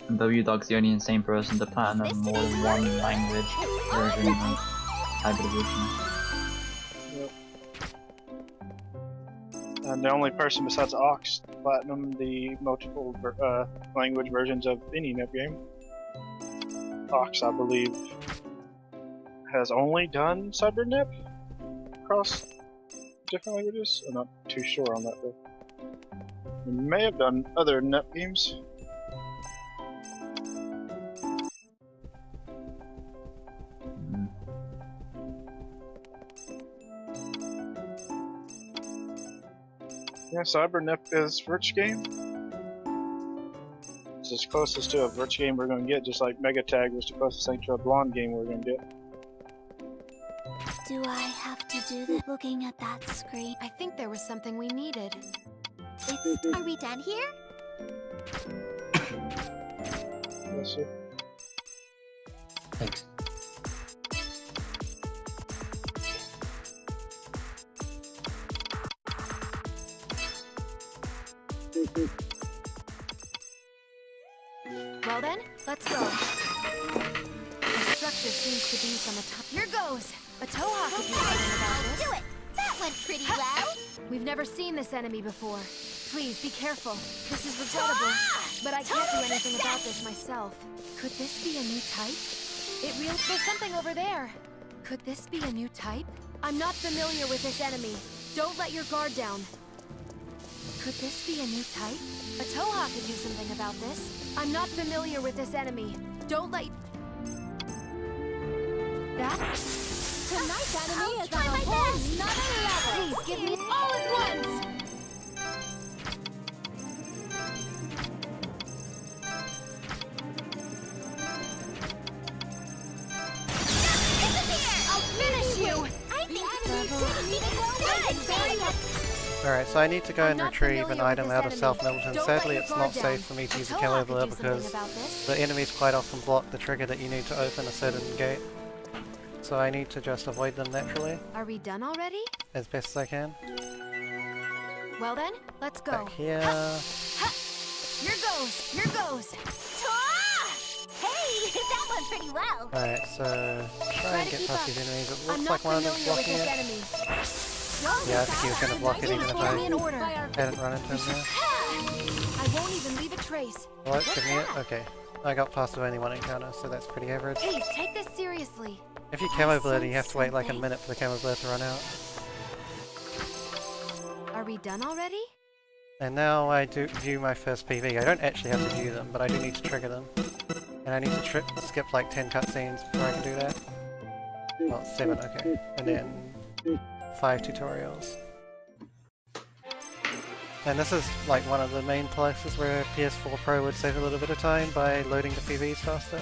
Speaker 2: And W-Dog's the only insane person to platinum more than one language version of Hyper Devotion.
Speaker 1: And the only person besides Ox to platinum the multiple language versions of any net game. Ox, I believe, has only done CyberNet across different languages. I'm not too sure on that though. He may have done other net games. Yeah, CyberNet is Virch game. It's as closest to a Virch game we're going to get, just like Megatag was the closest thing to a Blonde game we're going to get.
Speaker 5: Do I have to do this? Looking at that screen.
Speaker 7: I think there was something we needed.
Speaker 5: Are we done here?
Speaker 1: Let's see.
Speaker 3: Thanks.
Speaker 7: Well then, let's go. The structure seems to be from a Here goes! A Toha could do something about this.
Speaker 5: Do it! That went pretty well.
Speaker 7: We've never seen this enemy before. Please be careful. This is regrettable, but I can't do anything about this myself. Could this be a new type? There's something over there. Could this be a new type? I'm not familiar with this enemy. Don't let your guard down. Could this be a new type? A Toha could do something about this. I'm not familiar with this enemy. Don't let... That?
Speaker 5: Tonight's enemy is on a whole nother level.
Speaker 7: Please give me all at once! I'll finish you!
Speaker 5: I think
Speaker 4: Alright, so I need to go
Speaker 7: I'm
Speaker 4: and
Speaker 7: not
Speaker 4: retrieve
Speaker 7: familiar
Speaker 4: an
Speaker 7: with
Speaker 4: item
Speaker 7: this
Speaker 4: out of
Speaker 7: enemy.
Speaker 4: South Middleton.
Speaker 7: Don't
Speaker 4: Sadly,
Speaker 7: let
Speaker 4: it's
Speaker 7: your
Speaker 4: not
Speaker 7: guard
Speaker 4: safe
Speaker 7: down.
Speaker 4: for me to
Speaker 7: A
Speaker 4: use a
Speaker 7: Toha
Speaker 4: killer
Speaker 7: could
Speaker 4: there
Speaker 7: do something
Speaker 4: because
Speaker 7: about this.
Speaker 4: the enemies quite often block the trigger that you need to open a certain gate. So I need to just avoid them naturally,
Speaker 7: Are we done already?
Speaker 4: as best as I can.
Speaker 7: Well then, let's go.
Speaker 4: Back here.
Speaker 7: Here goes! Here goes!
Speaker 5: Hey, that went pretty well.
Speaker 4: Alright, so try and
Speaker 7: to
Speaker 4: get
Speaker 7: keep
Speaker 4: past
Speaker 7: up.
Speaker 4: these enemies. It
Speaker 7: I'm
Speaker 4: looks
Speaker 7: not
Speaker 4: like one of them's
Speaker 7: familiar with
Speaker 4: blocking
Speaker 7: this
Speaker 4: it.
Speaker 7: enemy.
Speaker 4: Yeah, I think he was going to block it even if
Speaker 7: Give me
Speaker 4: I
Speaker 7: an order.
Speaker 4: hadn't run into him there.
Speaker 7: I won't even leave a trace.
Speaker 4: What? Give me it? Okay. I got past with only one encounter, so that's pretty average.
Speaker 7: Please take this seriously.
Speaker 4: If you camo blur, you
Speaker 5: sense
Speaker 4: have to wait like a
Speaker 5: something.
Speaker 4: minute for the camo blur to run out.
Speaker 7: Are we done already?
Speaker 4: And now I do view my first PV. I don't actually have to view them, but I do need to trigger them. And I need to skip like 10 cutscenes before I can do that. Well, 7, okay. And then 5 tutorials. And this is like one of the main places where PS4 Pro would save a little bit of time by loading the PVs faster.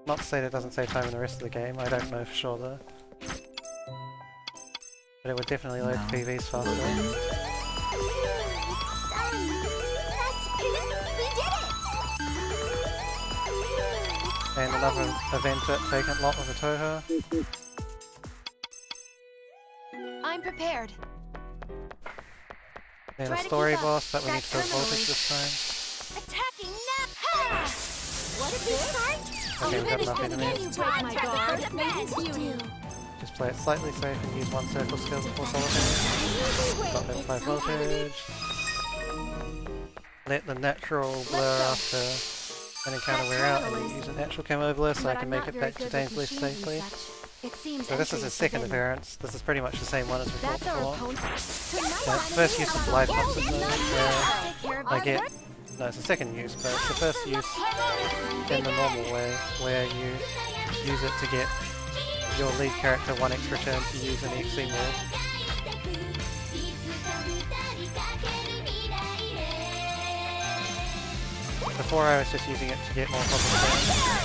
Speaker 4: Not to say that it doesn't save time in the rest of the game, I don't know for sure though. But it would definitely load the PVs faster.
Speaker 5: Done. We did it.
Speaker 4: And another event at Vacant Lot with a Toho.
Speaker 7: I'm prepared.
Speaker 4: Then
Speaker 7: Try
Speaker 4: a
Speaker 7: to
Speaker 4: story
Speaker 7: keep up.
Speaker 4: boss, but we
Speaker 7: That
Speaker 4: need to go
Speaker 7: terminal
Speaker 4: voltage
Speaker 7: is-
Speaker 4: this time.
Speaker 5: Attacking now! What did we start?
Speaker 4: Okay, we've got enough
Speaker 7: Can
Speaker 4: enemies.
Speaker 7: you break my guard?
Speaker 4: Just play it slightly safe and use one circle skill before solitaire. Got level 5 voltage. Let the natural blur after an encounter wear out and then use a natural chem overlay so I can make it back to Dane's safely.
Speaker 7: It seems
Speaker 4: So this is
Speaker 7: entry
Speaker 4: his second
Speaker 7: forbidden.
Speaker 4: appearance. This is pretty much the same one as we fought
Speaker 7: That's our
Speaker 4: before.
Speaker 7: opponent.
Speaker 4: The first use of Live Monsters mode where
Speaker 7: Take care of
Speaker 4: I
Speaker 7: us.
Speaker 4: get... No, it's the second use, but it's the first use in the normal way where you use it to get your lead character one extra turn to use an EXE move. Before I was just using it to get more positive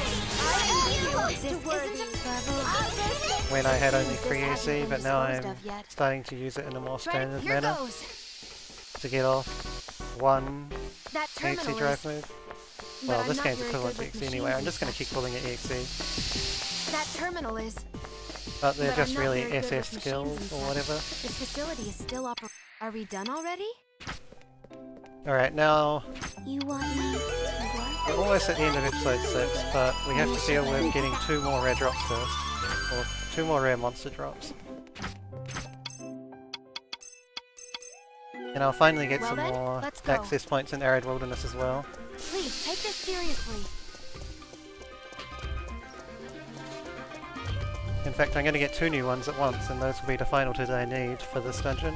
Speaker 4: when I had only 3 AC, but now I'm starting to use it in a more standard
Speaker 7: Here
Speaker 4: manner
Speaker 7: goes.
Speaker 4: to get off one
Speaker 7: That
Speaker 4: EXE
Speaker 7: terminal
Speaker 4: drive
Speaker 7: is,
Speaker 4: move.
Speaker 7: but
Speaker 4: Well,
Speaker 7: I'm
Speaker 4: this
Speaker 7: not
Speaker 4: game's
Speaker 7: very
Speaker 4: equivalent to
Speaker 7: good with
Speaker 4: EXE anyway, I'm
Speaker 7: machines
Speaker 4: just going to
Speaker 7: and
Speaker 4: keep calling it EXE.
Speaker 7: That terminal is.
Speaker 4: But they're
Speaker 7: But
Speaker 4: just
Speaker 7: I'm not
Speaker 4: really
Speaker 7: very good
Speaker 4: SS
Speaker 7: with
Speaker 4: skills
Speaker 7: machines
Speaker 4: or
Speaker 7: and
Speaker 4: whatever.
Speaker 7: This facility is still Are we done already?
Speaker 4: Alright, now
Speaker 5: You want me to work?
Speaker 4: we're almost at the end of episode 6, but we have to deal with getting 2 more rare drops first. Or 2 more rare monster drops. And I'll finally get
Speaker 7: Well
Speaker 4: some
Speaker 7: then,
Speaker 4: more
Speaker 7: let's go.
Speaker 4: access points in Arid Wilderness as well.
Speaker 7: Please take this seriously.
Speaker 4: In fact, I'm going to get 2 new ones at once, and those will be the final 2 that I need for this dungeon.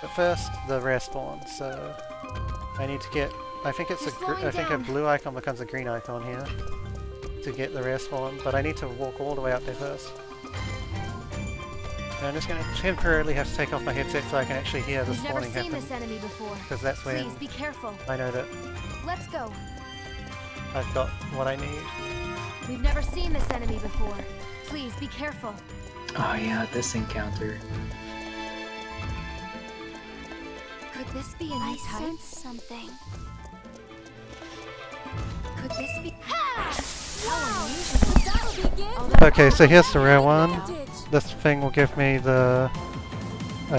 Speaker 4: But first, the rare spawn, so I need to get... I think it's
Speaker 7: You're slowing
Speaker 4: I think a
Speaker 7: down.
Speaker 4: blue icon becomes a green icon here to get the rare spawn, but I need to walk all the way up there first. And I'm just going to temporarily have to take off my headset so I can actually hear the
Speaker 7: We've never
Speaker 4: spawning
Speaker 7: seen
Speaker 4: happen,
Speaker 7: this enemy before.
Speaker 4: because that's when
Speaker 7: Please be careful.
Speaker 4: I know that
Speaker 7: Let's go.
Speaker 4: I've got what I need.
Speaker 7: We've never seen this enemy before. Please be careful.
Speaker 3: Oh yeah, this encounter.
Speaker 7: Could this be a new
Speaker 5: I
Speaker 7: type?
Speaker 5: sense something.
Speaker 7: Could this be?
Speaker 4: Okay, so here's the rare one. This thing will give me the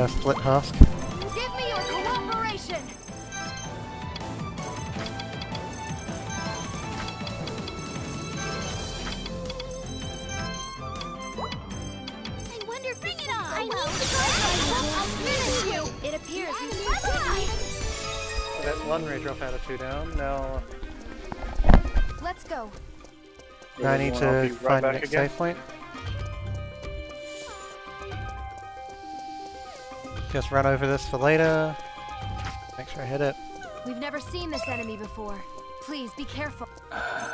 Speaker 4: split husk.
Speaker 7: Give me your cooperation.
Speaker 5: I wonder, bring it on! I need to go! I'll finish you!
Speaker 7: It appears we
Speaker 4: So that's 1 rare drop out of 2 down. Now
Speaker 7: Let's go.
Speaker 4: I need
Speaker 1: I'll
Speaker 4: to
Speaker 1: be right
Speaker 4: find the
Speaker 1: back
Speaker 4: next
Speaker 1: again.
Speaker 4: save point. Just run over this for later. Make sure I hit it.
Speaker 7: We've never seen this enemy before. Please be careful.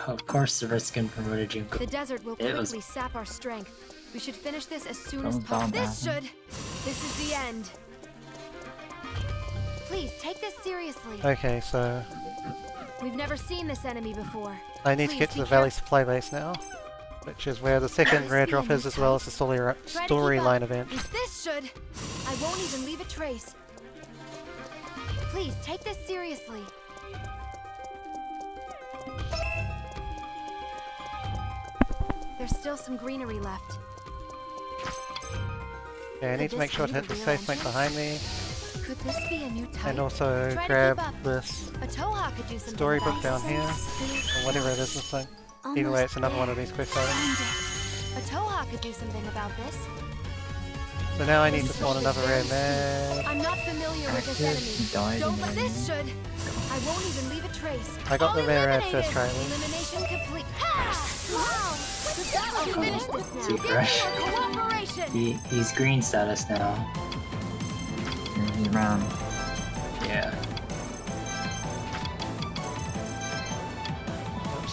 Speaker 3: Of course, the Redskin promoted you.
Speaker 7: The desert will
Speaker 3: It was-
Speaker 7: quickly sap our strength. We should finish this as soon
Speaker 2: That
Speaker 7: as
Speaker 2: was
Speaker 7: possible.
Speaker 2: bad,
Speaker 7: This should. This is the end. Please take this seriously.
Speaker 4: Okay, so
Speaker 7: We've never seen this enemy before.
Speaker 4: I need to
Speaker 7: Please
Speaker 4: get to
Speaker 7: be
Speaker 4: the Valley Supply Base now, which is where the second rare drop is, as well as the
Speaker 7: Try to keep up.
Speaker 4: storyline event.
Speaker 7: This should. I won't even leave a trace. Please take this seriously. There's still some greenery left.
Speaker 4: Yeah, I need to make sure to hit the save point behind me,
Speaker 7: Could this be a new type?
Speaker 4: and also
Speaker 7: Try to
Speaker 4: grab
Speaker 7: keep up.
Speaker 4: this
Speaker 7: A Toha could do something
Speaker 4: storybook
Speaker 7: about
Speaker 4: down
Speaker 7: this.
Speaker 4: here, or whatever it is this thing. Either way, it's another one of these quest items.
Speaker 7: A Toha could do something about this.
Speaker 4: So now I need to spawn another rare mag.
Speaker 7: I'm not familiar with this
Speaker 2: Active, he died
Speaker 7: enemy. Don't
Speaker 2: in
Speaker 7: let
Speaker 2: there,
Speaker 7: this
Speaker 2: yeah.
Speaker 7: should. I won't even leave a trace.
Speaker 4: I got the
Speaker 7: All
Speaker 4: rare ad
Speaker 7: eliminated.
Speaker 4: first try. at least.
Speaker 7: Elimination complete. Wow! I'll finish this now.
Speaker 3: Too
Speaker 7: Give me
Speaker 3: fresh.
Speaker 7: your cooperation.
Speaker 3: He's green status now.
Speaker 2: And he ran.
Speaker 3: Yeah.
Speaker 4: Oops,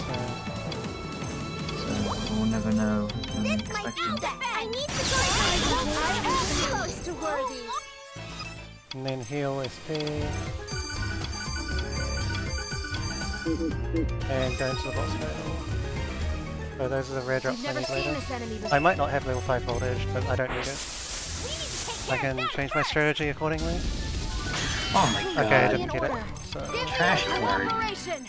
Speaker 2: So we'll never know when we
Speaker 5: My
Speaker 2: expect him.
Speaker 5: feedback! I need to go! I am close to worthy!
Speaker 4: and then heal SP. And go into the boss battle. So those are the rare drops
Speaker 7: We've
Speaker 4: I
Speaker 7: never
Speaker 4: need
Speaker 7: seen
Speaker 4: later.
Speaker 7: this enemy
Speaker 4: I
Speaker 7: before.
Speaker 4: might not have level 5 voltage, but I don't need it. I can change my strategy accordingly.
Speaker 3: Oh my god.
Speaker 4: Okay, I
Speaker 7: Be
Speaker 4: didn't
Speaker 7: in
Speaker 4: get it.
Speaker 7: order.
Speaker 4: So
Speaker 7: Give me
Speaker 3: Trash
Speaker 7: your
Speaker 3: card.
Speaker 7: cooperation.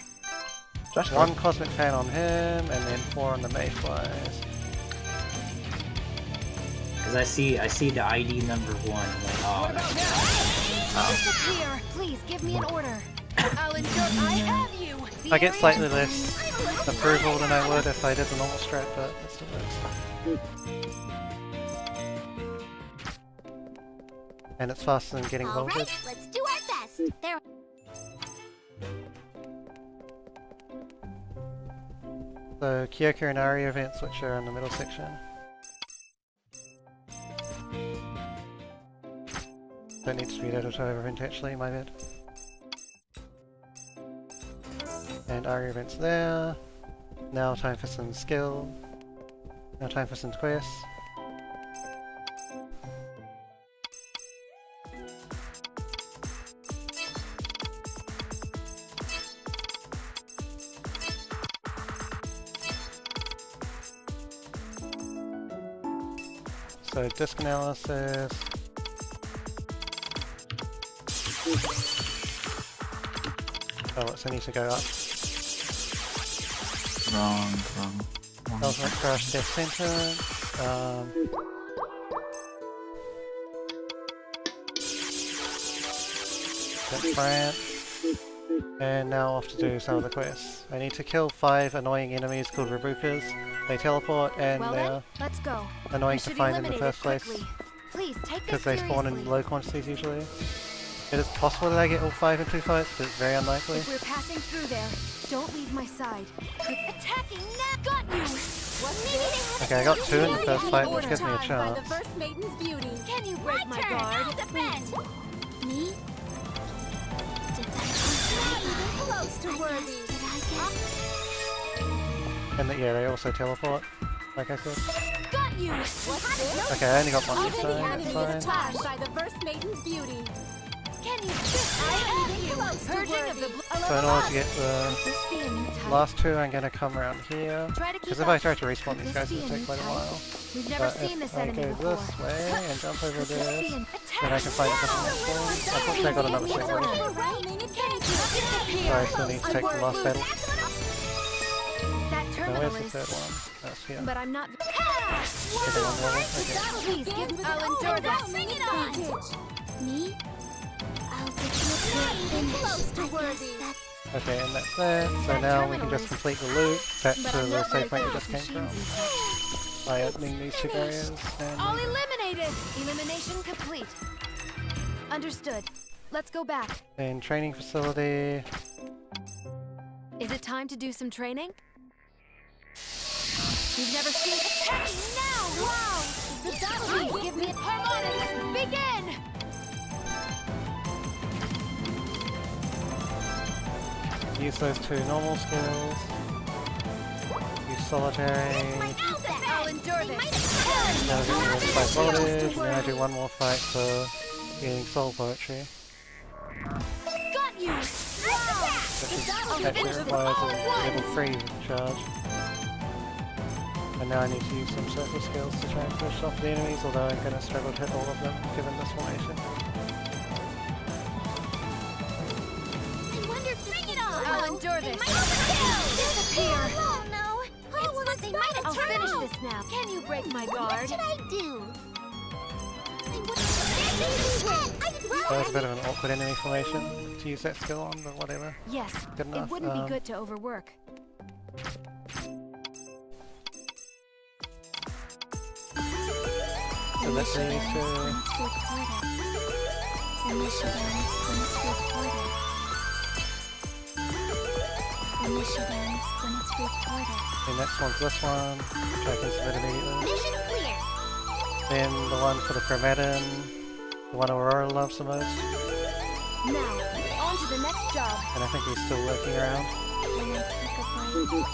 Speaker 2: That's
Speaker 4: One cosmic fan on him, and then 4 on the Mayflies.
Speaker 3: Because I see the ID number 1. I'm like, oh, that's
Speaker 7: Disappear! Please give me an order. I'll ensure I have you.
Speaker 4: I get slightly less approval than I would if I did the normal strat, but it still works. And it's faster than getting
Speaker 5: All
Speaker 4: voltage.
Speaker 5: right, let's do our best. There.
Speaker 4: So Kyoko and Ari events, which are in the middle section. Don't need to read out over event actually, my bad. And Ari events there. Now time for some skill. Now time for some quests. So disk analysis. Oh, so I need to go up.
Speaker 2: Wrong.
Speaker 4: Ultimate Crush Death Sentence. That's Brant. And now off to do some of the quests. I need to kill 5 annoying enemies called Rabukas. They teleport and
Speaker 7: Well
Speaker 4: they're
Speaker 7: then, let's go.
Speaker 4: annoying
Speaker 7: We
Speaker 4: to
Speaker 7: should
Speaker 4: find in the
Speaker 7: eliminate
Speaker 4: first
Speaker 7: it
Speaker 4: place
Speaker 7: quickly. Please take
Speaker 4: because
Speaker 7: this
Speaker 4: they spawn in
Speaker 7: seriously.
Speaker 4: low quantities usually. It is possible that I get all 5 in 2 fights, but it's very unlikely.
Speaker 7: If we're passing through there, don't leave my side. Attacking now! Got you! What's this?
Speaker 4: Okay, I got 2 in the first fight, which gives me a chance.
Speaker 7: First maiden's beauty. Can you break my
Speaker 5: turn,
Speaker 7: guard?
Speaker 5: I'll defend. Me?
Speaker 7: Close to worthy.
Speaker 4: And yeah, they also teleport, like I said.
Speaker 7: Got you! What's this?
Speaker 4: Okay, I only got 1 this time, that's
Speaker 7: Enemy
Speaker 4: fine.
Speaker 7: attacked by the first maiden's beauty. Can you just Purging of the
Speaker 4: So in order to get the
Speaker 7: This be a new type?
Speaker 4: last 2, I'm gonna come around here.
Speaker 7: Try to keep
Speaker 4: Because if
Speaker 7: up.
Speaker 4: I try to respawn
Speaker 7: Could
Speaker 4: these
Speaker 7: this
Speaker 4: guys,
Speaker 7: be
Speaker 4: it'll
Speaker 7: a
Speaker 4: take
Speaker 7: new
Speaker 4: quite a
Speaker 7: type?
Speaker 4: while.
Speaker 7: We've never
Speaker 4: But
Speaker 7: seen
Speaker 4: if
Speaker 7: this
Speaker 4: I
Speaker 7: enemy
Speaker 4: go
Speaker 7: before.
Speaker 4: this way and jump over
Speaker 7: Could this be
Speaker 4: this,
Speaker 7: an
Speaker 4: then I can find a different spawn. Unfortunately, I got another shot ready. So I still need to take the last battle.
Speaker 7: That
Speaker 4: Now
Speaker 7: terminal
Speaker 4: where's the
Speaker 7: is...
Speaker 4: third one? That's here.
Speaker 7: But I'm not...
Speaker 4: Second one level? Okay.
Speaker 7: Please give me... I'll endure this.
Speaker 5: Bring it on. Me? I'll get you close to worthy.
Speaker 4: Okay, and that's that. So now we can just complete the loop back
Speaker 7: But
Speaker 4: to
Speaker 7: I'm
Speaker 4: the
Speaker 7: not
Speaker 4: save
Speaker 7: very
Speaker 4: point we
Speaker 7: good
Speaker 4: just
Speaker 7: with
Speaker 4: came from
Speaker 7: machines and such.
Speaker 4: by opening these 2 barriers.
Speaker 7: All
Speaker 4: And
Speaker 7: eliminated! Elimination complete. Understood. Let's go back.
Speaker 4: then training facility.
Speaker 7: Is it time to do some training? You've never seen attacking now! Wow! Please give me harmonics! Begin!
Speaker 4: Use those 2 normal skills. Use solitary.
Speaker 7: I'll endure this.
Speaker 4: Now we get rid of 5 voltage, and then I do 1 more fight for getting soul poetry.
Speaker 7: Got you! Wow!
Speaker 4: Which actually requires a level 3 charge. And now I need to use some circle skills to try and push off the enemies, although I'm going to struggle to hit all of them given this formation.
Speaker 7: I'll endure this. Disappear!
Speaker 5: Oh no! They might have
Speaker 7: I'll
Speaker 5: turned.
Speaker 7: finish this now. Can you break my
Speaker 5: What
Speaker 7: guard?
Speaker 5: should I do?
Speaker 4: That was a bit of an awkward enemy formation to use that skill on, but whatever.
Speaker 7: Yes,
Speaker 4: Good enough.
Speaker 7: it wouldn't be good to overwork.
Speaker 4: So let's see, the next one's this one, which I can submit immediately.
Speaker 5: Mission clear.
Speaker 4: Then the one for the Chromatin, the one Aurora loves the most,
Speaker 7: Now, on to the next job.
Speaker 4: and I think he's still lurking around.
Speaker 5: When I take a break,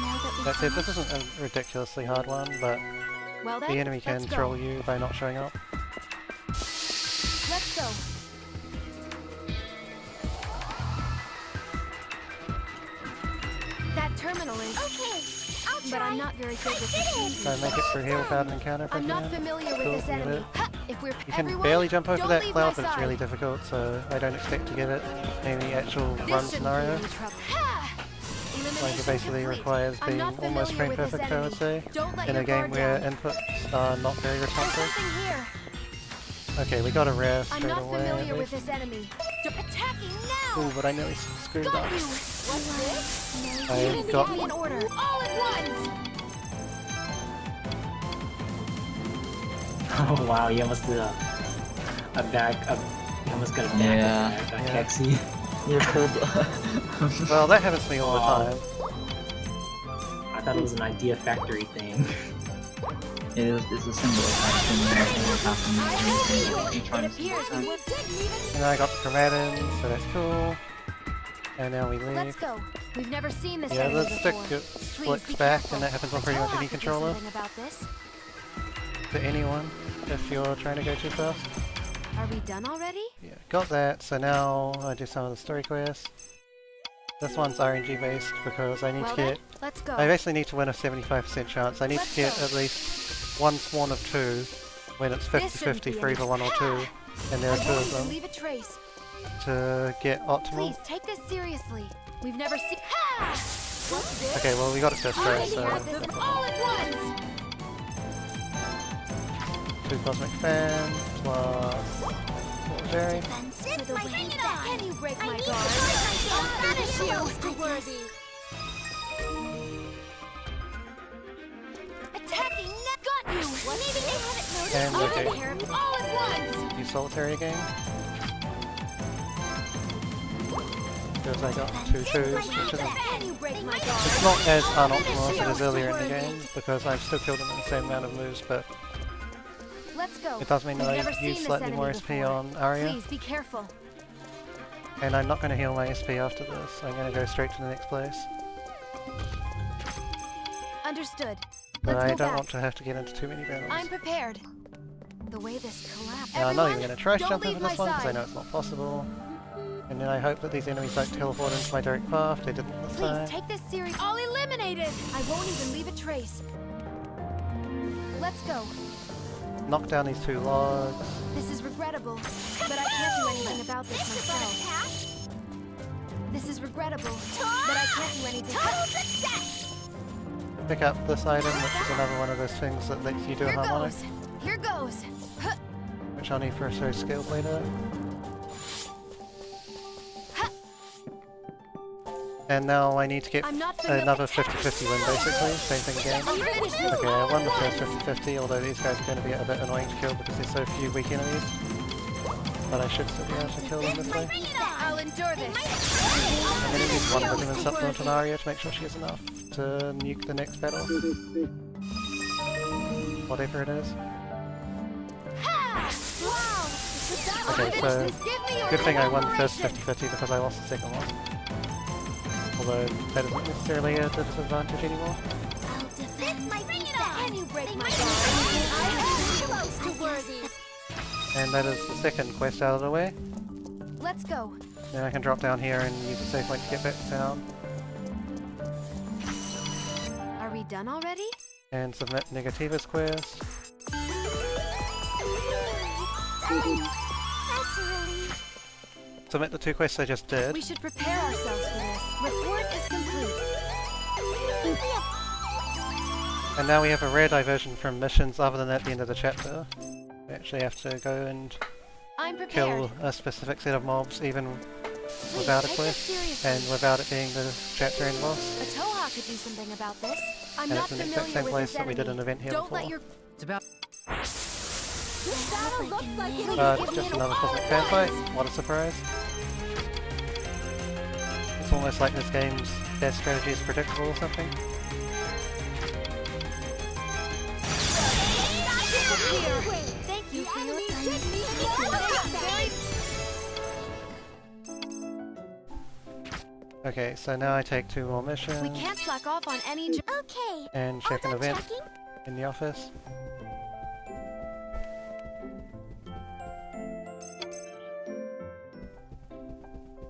Speaker 5: now that we
Speaker 4: That's it, this isn't a ridiculously hard one, but
Speaker 7: Well then,
Speaker 4: the enemy can
Speaker 7: let's go.
Speaker 4: troll you by not showing up.
Speaker 7: Let's go. That terminal is...
Speaker 5: Okay, I'll try.
Speaker 7: But I'm not very good with machines.
Speaker 4: So make it through here without an encounter.
Speaker 7: I'm not
Speaker 4: Prism.
Speaker 7: familiar with
Speaker 4: Cool,
Speaker 7: this
Speaker 4: you get
Speaker 7: enemy.
Speaker 4: it.
Speaker 7: Ha! If we're
Speaker 4: You can
Speaker 7: everyone,
Speaker 4: barely jump over
Speaker 7: don't
Speaker 4: that
Speaker 7: leave
Speaker 4: cloud,
Speaker 7: my
Speaker 4: but it's
Speaker 7: side.
Speaker 4: really difficult, so I don't expect to get it in the actual
Speaker 7: This
Speaker 4: run
Speaker 7: shouldn't
Speaker 4: scenario.
Speaker 7: be any trouble. Ha!
Speaker 4: Like it basically requires
Speaker 7: I'm
Speaker 4: being
Speaker 7: not
Speaker 4: almost frame
Speaker 7: familiar with this
Speaker 4: perfect, I would say,
Speaker 7: Don't let
Speaker 4: in
Speaker 7: your
Speaker 4: a game
Speaker 7: guard
Speaker 4: where
Speaker 7: down.
Speaker 4: inputs are not very
Speaker 7: There's
Speaker 4: responsive.
Speaker 7: something here.
Speaker 4: Okay, we got a rare
Speaker 7: I'm
Speaker 4: straight
Speaker 7: not
Speaker 4: away.
Speaker 7: familiar
Speaker 4: at
Speaker 7: with
Speaker 4: least.
Speaker 7: this enemy. Attacking now!
Speaker 4: Ooh, but I nearly screwed
Speaker 7: Got
Speaker 4: up.
Speaker 7: you! What's this?
Speaker 4: I
Speaker 7: Easy,
Speaker 4: got-
Speaker 7: give me an order. All at once!
Speaker 3: Oh wow, you almost did a bag. You almost got a bag.
Speaker 2: Yeah.
Speaker 3: A
Speaker 4: Yeah.
Speaker 3: Kexi.
Speaker 2: You pulled.
Speaker 4: Well, that happens to me all the
Speaker 3: Wow.
Speaker 4: time.
Speaker 3: I thought it was an idea factory thing.
Speaker 2: It's a symbol of action and what happens when you try
Speaker 7: It
Speaker 2: and
Speaker 7: appears we
Speaker 2: attack.
Speaker 7: didn't even...
Speaker 4: And I got the chromatins, so that's cool. And now we
Speaker 7: Let's
Speaker 4: leave.
Speaker 7: go. We've never seen this
Speaker 4: Yeah,
Speaker 7: enemy
Speaker 4: the stick
Speaker 7: before.
Speaker 4: flicks
Speaker 7: be
Speaker 4: back,
Speaker 7: careful.
Speaker 4: and that happens on
Speaker 7: A
Speaker 4: pretty much
Speaker 7: Toa
Speaker 4: any
Speaker 7: could do
Speaker 4: controller.
Speaker 7: something about this.
Speaker 4: To anyone, if you're trying to go too fast.
Speaker 7: Are we done already?
Speaker 4: Yeah, got that, so now I do some of the story quests. This one's RNG based because I need
Speaker 7: Well
Speaker 4: to
Speaker 7: then,
Speaker 4: get...
Speaker 7: let's go.
Speaker 4: I basically need to win a 75% chance. I need
Speaker 7: Let's
Speaker 4: to get
Speaker 7: go.
Speaker 4: at least one spawn of 2 when it's
Speaker 7: This shouldn't
Speaker 4: 50-50
Speaker 7: be
Speaker 4: for
Speaker 7: any-
Speaker 4: either 1 or 2, and there
Speaker 7: I
Speaker 4: are 2
Speaker 7: won't
Speaker 4: of
Speaker 7: even
Speaker 4: them,
Speaker 7: leave a trace.
Speaker 4: to get optimal.
Speaker 7: Please take this seriously. We've never seen. Ha! What's this?
Speaker 4: Okay, well we got it first
Speaker 7: I
Speaker 4: try,
Speaker 7: need to
Speaker 4: so...
Speaker 7: have this all at once.
Speaker 4: 2 cosmic fan, plus... Jerry.
Speaker 5: This might bring it on.
Speaker 7: Can you break
Speaker 5: I
Speaker 7: my
Speaker 5: need
Speaker 7: guard?
Speaker 5: to prove myself.
Speaker 7: I'll finish you.
Speaker 5: Too worthy.
Speaker 7: Attacking net got you.
Speaker 5: Maybe they haven't noticed.
Speaker 4: And
Speaker 7: I'll
Speaker 4: okay,
Speaker 7: take care of it all at once.
Speaker 4: do solitary again. Because I got 2 2s, which isn't...
Speaker 7: Can you break my guard?
Speaker 4: It's not as unoptimal as it is earlier in the game, because I've still killed them in the same amount of moves, but
Speaker 7: Let's go.
Speaker 4: it does mean that
Speaker 7: We've
Speaker 4: I
Speaker 7: never seen
Speaker 4: use
Speaker 7: this
Speaker 4: slightly
Speaker 7: enemy
Speaker 4: more SP
Speaker 7: before.
Speaker 4: on Arya,
Speaker 7: Please be careful.
Speaker 4: and I'm not going to heal my SP after this. I'm going to go straight to the next place.
Speaker 7: Understood.
Speaker 4: But
Speaker 7: Let's
Speaker 4: I
Speaker 7: go
Speaker 4: don't
Speaker 7: back.
Speaker 4: want to have to get into too many
Speaker 7: I'm
Speaker 4: battles.
Speaker 7: prepared. The way this collapsed.
Speaker 4: Now, I'm not even
Speaker 7: Everyone,
Speaker 4: going to trash
Speaker 7: don't
Speaker 4: jump
Speaker 7: leave
Speaker 4: over this
Speaker 7: my
Speaker 4: one, because I
Speaker 7: side.
Speaker 4: know it's not possible. And then I hope that these enemies don't teleport into my direct path. They didn't this
Speaker 7: Please
Speaker 4: time.
Speaker 7: take this serious. All eliminated. I won't even leave a trace. Let's go.
Speaker 4: Knock down these 2 logs.
Speaker 7: This is regrettable, but I can't do anything about this myself. This is regrettable, but I can't do anything.
Speaker 5: Total success.
Speaker 4: Pick up this item, which is another one of those things that lets you do a
Speaker 7: Here
Speaker 4: harmonic,
Speaker 7: goes. Here goes. Huh.
Speaker 4: which I'll need for a show skills later. And now I need to get
Speaker 7: I'm not familiar.
Speaker 4: another 50-50 win, basically. Same thing again.
Speaker 7: I'll finish this.
Speaker 4: Okay, I won the first 50-50, although these guys are going to be a bit annoying to kill because there's so few weak enemies. But I should still be able to kill them this way.
Speaker 5: Bring it on.
Speaker 7: I'll endure this.
Speaker 4: I'm going to use one vitamin supplement on Arya to make sure she has enough to nuke the next battle. Whatever it is.
Speaker 7: Wow.
Speaker 4: Okay, so
Speaker 7: Give me your
Speaker 4: good thing I won the first
Speaker 7: cooperation.
Speaker 4: 50-50 because I lost the second one. Although that isn't necessarily a disadvantage anymore.
Speaker 5: This might bring it on.
Speaker 7: Can you break
Speaker 5: They
Speaker 7: my
Speaker 5: might
Speaker 7: guard?
Speaker 5: be close to worthy.
Speaker 4: And that is the second quest out of the way.
Speaker 7: Let's go.
Speaker 4: Then I can drop down here and use a save point to get back down.
Speaker 7: Are we done already?
Speaker 4: And submit Negativa's quest.
Speaker 5: That's a relief.
Speaker 4: Submit the 2 quests I just did.
Speaker 7: We should prepare ourselves for this. Report is complete.
Speaker 4: And now we have a rare diversion from missions other than at the end of the chapter. We actually have to go and
Speaker 7: I'm prepared.
Speaker 4: kill a specific set of mobs even without a
Speaker 7: take this
Speaker 4: quest
Speaker 7: seriously.
Speaker 4: and without it being the chapter end boss.
Speaker 7: A Toha could do something about this. I'm
Speaker 4: And
Speaker 7: not
Speaker 4: it's in the
Speaker 7: familiar
Speaker 4: exact same
Speaker 7: with
Speaker 4: place
Speaker 7: this
Speaker 4: that we did
Speaker 7: enemy.
Speaker 4: an event here
Speaker 7: Don't
Speaker 4: before.
Speaker 7: let your...
Speaker 6: It's about.
Speaker 7: This battle looks like it'll
Speaker 4: But
Speaker 7: give me
Speaker 4: just
Speaker 7: an
Speaker 4: another
Speaker 7: all
Speaker 4: cosmic
Speaker 7: at
Speaker 4: fan fight.
Speaker 7: once.
Speaker 4: What a surprise. It's almost like this game's best strategy is predictable or something.
Speaker 7: Here. Thank you for your
Speaker 4: Okay, so now I take 2 more missions
Speaker 7: We can't slack off on any...
Speaker 5: Okay.
Speaker 4: and check an
Speaker 5: All done
Speaker 4: event
Speaker 5: checking?
Speaker 4: in the office.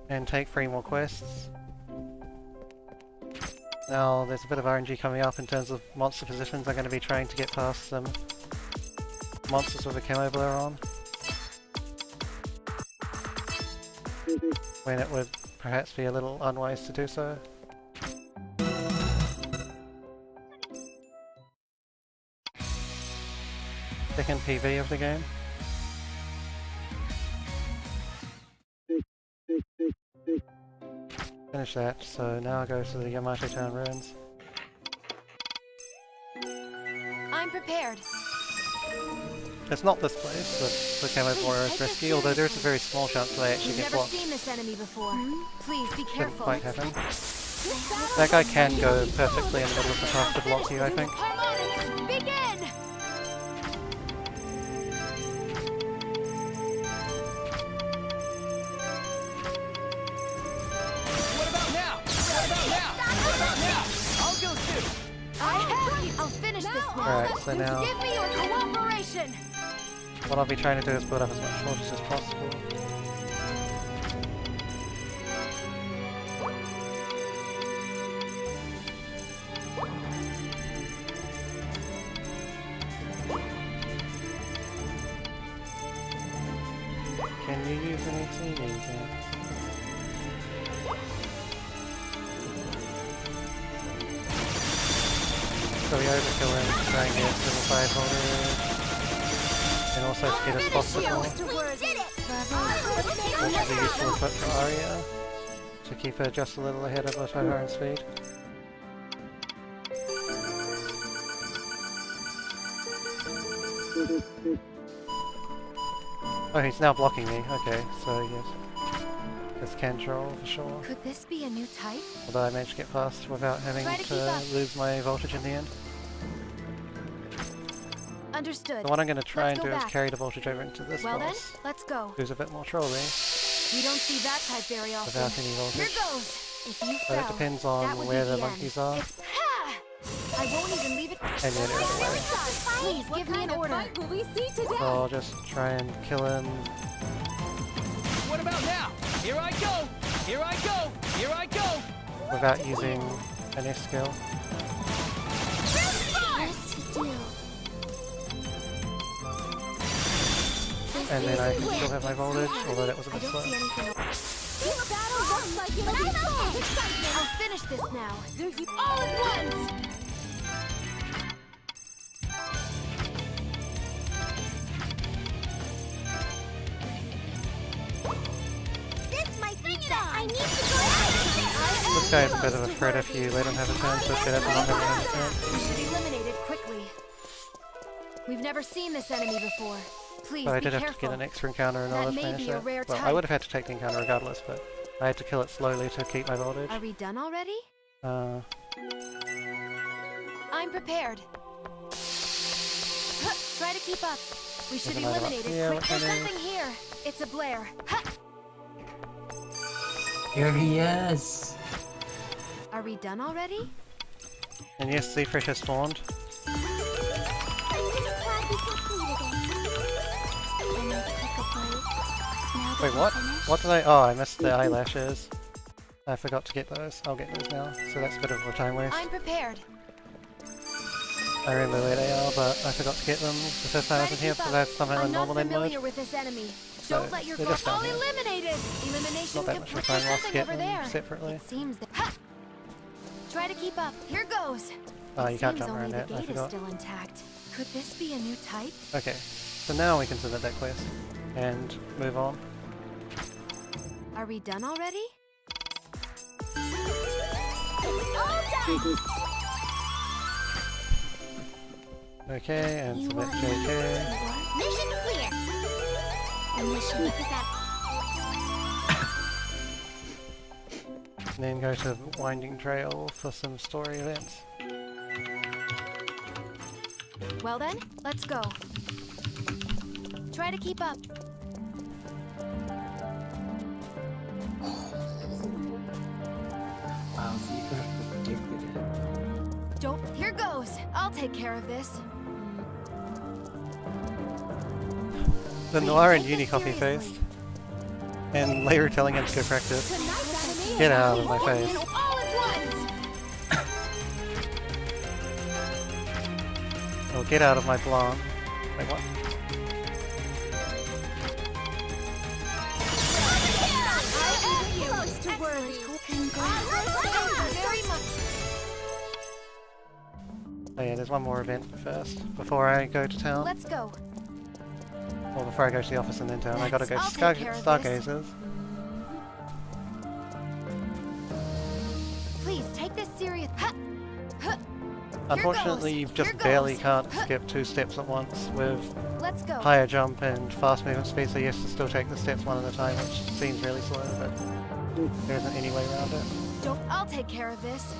Speaker 4: And take 3 more quests. Now there's a bit of RNG coming up in terms of monster positions. I'm going to be trying to get past some monsters with a camo blur on. When it would perhaps be a little unwise to do so. second PV of the game. Finish that, so now I'll go to the Yamato Town ruins.
Speaker 7: I'm prepared.
Speaker 4: It's not this place, the Camo Warriors Rescue, although there's a very small chance that I actually
Speaker 7: You've
Speaker 4: get
Speaker 7: never
Speaker 4: blocked.
Speaker 7: seen this enemy before. Please be
Speaker 4: Didn't
Speaker 7: careful.
Speaker 4: quite happen. That guy can go perfectly in the middle of the path to block you, I think.
Speaker 7: Harmonics, begin!
Speaker 6: What about now? What about now? What about now? I'll go too.
Speaker 7: I have you. I'll finish this now.
Speaker 4: Alright, so now
Speaker 7: Give me your cooperation.
Speaker 4: what I'll be trying to do is build up as much voltage as possible. Can you use any TVs here? So we overkill him to try and get level 5 voltage, and also to get a spot signal, which is a useful equip for Arya, to keep her just a little ahead of her current speed. Oh, he's now blocking me. Okay, so yes. It's Cantrol for sure.
Speaker 7: Could this be a new type?
Speaker 4: Although I managed to get past without having
Speaker 7: Try to keep
Speaker 4: to
Speaker 7: up.
Speaker 4: lose my voltage in the end.
Speaker 7: Understood.
Speaker 4: So what I'm going to try
Speaker 7: Let's
Speaker 4: and
Speaker 7: go
Speaker 4: do
Speaker 7: back.
Speaker 4: is carry the voltage over into this
Speaker 7: Well then,
Speaker 4: boss,
Speaker 7: let's go.
Speaker 4: who's a bit more trolly,
Speaker 7: We don't see that type very often.
Speaker 4: without any
Speaker 7: Here
Speaker 4: voltage.
Speaker 7: goes. If you
Speaker 4: So
Speaker 7: fell,
Speaker 4: it depends
Speaker 7: that
Speaker 4: on
Speaker 7: would
Speaker 4: where
Speaker 7: be
Speaker 4: the
Speaker 7: end.
Speaker 4: monkeys are,
Speaker 7: Ha! I won't even leave it.
Speaker 4: and yet they're in the way.
Speaker 7: Please give me an order.
Speaker 4: So I'll just try and kill him.
Speaker 6: What about now? Here I go. Here I go. Here I go.
Speaker 4: Without using an S skill. And then I can still have my voltage, although that was a
Speaker 7: I
Speaker 4: bit
Speaker 7: don't
Speaker 4: slow.
Speaker 7: see anything else.
Speaker 5: This battle looks like it'll be full of excitement.
Speaker 7: I'll finish this now. All at once!
Speaker 5: This might be that. I need to go out.
Speaker 4: This guy is a bit of a threat if you let him have a turn, so it's better to not have him have a turn.
Speaker 7: We should eliminate it quickly. We've never seen this enemy before. Please
Speaker 4: So I
Speaker 7: be
Speaker 4: did have
Speaker 7: careful.
Speaker 4: to get an extra encounter in
Speaker 7: That
Speaker 4: order to
Speaker 7: may
Speaker 4: manage
Speaker 7: be a
Speaker 4: that.
Speaker 7: rare
Speaker 4: Well, I
Speaker 7: type.
Speaker 4: would have had to take the encounter regardless, but I had to kill it slowly to keep my voltage.
Speaker 7: Are we done already? I'm prepared. Huh, try to keep up. We should
Speaker 4: There's another one.
Speaker 7: eliminate it
Speaker 4: Yeah,
Speaker 7: quick.
Speaker 4: what
Speaker 7: There's
Speaker 4: kind of-
Speaker 7: something here. It's a Blair. Ha!
Speaker 3: Here he is.
Speaker 7: Are we done already?
Speaker 4: And yes, Seafresh has spawned.
Speaker 5: I'm just glad we completed it. I need to take a break. Now that
Speaker 4: Wait,
Speaker 5: we're
Speaker 4: what?
Speaker 5: finished,
Speaker 4: What did I? Oh, I missed the eyelashes. I forgot to get those. I'll get those now. So that's a bit of a time waste.
Speaker 7: I'm prepared.
Speaker 4: I remember where they are, but I forgot to get them the first time I was in here because I had somehow
Speaker 7: I'm
Speaker 4: in
Speaker 7: not
Speaker 4: normal end
Speaker 7: familiar
Speaker 4: mode.
Speaker 7: with this enemy.
Speaker 4: So
Speaker 7: Don't let your
Speaker 4: they're
Speaker 7: guard.
Speaker 4: just down
Speaker 7: All
Speaker 4: here.
Speaker 7: eliminated. Elimination
Speaker 4: Not that much of a
Speaker 7: complete.
Speaker 4: time
Speaker 7: There's
Speaker 4: lost to
Speaker 7: something
Speaker 4: get
Speaker 7: over
Speaker 4: them
Speaker 7: there.
Speaker 4: separately.
Speaker 7: It seems that. Ha! Try to keep up. Here goes.
Speaker 4: Oh, you can't
Speaker 7: Seems
Speaker 4: jump around
Speaker 7: only
Speaker 4: that.
Speaker 7: the
Speaker 4: I
Speaker 7: gate is
Speaker 4: forgot.
Speaker 7: still intact. Could this be a new type?
Speaker 4: Okay, so now we can submit that quest and move on.
Speaker 7: Are we done already?
Speaker 5: it's all done.
Speaker 4: Okay, and
Speaker 5: You
Speaker 4: submit
Speaker 5: want
Speaker 4: JK.
Speaker 5: Mission clear. The mission is that.
Speaker 4: And then go to Winding Trail for some story events.
Speaker 7: Well then, let's go. Try to keep up.
Speaker 3: Wow, you could have predicted it.
Speaker 7: Don't. Here goes. I'll take care of this.
Speaker 4: The
Speaker 7: Please,
Speaker 4: Noir and
Speaker 7: take
Speaker 4: Uni
Speaker 7: this
Speaker 4: copy
Speaker 7: seriously.
Speaker 4: faced. And later telling him to go practice.
Speaker 5: Tonight's anime
Speaker 4: Get
Speaker 5: is
Speaker 4: out of my
Speaker 5: always
Speaker 4: face.
Speaker 7: All at once.
Speaker 4: Oh, get out of my blonde. Wait, what?
Speaker 5: close to worthy.
Speaker 7: Thank you very much.
Speaker 4: Oh yeah, there's one more event first, before I go to town.
Speaker 7: Let's go.
Speaker 4: Or before I go to the office and then town. I gotta go to
Speaker 7: I'll take care of this.
Speaker 4: Stargazers.
Speaker 7: Please take this serious. Ha! Huh.
Speaker 4: Unfortunately, you just
Speaker 7: Here
Speaker 4: barely
Speaker 7: goes.
Speaker 4: can't skip 2 steps at once with
Speaker 7: Let's go.
Speaker 4: higher jump and fast movement speed, so you have to still take the steps one at a time, which seems really slow, but there isn't any way around it.
Speaker 7: I'll take care of this.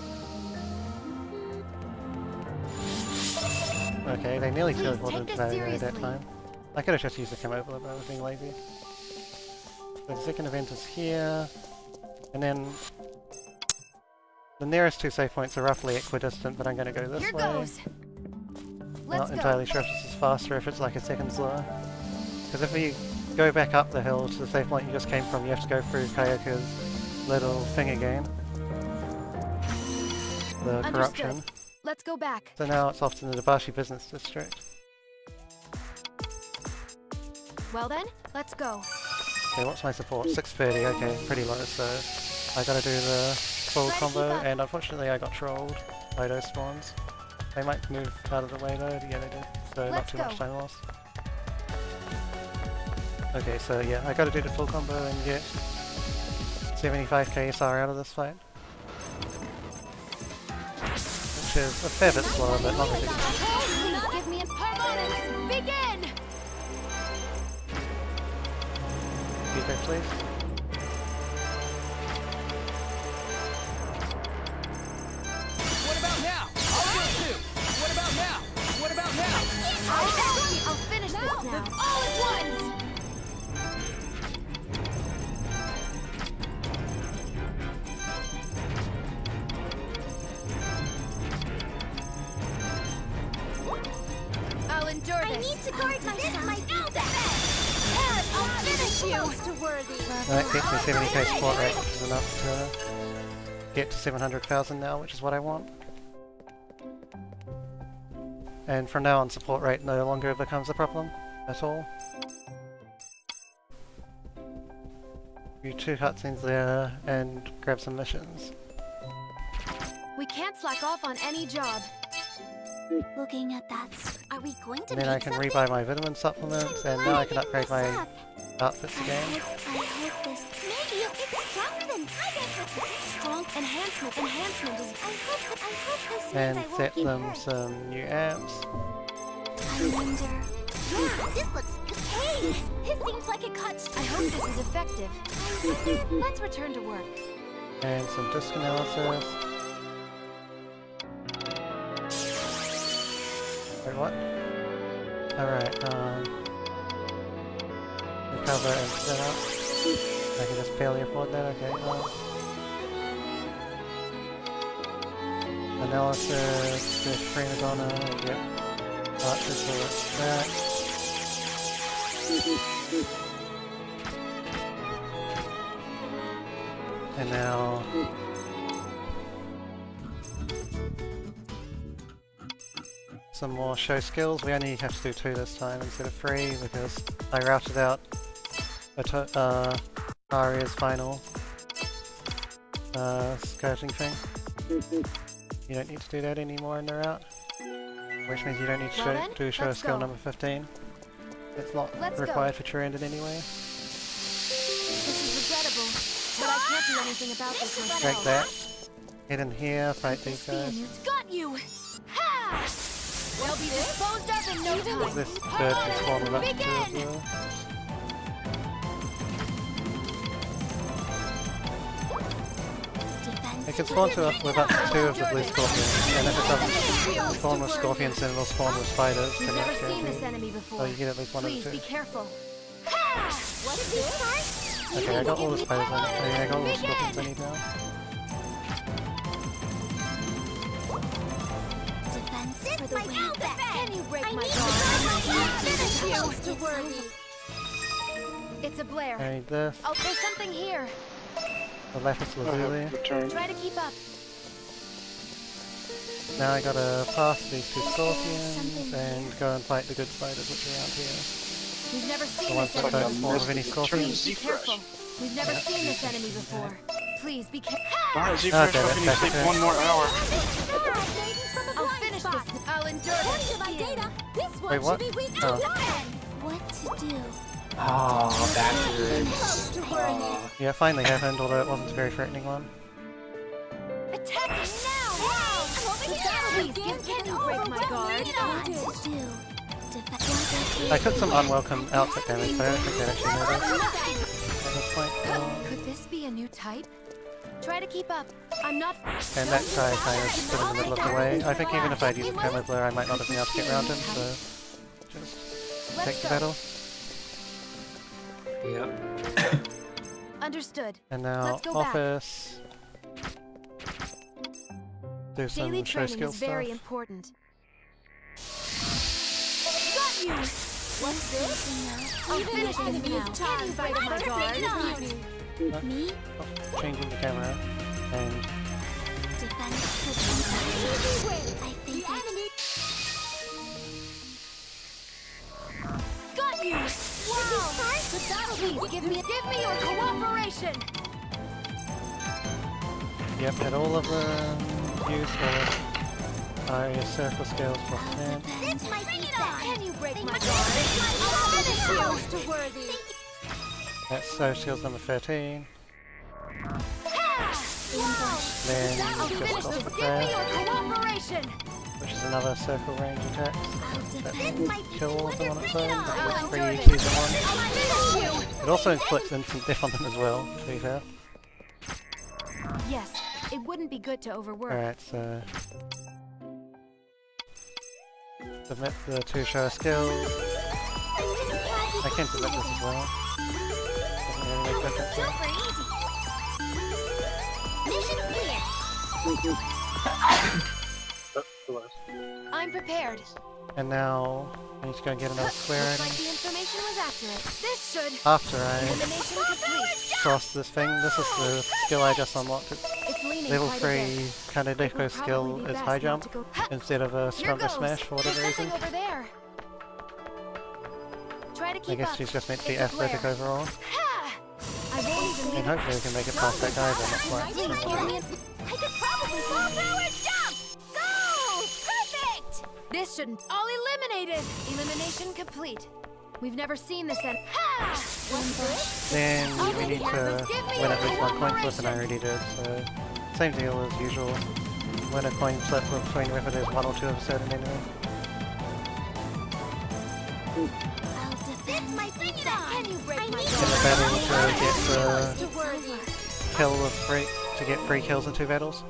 Speaker 4: Okay, they nearly
Speaker 7: Please
Speaker 4: teleported
Speaker 7: take this
Speaker 4: to that
Speaker 7: seriously.
Speaker 4: time. I could have just used the cam over, but I was being lazy. So the second event is here, and then the nearest 2 save points are roughly equidistant, but I'm going to go this
Speaker 7: Here
Speaker 4: way.
Speaker 7: goes.
Speaker 4: I'm
Speaker 7: Let's
Speaker 4: not
Speaker 7: go.
Speaker 4: entirely sure if this is faster, if it's like a second slower. Because if we go back up the hill to the save point you just came from, you have to go through Kayaku's little thing again. The
Speaker 7: Understood.
Speaker 4: corruption.
Speaker 7: Let's go back.
Speaker 4: So now it's off to the Dabashi Business District.
Speaker 7: Well then, let's go.
Speaker 4: Okay, what's my support? 630, okay, pretty low, so I gotta do the full
Speaker 7: Try to keep
Speaker 4: combo,
Speaker 7: up.
Speaker 4: and unfortunately I got trolled by those spawns. They might move out of the way though, yeah they did, so not
Speaker 7: Let's
Speaker 4: too
Speaker 7: go.
Speaker 4: much time lost. Okay, so yeah, I gotta do the full combo and get 75k SR out of this fight. Which is a fair bit slower, but not ridiculous.
Speaker 7: Please give me a harmonics. Begin.
Speaker 4: Feedback please.
Speaker 6: What about now? I'll do it too. What about now? What about now?
Speaker 7: I'll finish this now. All at once. I'll endure this.
Speaker 5: I need to guard myself. My
Speaker 7: I'll finish you.
Speaker 4: That gets me 70k support rate, which is enough to get to 700,000 now, which is what I want. And from now on, support rate no longer becomes a problem at all. Do 2 cutscenes there and grab some missions.
Speaker 7: We can't slack off on any job.
Speaker 5: Looking at that, are we going to
Speaker 4: And then I
Speaker 5: make
Speaker 4: can
Speaker 5: something?
Speaker 4: rebuy my vitamin supplements, and now I can upgrade my outfits again.
Speaker 5: I hope this. Maybe it's stronger than strong enhancement. Enhancement is. I hope this
Speaker 4: And
Speaker 5: means I won't
Speaker 4: set
Speaker 5: get
Speaker 4: them
Speaker 5: hurt.
Speaker 4: some new amps.
Speaker 5: I wonder. Yeah, this looks. Hey, this seems like it cuts.
Speaker 7: I hope this is effective. Let's return to work.
Speaker 4: And some disk analysis. Wait, what? Alright, recover and set up. I can just barely afford that, okay. Analysis, there's prima donna, yep. Archers, so that's that. And now... some more show skills. We only have to do 2 this time instead of 3 because I routed out Aria's final skirting thing. You don't need to do that anymore in the route, which means you don't need to
Speaker 7: Well then,
Speaker 4: do show
Speaker 7: let's
Speaker 4: skill
Speaker 7: go.
Speaker 4: number 15. It's not
Speaker 7: Let's go.
Speaker 4: required for Trended anyway.
Speaker 7: This is regrettable, but I can't do anything about this myself.
Speaker 4: Break that. Get in here, fight these guys.
Speaker 7: Got you! Ha! They'll be disposed of in no time.
Speaker 4: This bird can spawn with up to 2 as
Speaker 7: Begin!
Speaker 4: well. It can spawn with up to 2 of the blue scorpions, and if it doesn't spawn with scorpions, then it'll spawn with spiders.
Speaker 7: We've
Speaker 4: and
Speaker 7: never
Speaker 4: that's
Speaker 7: seen this
Speaker 4: guaranteed.
Speaker 7: enemy before.
Speaker 4: So you get at least one
Speaker 7: Please
Speaker 4: of
Speaker 7: be
Speaker 4: the 2.
Speaker 7: careful.
Speaker 5: What did we start?
Speaker 4: Okay, I got all the spiders I need. I got all the scorpions I need now.
Speaker 5: Defense for the win.
Speaker 7: Can you break
Speaker 5: I
Speaker 7: my
Speaker 5: need
Speaker 7: guard?
Speaker 5: to
Speaker 7: Finish you! Worthy. It's a Blair.
Speaker 4: I need this.
Speaker 7: Oh, there's something here.
Speaker 4: The Lapis Lazuli.
Speaker 7: Try to keep up.
Speaker 4: Now I gotta pass these 2 scorpions and go and fight the good spiders which are around here.
Speaker 7: We've never
Speaker 4: The
Speaker 7: seen
Speaker 4: ones
Speaker 7: this
Speaker 4: that
Speaker 7: enemy.
Speaker 4: don't spawn with any scorpions.
Speaker 7: Be careful. We've never seen this enemy before. Please be careful.
Speaker 1: Alright,
Speaker 4: Okay,
Speaker 1: Z-Fresh, how
Speaker 4: that's
Speaker 1: can you
Speaker 4: back
Speaker 1: sleep
Speaker 4: to
Speaker 1: 1 more hour?
Speaker 7: I'll finish finish this. I'll endure
Speaker 5: According
Speaker 7: this.
Speaker 5: to my data, this one
Speaker 4: Wait, what?
Speaker 5: should be weak
Speaker 4: Oh.
Speaker 5: to one. What to do?
Speaker 3: Oh, backwards.
Speaker 5: Close to worrying.
Speaker 3: Oh,
Speaker 4: Yeah, it finally happened, although it wasn't a very threatening one.
Speaker 7: Attacking now!
Speaker 5: Hey, over here!
Speaker 7: Please, give me break my guard.
Speaker 5: What to do?
Speaker 4: I took some unwelcome outfit damage, but I don't think that actually matters at this point.
Speaker 7: Could this be a new type? Try to keep up. I'm not.
Speaker 4: And that guy kind of stood in the middle of the way. I think even if I'd used a camera blur, I might not have been able to get around him, so just take the battle.
Speaker 3: yep.
Speaker 7: Understood.
Speaker 4: And now
Speaker 7: Let's go back.
Speaker 4: office. Do some
Speaker 7: Daily
Speaker 4: show
Speaker 7: training
Speaker 4: skill
Speaker 7: is very
Speaker 4: stuff.
Speaker 7: important. Got you! What's this? I'll finish this now. Can you break my guard?
Speaker 5: Me?
Speaker 4: Changing the camera and
Speaker 5: Defense could I think
Speaker 7: Got you! Wow! Please give me your cooperation.
Speaker 4: yep, at all of the use of circle scales plus 10.
Speaker 5: This might be that.
Speaker 7: Can you break my guard? I'll finish you! Close to worthy.
Speaker 4: That's show skills number 13.
Speaker 7: Wow!
Speaker 4: Then
Speaker 7: I'll
Speaker 4: just
Speaker 7: finish
Speaker 4: off
Speaker 7: this.
Speaker 4: the
Speaker 7: Give me
Speaker 4: prayer,
Speaker 7: your cooperation.
Speaker 4: which is another circle range attack. That will kill all of them on its own. That
Speaker 7: I'll
Speaker 4: was 3
Speaker 7: endure
Speaker 4: season
Speaker 7: this.
Speaker 4: 1.
Speaker 7: I'll finish you.
Speaker 4: It also inflicts instant death on them as well, to be fair.
Speaker 7: Yes, it wouldn't be good to overwork.
Speaker 4: Alright, so... Submit the 2 show skills. I can submit this as well. Doesn't really make a difference here.
Speaker 5: super easy. Mission clear.
Speaker 7: I'm prepared.
Speaker 4: And now, I need to go and get another square
Speaker 7: Looks like
Speaker 4: item.
Speaker 7: the information was accurate. This should.
Speaker 4: After I
Speaker 7: Elimination complete.
Speaker 4: cross this thing, this is the skill I just unlocked. It's
Speaker 7: It's leaning
Speaker 4: level
Speaker 7: quite a
Speaker 4: 3
Speaker 7: bit.
Speaker 4: Kanedeko
Speaker 7: It would
Speaker 4: skill
Speaker 7: probably be
Speaker 4: is
Speaker 7: best
Speaker 4: high
Speaker 7: not
Speaker 4: jump
Speaker 7: to go- Ha!
Speaker 4: instead of a
Speaker 7: Here
Speaker 4: stronger
Speaker 7: goes.
Speaker 4: smash for whatever
Speaker 7: There's
Speaker 4: reason.
Speaker 7: something over there. Try to
Speaker 4: I
Speaker 7: keep
Speaker 4: guess
Speaker 7: up.
Speaker 4: she's just meant to be
Speaker 7: It's a
Speaker 4: athletic
Speaker 7: flare.
Speaker 4: overall.
Speaker 7: Ha! I won't even
Speaker 4: And
Speaker 7: need
Speaker 4: hopefully we can make it past that guy, but not quite.
Speaker 7: Please
Speaker 4: So.
Speaker 7: give me
Speaker 5: I could probably fall through and jump. Go! Perfect.
Speaker 7: This shouldn't. All eliminated. Elimination complete. We've never seen this end. Ha! What's this?
Speaker 4: Then we need to win at least 1 coin flip, and I already did, so same deal as usual. Win a coin flip between whether there's 1 or 2 of a certain enemy.
Speaker 5: I'll defend my big
Speaker 7: Can you break my
Speaker 4: In the
Speaker 7: guard?
Speaker 4: battle to get
Speaker 7: Close
Speaker 4: the
Speaker 7: to worthy.
Speaker 4: kill with 3, to get 3 kills in 2 battles.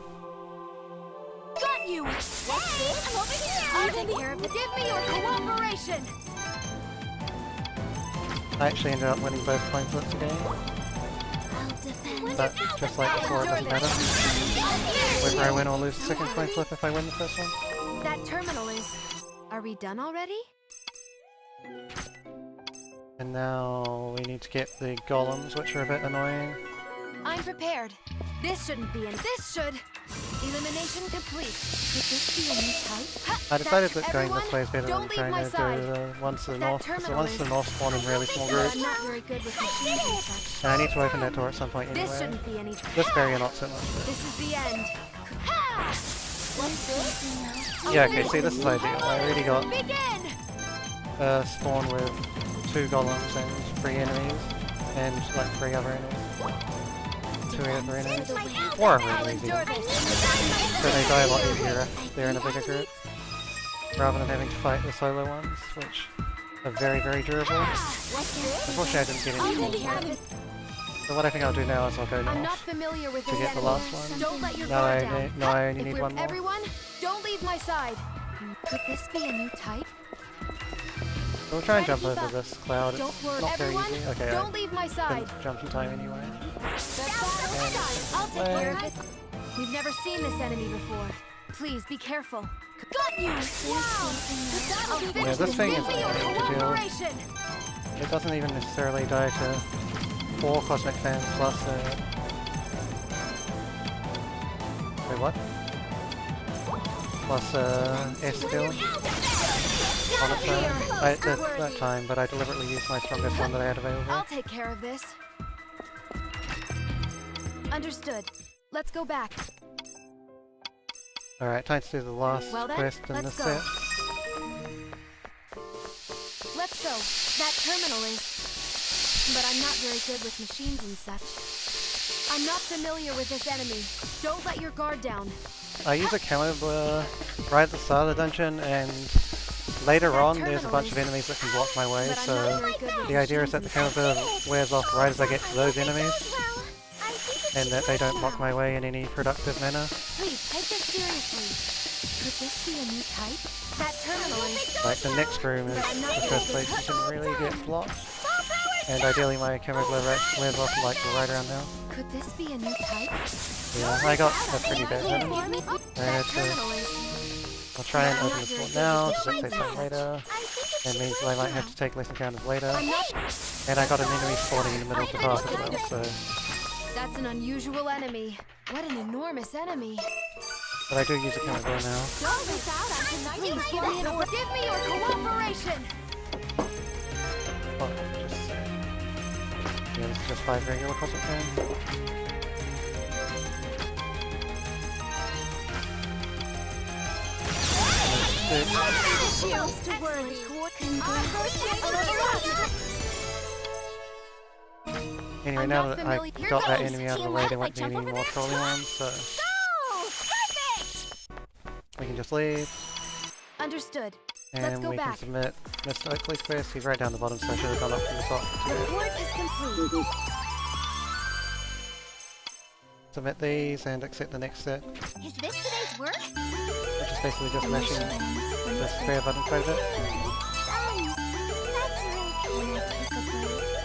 Speaker 7: Got you. What's this? I'm over here. I'll take care of it. Give me your cooperation.
Speaker 4: I actually ended up winning both coin flips again, but just like before, it doesn't matter whether I win or lose the second coin flip if I win the first one.
Speaker 7: That terminal is. Are we done already?
Speaker 4: And now we need to get the golems, which are a bit annoying.
Speaker 7: I'm prepared. This shouldn't be in. This should. Elimination complete. Could this be a new type? Ha!
Speaker 4: I decided
Speaker 7: That's
Speaker 4: that going
Speaker 7: everyone.
Speaker 4: this way is better
Speaker 7: Don't
Speaker 4: than
Speaker 7: leave
Speaker 4: trying
Speaker 7: my
Speaker 4: to
Speaker 7: side.
Speaker 4: do the ones to the
Speaker 7: That
Speaker 4: north, because the
Speaker 7: terminal
Speaker 4: ones to the
Speaker 7: is-
Speaker 4: north spawn in really small groups.
Speaker 7: I'm not very good with machines and such.
Speaker 4: And I need to open that door at some point
Speaker 7: This
Speaker 4: anyway.
Speaker 7: shouldn't be any.
Speaker 4: This area not so much.
Speaker 7: This is the end. Ha! What's this?
Speaker 4: Yeah, okay, see, this is ideal. I already got
Speaker 7: Begin!
Speaker 4: a spawn with 2 golems and 3 enemies, and like 3 other enemies. 2 other enemies. 4 other
Speaker 7: I'll
Speaker 4: enemies
Speaker 7: endure
Speaker 4: even.
Speaker 7: this.
Speaker 4: So they die a lot easier if they're in a bigger group, rather than having to fight the solo ones, which are very, very durable. Unfortunately, I didn't get any
Speaker 7: I'll
Speaker 4: spawns
Speaker 7: take care of
Speaker 4: yet.
Speaker 7: it.
Speaker 4: So what I think I'll do now is I'll go
Speaker 7: I'm not
Speaker 4: north.
Speaker 7: familiar with
Speaker 4: To
Speaker 7: this
Speaker 4: get the
Speaker 7: enemy.
Speaker 4: last one.
Speaker 7: Don't let your
Speaker 4: Now
Speaker 7: guard
Speaker 4: I
Speaker 7: down.
Speaker 4: need- now I only
Speaker 7: If
Speaker 4: need
Speaker 7: we're
Speaker 4: 1 more.
Speaker 7: everyone, don't leave my side. Could this be a new type?
Speaker 4: We'll try and
Speaker 7: Try to
Speaker 4: jump
Speaker 7: keep
Speaker 4: over
Speaker 7: up.
Speaker 4: this cloud.
Speaker 7: Don't
Speaker 4: It's
Speaker 7: worry,
Speaker 4: not very
Speaker 7: everyone.
Speaker 4: easy. Okay,
Speaker 7: Don't leave my
Speaker 4: I
Speaker 7: side.
Speaker 4: can jump in time anyway.
Speaker 7: I'll take care of it. We've never seen this enemy before. Please be careful. Got you! Wow! I'll finish
Speaker 4: Yeah, this thing
Speaker 7: Give
Speaker 4: is
Speaker 7: me your
Speaker 4: annoying to deal.
Speaker 7: cooperation.
Speaker 4: It doesn't even necessarily die to 4 cosmic fans plus wait, what? Plus S skill on its own. I did that time, but I deliberately used my strongest one that I had available.
Speaker 7: I'll take care of this. Understood. Let's go back.
Speaker 4: Alright, time to do the last
Speaker 7: Well then,
Speaker 4: quest in
Speaker 7: let's
Speaker 4: this
Speaker 7: go.
Speaker 4: set.
Speaker 7: Let's go. That terminal is... But I'm not very good with machines and such. I'm not familiar with this enemy. Don't let your guard down.
Speaker 4: I use a camo blur right at the start of the dungeon, and later on there's a bunch of enemies that can block my way,
Speaker 7: But I'm
Speaker 4: so
Speaker 7: not very good with
Speaker 4: the idea is that the camo blur wears off right as I get to those enemies,
Speaker 5: Well, I think
Speaker 4: and that they don't block my way in any productive manner.
Speaker 7: Please, take this seriously. Could this be a new type? That terminal is...
Speaker 4: Like the next room is the first place you can really get blocked, and ideally my camo blur wears off like right around now.
Speaker 7: Could this be a new type?
Speaker 4: Yeah, I got a pretty bad
Speaker 7: That
Speaker 4: damage.
Speaker 7: terminal is...
Speaker 4: I'll try and open this door now, because it takes time later. That means I might have to take less encounters later.
Speaker 7: I'm not...
Speaker 4: And I got an enemy spawning in the middle of the path as well, so...
Speaker 7: That's an unusual enemy. What an enormous enemy.
Speaker 4: But I do use a camo blur now.
Speaker 7: Don't miss out on tonight's Give me your cooperation!
Speaker 4: Oh, just... Yeah, this is just 5 regular cosmic fans. Anyway, now that I got that enemy out of the way, there won't be any more trolling ones, so we can just leave,
Speaker 7: Understood. Let's
Speaker 4: and
Speaker 7: go
Speaker 4: we can
Speaker 7: back.
Speaker 4: submit Mr. Oakley's quest. He's right down the bottom, so I should have gone up from the top.
Speaker 7: Report is complete.
Speaker 4: Submit these and accept the next set,
Speaker 5: Is this today's work?
Speaker 4: which is basically just mashing the square button quite a bit.
Speaker 5: That's right. Can I take a break?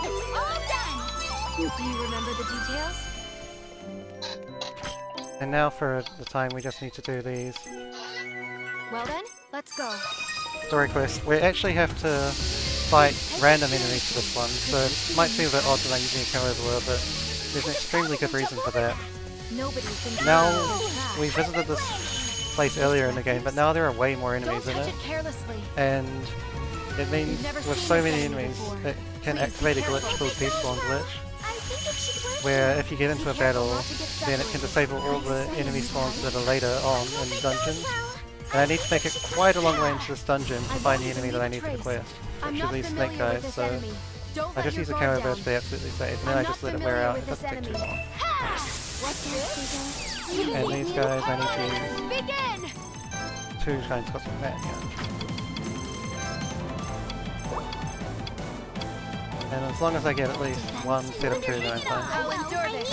Speaker 5: It's all done!
Speaker 7: Do you remember the details?
Speaker 4: And now for the time we just need to do these
Speaker 7: Well then, let's go.
Speaker 4: story quests. We actually have to fight random enemies for this one, so it might seem a bit odd that I'm using a camo blur, but there's an extremely good reason for that.
Speaker 7: Nobody's been
Speaker 4: Now,
Speaker 7: carrying this trash.
Speaker 4: we visited this place earlier in the game, but now there are way more
Speaker 7: Don't
Speaker 4: enemies in
Speaker 7: touch
Speaker 4: it,
Speaker 7: it carelessly.
Speaker 4: and it means
Speaker 7: We've never
Speaker 4: with
Speaker 7: seen
Speaker 4: so
Speaker 7: this
Speaker 4: many
Speaker 7: enemy
Speaker 4: enemies,
Speaker 7: before.
Speaker 4: it can
Speaker 7: Please be
Speaker 4: activate a glitch
Speaker 7: careful.
Speaker 4: called Despawn Glitch,
Speaker 5: I think it should work.
Speaker 4: where if you get into a
Speaker 7: Be careful
Speaker 4: battle,
Speaker 7: not to get
Speaker 4: then it can
Speaker 7: separated.
Speaker 4: disable all the enemy spawns that are later on in the dungeon. And I need to make it quite a long way into this dungeon to find the enemy that I need for the quest,
Speaker 7: I'm
Speaker 4: which are
Speaker 7: not
Speaker 4: these
Speaker 7: familiar
Speaker 4: snake
Speaker 7: with
Speaker 4: guys,
Speaker 7: this
Speaker 4: so
Speaker 7: enemy. Don't
Speaker 4: I
Speaker 7: let
Speaker 4: just
Speaker 7: your
Speaker 4: use a
Speaker 7: guard
Speaker 4: camo
Speaker 7: down.
Speaker 4: blur to be absolutely safe, and then
Speaker 7: I'm
Speaker 4: I
Speaker 7: not
Speaker 4: just let it wear
Speaker 7: familiar
Speaker 4: out,
Speaker 7: with
Speaker 4: it doesn't
Speaker 7: this
Speaker 4: take too
Speaker 7: enemy.
Speaker 4: long.
Speaker 5: What's this?
Speaker 4: And these guys I need to use
Speaker 7: Begin!
Speaker 4: 2 times cosmic man, yeah. And as long as I get at least one set of 2, then I'm fine.
Speaker 7: I'll endure this.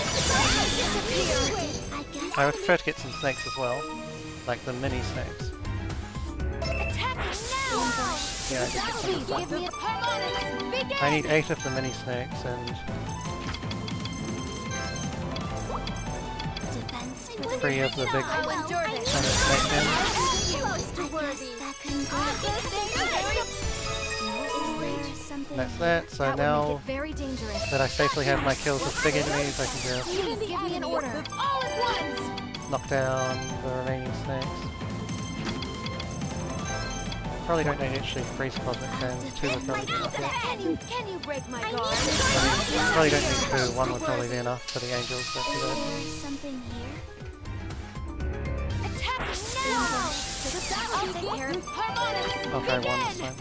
Speaker 5: I guess.
Speaker 4: I would prefer to get some snakes as well, like the mini snakes.
Speaker 5: Attacking now!
Speaker 4: Yeah, I did get some.
Speaker 7: Please give me a harmonics. Begin!
Speaker 4: I need 8 of the mini snakes and
Speaker 5: Defense for
Speaker 4: 3 of the big
Speaker 7: I'll endure this.
Speaker 4: kind of snake men.
Speaker 5: close to worthy. That can go. Something.
Speaker 4: That's that, so
Speaker 7: That would
Speaker 4: now
Speaker 7: make it very dangerous.
Speaker 4: that I safely have my kills with big enemies, I can just
Speaker 7: Please give me an order. All at once!
Speaker 4: knock down the remaining snakes. Probably don't need actually 3 cosmic fans, 2 would probably be enough. Yeah.
Speaker 7: Can you break my guard?
Speaker 4: Probably don't need 2, 1 would probably be enough for the angels, but
Speaker 5: Is there something here?
Speaker 7: Attacking now! I'll take care of harmonics.
Speaker 4: I'll try 1 this time.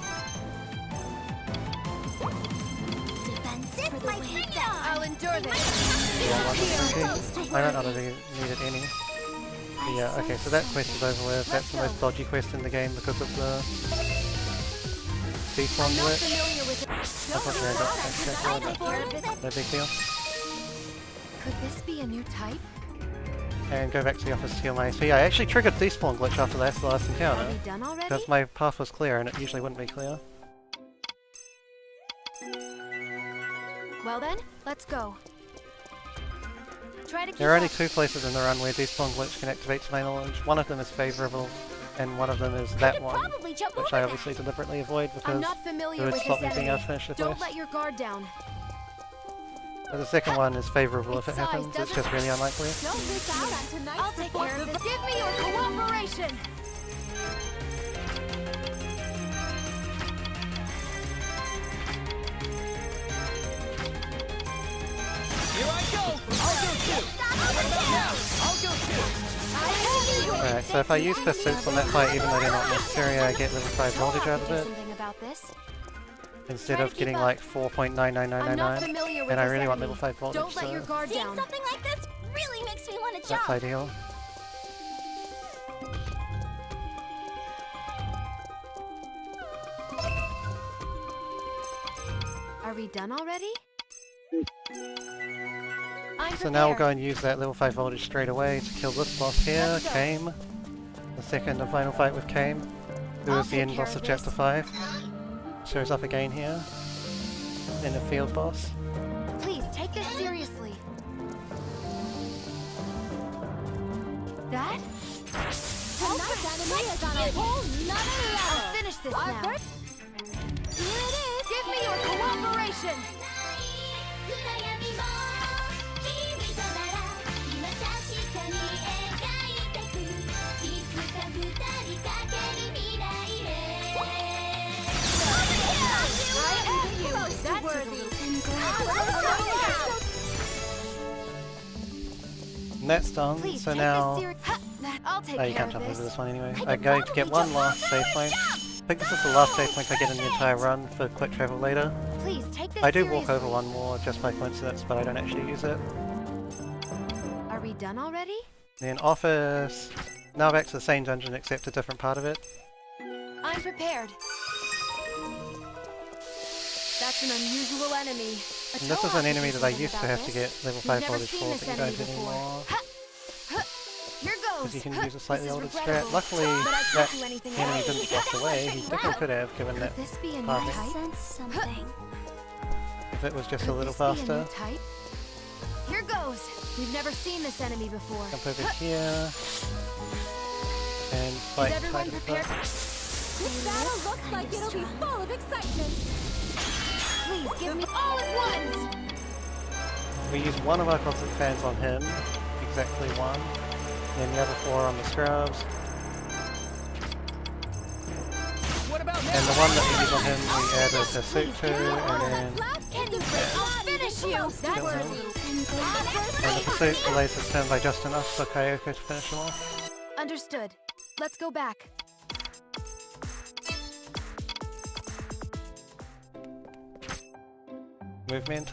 Speaker 5: Defense for the win.
Speaker 7: I'll endure this.
Speaker 4: Yeah, 1 was okay. I don't know if I needed any. But yeah, okay, so that quest is over with. That's the most dodgy quest in the game because of the Despawn
Speaker 7: I'm not
Speaker 4: glitch.
Speaker 7: familiar with it.
Speaker 4: Unfortunately, I got that
Speaker 7: I'll take care of it.
Speaker 4: no big deal.
Speaker 7: Could this be a new type?
Speaker 4: And go back to the office to heal my HP. I actually triggered Despawn glitch after the last encounter,
Speaker 7: Are we done already?
Speaker 4: because my path was clear and it usually wouldn't be clear.
Speaker 7: Well then, let's go. Try to keep
Speaker 4: There are only
Speaker 7: up.
Speaker 4: 2 places in the run where Despawn glitch can activate to my knowledge. One of them is favourable, and one of them is that one,
Speaker 5: Probably jump
Speaker 4: which
Speaker 5: over
Speaker 4: I
Speaker 5: that.
Speaker 4: obviously deliberately avoid
Speaker 7: I'm
Speaker 4: because
Speaker 7: not
Speaker 4: it
Speaker 7: familiar
Speaker 4: would
Speaker 7: with
Speaker 4: stop
Speaker 7: this
Speaker 4: me being able
Speaker 7: enemy.
Speaker 4: to finish the
Speaker 7: Don't
Speaker 4: quest.
Speaker 7: let your guard down.
Speaker 4: But the second one is favourable if it
Speaker 7: Its size
Speaker 4: happens, it's
Speaker 7: doesn't-
Speaker 4: just really unlikely.
Speaker 7: Don't miss out on tonight's I'll take care of this. Give me your cooperation.
Speaker 6: Here I go! I'll go too! What about now? I'll go too!
Speaker 4: Alright, so if I use pursuits on that fight, even though they're not necessary, I get level 5 voltage out of it.
Speaker 7: Something about this.
Speaker 4: Instead
Speaker 7: Try
Speaker 4: of
Speaker 7: to
Speaker 4: getting
Speaker 7: keep
Speaker 4: like
Speaker 7: I'm not
Speaker 4: 4.99999.
Speaker 7: familiar with
Speaker 4: And I
Speaker 7: this
Speaker 4: really want
Speaker 7: enemy.
Speaker 4: level 5 voltage,
Speaker 7: Don't let your
Speaker 4: so
Speaker 7: guard
Speaker 5: Seeing
Speaker 7: down.
Speaker 5: something like this really makes me want to
Speaker 4: that's
Speaker 5: jump.
Speaker 4: ideal.
Speaker 7: Are we done already? I'm
Speaker 4: So now we'll go
Speaker 7: prepared.
Speaker 4: and use that level 5 voltage straight away to kill this boss here,
Speaker 7: Let's go.
Speaker 4: Kame. The second and final fight with Kame, who
Speaker 7: I'll
Speaker 4: is the
Speaker 7: take
Speaker 4: end
Speaker 7: care
Speaker 4: boss
Speaker 7: of
Speaker 4: of Chapter
Speaker 7: this.
Speaker 4: 5. Shows up again here. In a field boss.
Speaker 7: Please take this seriously. That?
Speaker 5: Tonight's anime is on a whole nother
Speaker 7: I'll
Speaker 5: level.
Speaker 7: finish this
Speaker 5: Our
Speaker 7: now.
Speaker 5: first- Here it is.
Speaker 7: Give me your cooperation. I am you.
Speaker 5: Close to
Speaker 7: That's
Speaker 5: worthy.
Speaker 4: And that's done,
Speaker 7: Please
Speaker 4: so
Speaker 7: take
Speaker 4: now...
Speaker 7: this serious. I'll take
Speaker 4: Oh, you
Speaker 7: care
Speaker 4: can't
Speaker 7: of
Speaker 4: jump
Speaker 7: this.
Speaker 4: over this one anyway. I'm going to get one last save point. I think this is the last save point I get in the entire run for quick travel later.
Speaker 7: Please take this
Speaker 4: I do
Speaker 7: seriously.
Speaker 4: walk over one more just by coincidence, but I don't actually use it.
Speaker 7: Are we done already?
Speaker 4: Then office... Now back to the same dungeon except a different part of it.
Speaker 7: I'm prepared. That's an unusual enemy. A
Speaker 4: And this is
Speaker 7: Toad
Speaker 4: an enemy
Speaker 7: ought
Speaker 4: that I
Speaker 7: do
Speaker 4: used to
Speaker 7: something
Speaker 4: have to
Speaker 7: about
Speaker 4: get
Speaker 7: this.
Speaker 4: level
Speaker 7: We've
Speaker 4: 5
Speaker 7: never
Speaker 4: voltage
Speaker 7: seen
Speaker 4: for,
Speaker 7: this
Speaker 4: but you
Speaker 7: enemy
Speaker 4: don't
Speaker 7: before.
Speaker 4: anymore.
Speaker 7: Ha! Ha! Here goes.
Speaker 4: Because you can
Speaker 7: Ha!
Speaker 4: use a slightly
Speaker 7: This is
Speaker 4: older strat.
Speaker 7: regrettable.
Speaker 4: Luckily,
Speaker 7: But I
Speaker 4: that
Speaker 7: can't do anything
Speaker 4: enemy
Speaker 7: else.
Speaker 4: didn't walk away. He definitely could have, given that
Speaker 7: Could this be a new
Speaker 4: Perfect.
Speaker 7: type?
Speaker 5: Sense something.
Speaker 4: if it was just a
Speaker 7: Could
Speaker 4: little
Speaker 7: this be a
Speaker 4: faster.
Speaker 7: new type? Here goes. We've never seen this enemy before.
Speaker 4: Jump over here. And fight
Speaker 7: Is everyone
Speaker 4: tight as
Speaker 7: prepared?
Speaker 4: fuck.
Speaker 5: This battle looks like it'll be full of excitement.
Speaker 7: Please give me all at once.
Speaker 4: We use one of our cosmic fans on him, exactly one, and the other 4 on the scrubs,
Speaker 6: What about now?
Speaker 4: and the one that we use on him we add a pursuit to, and then
Speaker 7: I'll finish you. That's
Speaker 4: Kill him.
Speaker 7: worthy.
Speaker 4: and the pursuit delays his turn by just enough for Kyoko to finish him off.
Speaker 7: Understood. Let's go back.
Speaker 4: Movement,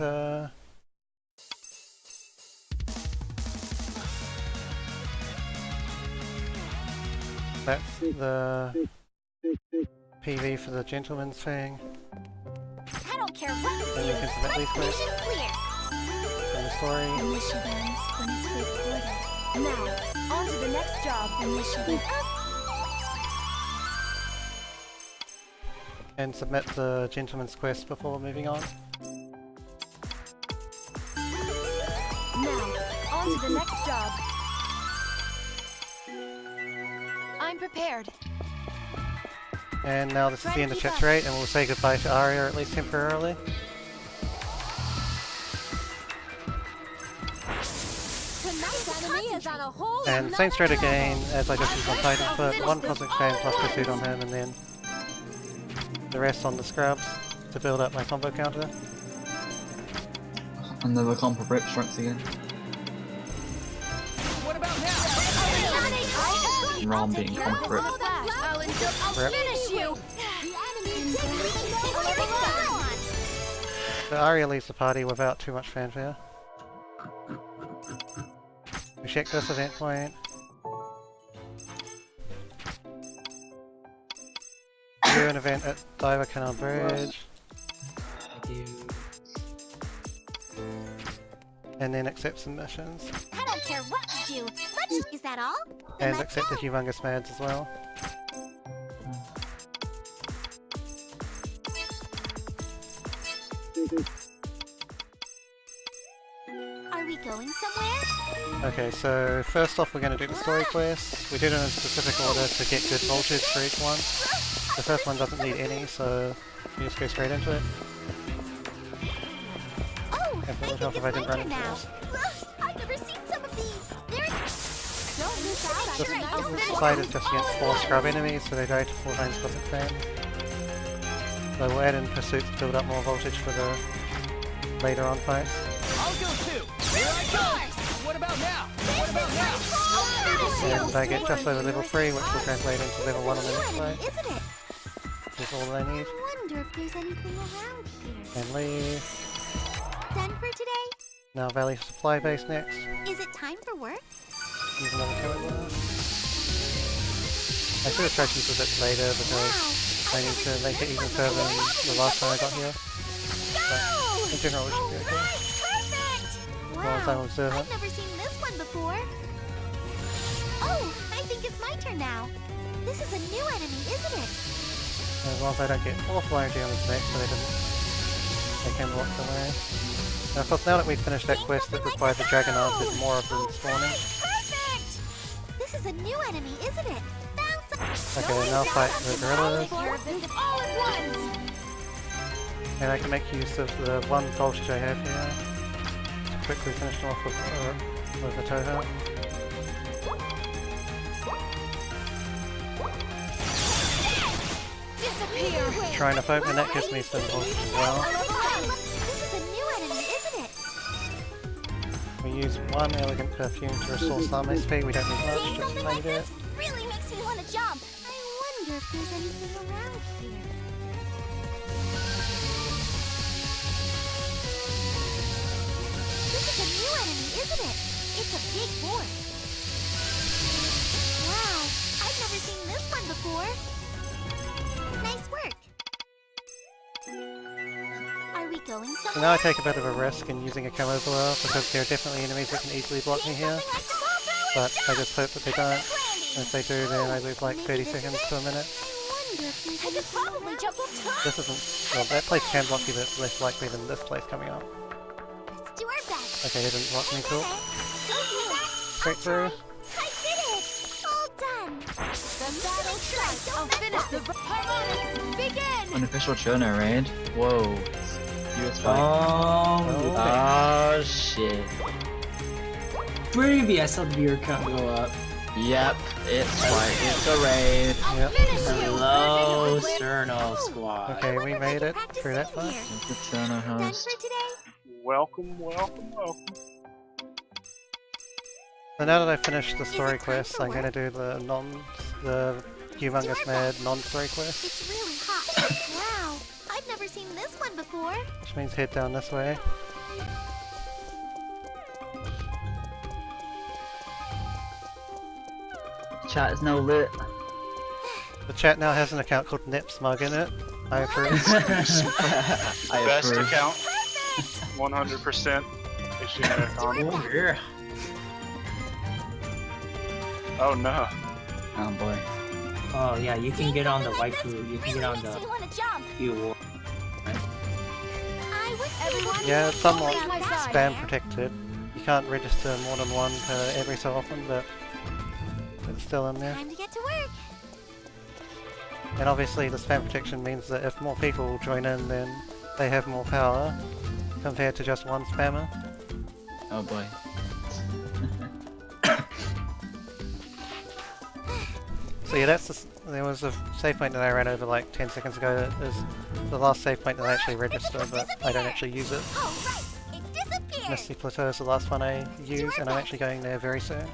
Speaker 4: that's the PV for the gentleman's thing,
Speaker 5: I don't care what
Speaker 4: and
Speaker 5: you
Speaker 4: you
Speaker 5: do.
Speaker 4: can submit these quests
Speaker 5: Mission clear.
Speaker 4: in the story.
Speaker 5: Initiative ends when it's recorded.
Speaker 7: Now, on to the next job.
Speaker 5: Initiative
Speaker 4: And submit the gentleman's quest before moving on.
Speaker 7: Now, on to the next job. I'm prepared.
Speaker 4: And now this is
Speaker 7: Try
Speaker 4: the
Speaker 7: to
Speaker 4: end of
Speaker 7: keep
Speaker 4: Chapter
Speaker 7: up.
Speaker 4: 8, and we'll say goodbye to Arya, at least temporarily.
Speaker 5: Tonight's anime is on a whole
Speaker 4: And same strat
Speaker 5: nother
Speaker 4: again,
Speaker 5: level.
Speaker 4: as I just used on Titanfoot,
Speaker 7: finish
Speaker 4: one
Speaker 7: this
Speaker 4: Cosmic
Speaker 7: all
Speaker 4: Fan
Speaker 7: at
Speaker 4: plus
Speaker 7: once.
Speaker 4: Pursuit on him, and then the rest on the scrubs to build up my combo counter.
Speaker 2: Another combo break strikes again.
Speaker 6: What about now?
Speaker 2: Rom being combo break.
Speaker 7: I'll
Speaker 4: Rip.
Speaker 7: finish you.
Speaker 5: The enemy didn't even know where to go.
Speaker 4: So Arya leaves the party without too much fanfare. We check this event point. Do an event at Diver Canal Bridge,
Speaker 3: Thank you.
Speaker 4: and then accept some missions.
Speaker 5: I don't care what you do. Is that all? Then
Speaker 4: And
Speaker 5: let's
Speaker 4: accept
Speaker 5: go.
Speaker 4: the Humongous Mads as well.
Speaker 5: Are we going somewhere?
Speaker 4: Okay, so first off we're going to do the story quests. We did it in a specific order to get good voltage for each one. The first one doesn't need any, so we just go straight into it.
Speaker 5: Oh,
Speaker 4: And
Speaker 5: I
Speaker 4: finish
Speaker 5: think
Speaker 4: off
Speaker 5: it's
Speaker 4: if I didn't run
Speaker 5: winter
Speaker 4: into
Speaker 5: now.
Speaker 4: this.
Speaker 5: I've never seen some of these. Don't miss out on
Speaker 4: This
Speaker 5: tonight's
Speaker 4: fight is just against 4 scrub enemies, so they die to 4 times Cosmic Fan. So we'll add in pursuits to build up more voltage for the later on fights.
Speaker 6: I'll go too. Here I go. What about now? What about now?
Speaker 4: And I get just over level 3, which will translate into level 1 on the next fight.
Speaker 5: Isn't it?
Speaker 4: That's all I need.
Speaker 5: I wonder if there's anything around here.
Speaker 4: And leave.
Speaker 5: Done for today?
Speaker 4: Now Valley Supply Base next.
Speaker 5: Is it time for work?
Speaker 4: Use another camera. I should have tried to use this a bit later because I need to make it even further than the last time I got here. But in general it should be okay.
Speaker 5: Perfect!
Speaker 4: As long as I'm observant.
Speaker 5: I've never seen this one before. Oh, I think it's my turn now. This is a new enemy, isn't it?
Speaker 4: As long as I don't get awful energy on this next, so they can block the way. Now, of course, now that we've finished that quest that required the dragon arms, there's more of them spawning.
Speaker 5: Perfect! This is a new enemy, isn't it?
Speaker 4: Okay, now fight the gorillas.
Speaker 7: Take care of this all at once!
Speaker 4: And I can make use of the one voltage I have here to quickly finish them off with the Toho.
Speaker 7: Disappear!
Speaker 4: Trying to poke, and that gives me some voltage as well.
Speaker 5: This is a new enemy, isn't it?
Speaker 4: We use one elegant perfume to restore some SP. We don't need much,
Speaker 5: Seeing
Speaker 4: just a
Speaker 5: something
Speaker 4: tiny
Speaker 5: like
Speaker 4: bit.
Speaker 5: this really makes me want to jump. I wonder if there's anything around here. This is a new enemy, isn't it? It's a big board. Wow, I've never seen this one before. Nice work. Are we going
Speaker 4: So
Speaker 5: somewhere?
Speaker 4: now I take a bit of a risk in using a camo blower because there are definitely enemies that can easily block me here. But I just hope that they don't. And if they do, then I lose like 30 seconds to a minute.
Speaker 5: I could probably jump up top.
Speaker 4: This isn't... well, that place can block you, but it's less likely than this place coming up.
Speaker 5: Let's do our best.
Speaker 4: Okay, they didn't block me, cool.
Speaker 5: Okay.
Speaker 4: Straight through.
Speaker 5: I did it! All done!
Speaker 7: The battle starts! I'll finish the harmonics! Begin!
Speaker 2: Unofficial Chono raid. Whoa. US fight. Oh shit.
Speaker 3: Baby, I saw the viewer count go up.
Speaker 2: Yep, it's right. It's a raid.
Speaker 4: Yep.
Speaker 3: Hello, Cerno Squad.
Speaker 4: Okay, we made it through that part.
Speaker 2: It's the Chono
Speaker 5: Done
Speaker 2: host.
Speaker 5: for today?
Speaker 1: Welcome, welcome, welcome.
Speaker 4: So now that I've finished the story
Speaker 5: it time
Speaker 4: quest,
Speaker 5: for
Speaker 4: I'm going to do the Humongous Mad non-story quest,
Speaker 5: It's really hot. Wow, I've never seen this one before.
Speaker 4: which means head down this way.
Speaker 2: Chat is now lit.
Speaker 4: The chat now has an account called NipSmug in it. I approve.
Speaker 2: I
Speaker 1: Best
Speaker 2: approve.
Speaker 1: account, 100% HDNMARATHON.
Speaker 3: Oh, yeah.
Speaker 1: Oh no.
Speaker 2: Oh boy.
Speaker 3: Oh yeah, you can get on the waifu. You can get on
Speaker 5: Makes me
Speaker 3: the
Speaker 5: want to jump.
Speaker 3: view war.
Speaker 5: I would
Speaker 7: Everyone,
Speaker 4: Yeah, it's somewhat
Speaker 7: on my side.
Speaker 4: spam protected. You can't register more than one every so often, but it's still in there.
Speaker 5: Time to get to work.
Speaker 4: And obviously the spam protection means that if more people join in, then they have more power compared to just one spammer.
Speaker 2: Oh boy.
Speaker 4: So yeah, there was a save point that I ran over like 10 seconds ago that is the last save point that I actually register, but I don't actually use it.
Speaker 5: Oh, right. It disappeared.
Speaker 4: Misty Plateau is the last one I use, and I'm actually going there very soon.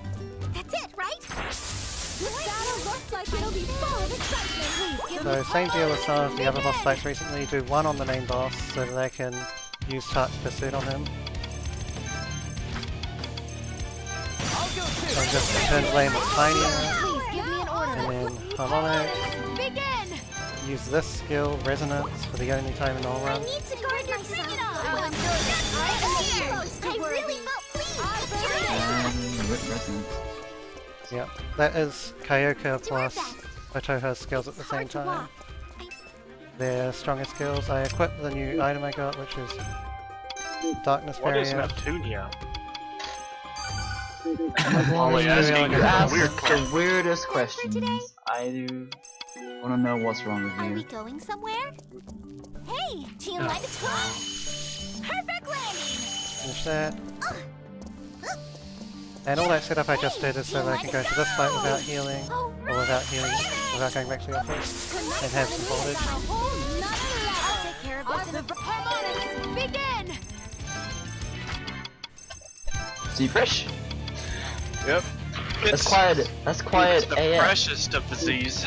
Speaker 5: That's it, right? This battle looks like it'll be full of excitement. Please give
Speaker 4: So same deal as some of the other boss fights recently, do one on the main boss so that I can use Touch Pursuit on him.
Speaker 6: I'll go too!
Speaker 4: And just turn flame with Tinier,
Speaker 7: Please give me an order.
Speaker 4: and then Harmonic.
Speaker 7: Begin!
Speaker 4: Use this skill, Resonance, for the only time in the whole
Speaker 5: I
Speaker 4: run.
Speaker 5: need to guard myself.
Speaker 7: I'm good.
Speaker 5: I really felt pleased.
Speaker 2: And with resonance.
Speaker 4: Yep, that is Kyoka plus Otoha's skills at the same time. Their strongest skills. I equipped the new item I got, which is Darkness
Speaker 1: What is
Speaker 4: Barrier.
Speaker 1: Neptunia?
Speaker 2: Only
Speaker 1: asking
Speaker 2: you
Speaker 1: a
Speaker 2: ask
Speaker 1: weird
Speaker 2: the weirdest questions. I do wanna know what's wrong with
Speaker 5: Are we
Speaker 2: you.
Speaker 5: going somewhere? Hey, do you mind a try? Perfect landing.
Speaker 4: Finish that. And all that setup I just did is so that I can go to this fight without healing, or without healing, without going back to the office, and have some voltage.
Speaker 7: I'll take care of this in a harmonics! Begin!
Speaker 2: Sea fish?
Speaker 1: Yep.
Speaker 2: That's quiet. That's quiet.
Speaker 1: It's the
Speaker 2: AF.
Speaker 1: freshest of disease.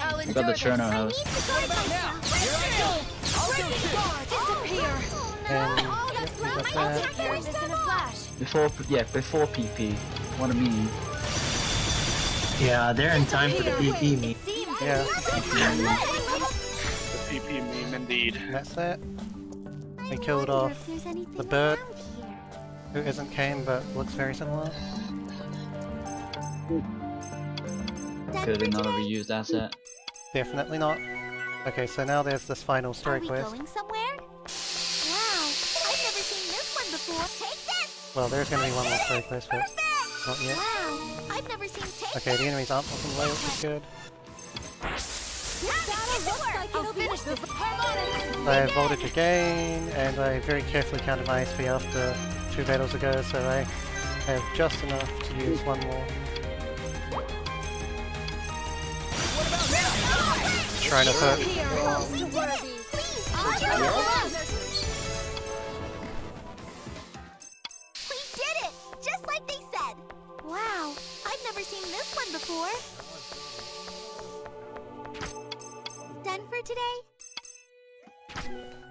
Speaker 7: I'll
Speaker 2: I
Speaker 7: endure
Speaker 2: got the
Speaker 7: this.
Speaker 2: Cherno house.
Speaker 6: What about now? Here I go. I'll do it.
Speaker 7: Disappear.
Speaker 4: And
Speaker 7: Oh,
Speaker 4: yep, we got
Speaker 7: I'll
Speaker 4: that.
Speaker 7: take care of this in a flash.
Speaker 2: Before PP. What a mean.
Speaker 3: Yeah, they're in time for the PP meet.
Speaker 4: Yeah,
Speaker 1: The PP meme indeed.
Speaker 4: and that's it. We killed off the bird, who isn't Kane but looks very similar.
Speaker 2: Clearly not a reused asset.
Speaker 4: Definitely not. Okay, so now there's this final story quest.
Speaker 5: Going somewhere? Wow, I've never seen this one before. Take this!
Speaker 4: Well, there's going to be one more story quest, but not yet.
Speaker 5: Wow, I've never seen take
Speaker 4: Okay, the enemies aren't looking low, which is good.
Speaker 7: I'll finish this. Harmonics.
Speaker 4: I have voltage again, and I very carefully counted my SP after 2 battles ago, so I have just enough to use one more. Trying to put
Speaker 5: We did it! Just like they said! Wow, I've never seen this one before. Done for today?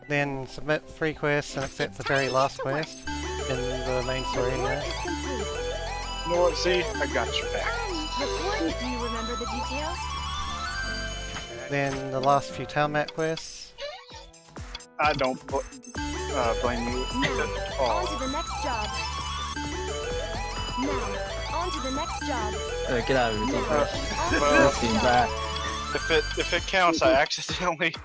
Speaker 4: then submit 3 quests and accept the very last quest in the main story here.
Speaker 5: Is complete.
Speaker 1: You know what? See, I got your back.
Speaker 7: Do you remember the details?
Speaker 4: Then the last few town map quests.
Speaker 1: I don't blame you.
Speaker 7: On to the next job. Now, on to the next job.
Speaker 2: Get out of here, don't
Speaker 1: Well,
Speaker 2: see that.
Speaker 1: if it counts, I accidentally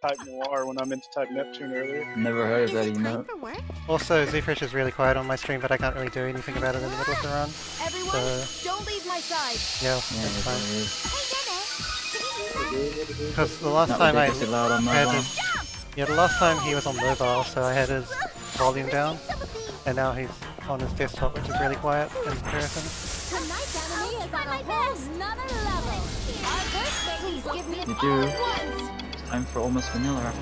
Speaker 1: typed Noir when I meant to type Neptune earlier.
Speaker 2: Never heard of
Speaker 5: Is
Speaker 2: that
Speaker 5: it time
Speaker 2: emote.
Speaker 5: for work?
Speaker 4: Also, Zfresh is really quiet on my stream, but I can't really do anything about it in the middle of the run.
Speaker 7: Everyone, don't leave my side.
Speaker 4: Yeah,
Speaker 2: Yeah,
Speaker 4: that's
Speaker 2: that's what
Speaker 4: fine.
Speaker 2: it is.
Speaker 5: Hey, Dennis,
Speaker 4: Because the last
Speaker 2: Not
Speaker 4: time I
Speaker 2: ridiculously loud on
Speaker 4: had
Speaker 2: mobile.
Speaker 4: his... Yeah, the last time he was on mobile, so I had his volume down,
Speaker 5: some of these.
Speaker 4: and now he's on his desktop, which is really quiet in comparison.
Speaker 5: Tonight's enemy is on a whole nother level.
Speaker 7: Please give me
Speaker 2: You
Speaker 7: it
Speaker 2: do.
Speaker 7: all at once.
Speaker 2: It's time for almost vanilla.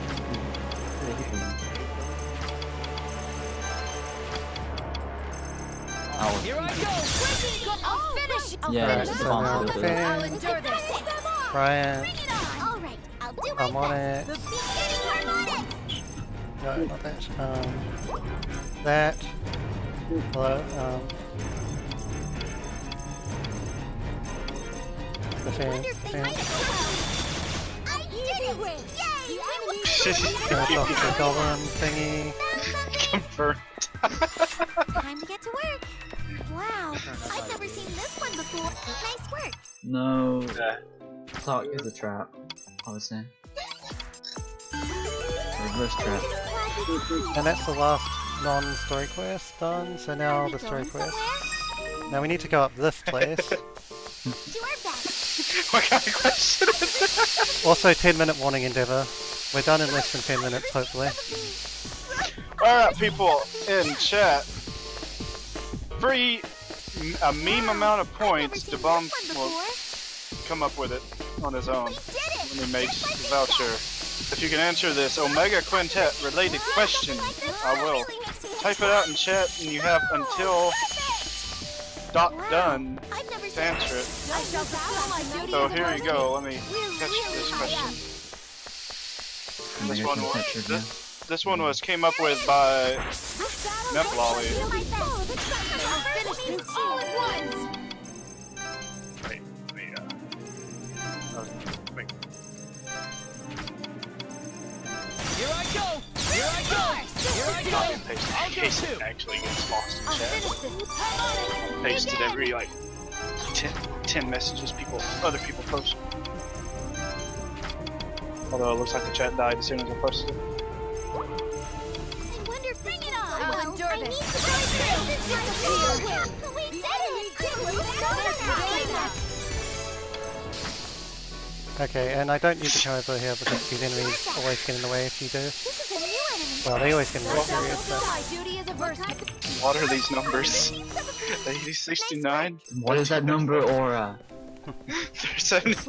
Speaker 2: Ow.
Speaker 6: Here I go.
Speaker 7: I'll finish. I'll
Speaker 2: Yeah,
Speaker 7: finish
Speaker 2: it's
Speaker 7: this.
Speaker 2: responsibility.
Speaker 7: I'll
Speaker 4: Finn,
Speaker 7: endure this.
Speaker 4: Brian,
Speaker 5: All right, I'll do my
Speaker 4: I'm on
Speaker 5: best.
Speaker 4: it.
Speaker 5: Beginning harmonics.
Speaker 4: No, not that. That. Hello. The fan.
Speaker 5: Wonder if they might have I did it! Yay!
Speaker 4: Finish off the golem thingy.
Speaker 1: Confirmed.
Speaker 5: Time to get to work. Wow, I've never seen this one before. Nice work.
Speaker 2: No. Talk is a trap, obviously. Reverse trap.
Speaker 4: And that's the last non-story quest done, so now the story quest. Now we need to go up this place.
Speaker 5: Do our best.
Speaker 1: What kind of question is that?
Speaker 4: Also 10-minute warning endeavor. We're done in less than 10 minutes, hopefully.
Speaker 1: Alright, people in chat. Free a meme amount of points. Dabomstew will come up with it on his own when he makes the voucher. If you can answer this Omega Quintet related question, I will. Type it out in chat and you have until done to answer it.
Speaker 7: I shall fulfill my duty
Speaker 1: So
Speaker 7: as a
Speaker 1: here you
Speaker 7: mercenary.
Speaker 1: go, let me catch this question. This one was, this one was came up with by Neplolly.
Speaker 7: I'll finish this all at once.
Speaker 1: Wait, let me, wait.
Speaker 6: Here I go. Here I go. Here I
Speaker 1: Copy
Speaker 6: go.
Speaker 1: and paste
Speaker 6: I'll
Speaker 1: in
Speaker 6: go
Speaker 1: case
Speaker 6: too.
Speaker 1: it actually gets lost in
Speaker 7: I'll
Speaker 1: chat.
Speaker 7: finish this.
Speaker 1: Pasted every like 10 messages other people post. Although it looks like the chat died as soon as I posted it.
Speaker 5: I wonder if bring it on.
Speaker 7: I'll endure
Speaker 5: I
Speaker 7: this.
Speaker 5: need to go through. We did it.
Speaker 4: Okay, and I don't need to come over here because these enemies always get in the way if you do.
Speaker 5: This is a new enemy.
Speaker 4: Well, they always get in the way,
Speaker 7: I shall
Speaker 4: period,
Speaker 7: fulfill
Speaker 4: but...
Speaker 7: my duty as a mercenary.
Speaker 1: What are these numbers? 8069?
Speaker 2: What is that number, Aura?
Speaker 7: We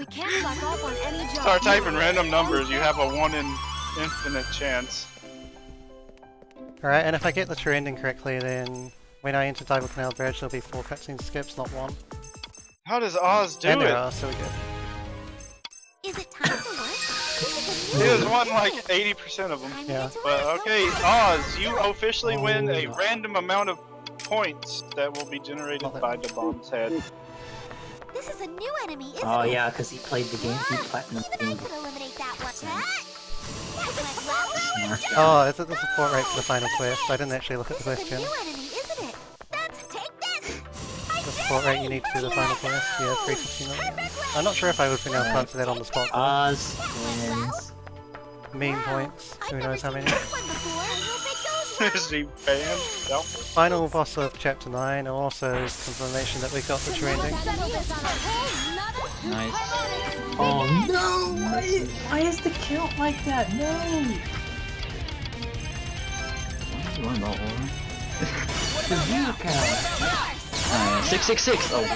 Speaker 7: can't slack off on any job.
Speaker 1: Start typing random numbers, you have a 1 in infinite chance.
Speaker 4: Alright, and if I get the true ending correctly, then When I enter Dival Canal Bridge, there'll be 4 cutscene skips, not 1.
Speaker 1: How does Oz do
Speaker 4: And
Speaker 1: it?
Speaker 4: there are, so we good.
Speaker 5: Is it time to work?
Speaker 1: He has won like 80% of them.
Speaker 4: Yeah.
Speaker 1: But okay, Oz, you officially win a random amount of points that will be generated by the bomb's head.
Speaker 5: This is a new enemy, isn't
Speaker 3: Oh
Speaker 5: it?
Speaker 3: yeah, because he played the game, he platinum the
Speaker 5: Even I
Speaker 3: game.
Speaker 5: could eliminate that one. That went well.
Speaker 3: Smart guy.
Speaker 4: Oh, is it the support rate for the final quest? I didn't actually look at the
Speaker 5: This is a
Speaker 4: question.
Speaker 5: new enemy, isn't it? That's take this.
Speaker 4: The support rate you need to do the final quest? Yeah, 359. I'm not sure if I would have been able to answer that on the spot though.
Speaker 3: Oz wins.
Speaker 4: Meme points, who
Speaker 5: I've
Speaker 4: knows how
Speaker 5: never
Speaker 4: many.
Speaker 5: seen this one before. I hope it goes well.
Speaker 1: Is he banned? No.
Speaker 4: Final boss of chapter 9, and also confirmation that we got the true ending.
Speaker 2: Nice.
Speaker 3: Oh no! Why is the count like that? No!
Speaker 2: You won that one.
Speaker 3: The view count!
Speaker 2: 666! Oh, wow.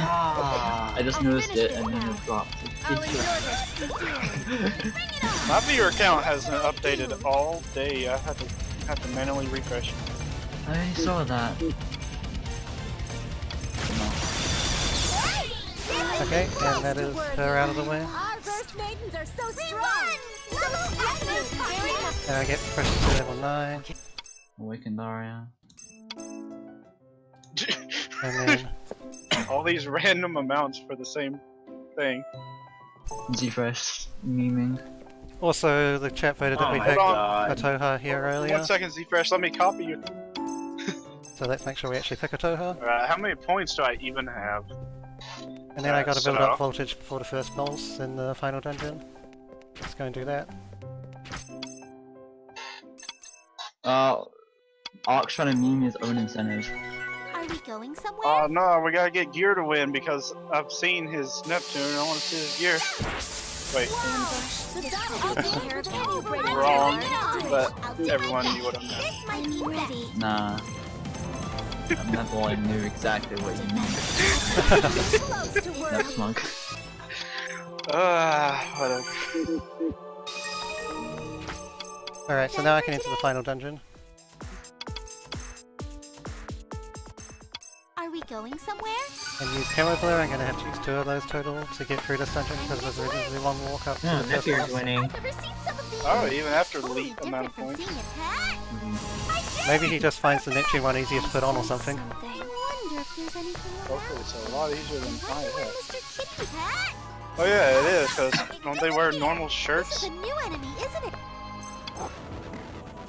Speaker 3: Ah.
Speaker 2: I just noticed it and then it dropped.
Speaker 1: My viewer count hasn't updated all day. I had to manually refresh.
Speaker 2: I saw that.
Speaker 4: Okay, and that is her out of the way.
Speaker 5: Our first maidens are so strong.
Speaker 4: And I get pressed to level 9,
Speaker 2: Awakened Daria.
Speaker 4: and then
Speaker 1: All these random amounts for the same thing.
Speaker 2: Z-Fresh memeing.
Speaker 4: also the chat voted that
Speaker 3: Oh
Speaker 4: we
Speaker 3: my
Speaker 4: picked
Speaker 3: god.
Speaker 4: a Toha here earlier,
Speaker 1: 1 second, Z-Fresh, let me copy you.
Speaker 4: so let's make sure we actually pick a Toha.
Speaker 1: Alright, how many points do I even have?
Speaker 4: And then I gotta build
Speaker 1: So-
Speaker 4: up voltage before the first pulse in the final dungeon. Let's go and do that.
Speaker 2: Ark's trying to meme his own incentives.
Speaker 5: Are we going somewhere?
Speaker 1: Oh no, we gotta get Gear to win because I've seen his Neptune and I wanna see his Gear. Wait, wrong, but everyone knew what I meant.
Speaker 5: This might be ready.
Speaker 2: Nah. That boy knew exactly what you meant.
Speaker 5: Close to
Speaker 2: That
Speaker 5: work.
Speaker 2: smug.
Speaker 1: Whatever.
Speaker 4: Alright, so now I can enter the final dungeon.
Speaker 5: Are we going somewhere?
Speaker 4: And use Camo Blue, I'm gonna have to use 2 of those total to get through this dungeon because there's a reasonably long walk up to
Speaker 3: Yeah,
Speaker 4: the first
Speaker 3: Nepier's
Speaker 4: boss.
Speaker 3: winning.
Speaker 5: I've never seen some of these.
Speaker 1: Oh, even after
Speaker 5: Totally
Speaker 1: elite amount of
Speaker 5: different from
Speaker 1: points.
Speaker 5: seeing a pet.
Speaker 4: Maybe he just finds the Neptune one easier to put on or something.
Speaker 5: I wonder if there's anything
Speaker 1: Hopefully it's a lot easier than
Speaker 5: Hi,
Speaker 1: Quintet.
Speaker 5: Mr. Kitty Pet.
Speaker 1: Oh yeah, it is, because don't they wear normal
Speaker 5: This is
Speaker 1: shirts?
Speaker 5: a new enemy, isn't it?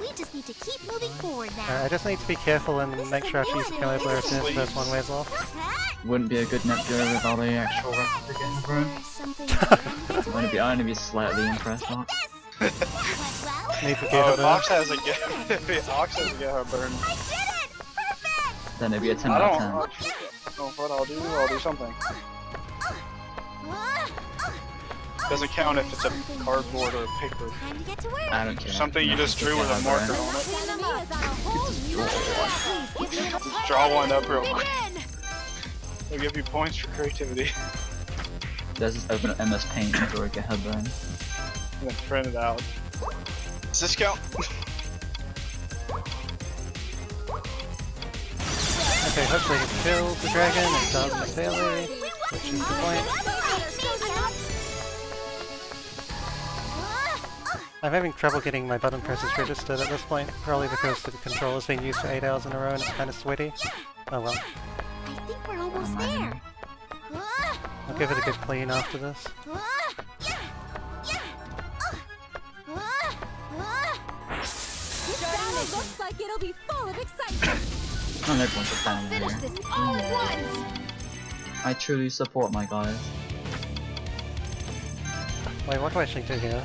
Speaker 5: We just need to keep moving forward now.
Speaker 4: Alright, I just need to be careful and make sure I use Camo Blue as soon as the first one wears off.
Speaker 5: Pet,
Speaker 2: Wouldn't be a good Neptune without the actual replica in the room.
Speaker 5: there's something behind
Speaker 2: I'm gonna be slightly impressed, Ark.
Speaker 5: this. That went well.
Speaker 4: Need to
Speaker 1: Oh,
Speaker 4: get
Speaker 1: if
Speaker 4: it
Speaker 1: Ox has a get, Ox has a get her burned.
Speaker 5: I did it! Perfect!
Speaker 2: Then it'd be a 10
Speaker 1: I
Speaker 2: out
Speaker 1: don't
Speaker 2: of 10.
Speaker 1: know what I'll do something. Doesn't count if it's a cardboard or a paper.
Speaker 5: Time to get to work.
Speaker 2: I don't care.
Speaker 1: Something you just drew with a marker on it.
Speaker 5: Enemy is on a whole new
Speaker 1: Just draw one up real quick. They'll give you points for creativity.
Speaker 2: Let's just open up MS Paint and go get her burn.
Speaker 1: And then print it out. Does this count?
Speaker 4: Okay, hopefully it kills the dragon and does the daily, which is the point. I'm having trouble getting my button presses registered at this point, probably because the controller's been used for 8 hours in a row and it's kind of sweaty. Oh well,
Speaker 5: I think we're almost there.
Speaker 4: I'll give it a good clean after this.
Speaker 5: This battle looks like it'll be full of excitement.
Speaker 2: Not everyone's a fan
Speaker 7: Finish
Speaker 2: here.
Speaker 7: this all at once!
Speaker 2: I truly support my guys.
Speaker 4: Wait, what do I actually do here?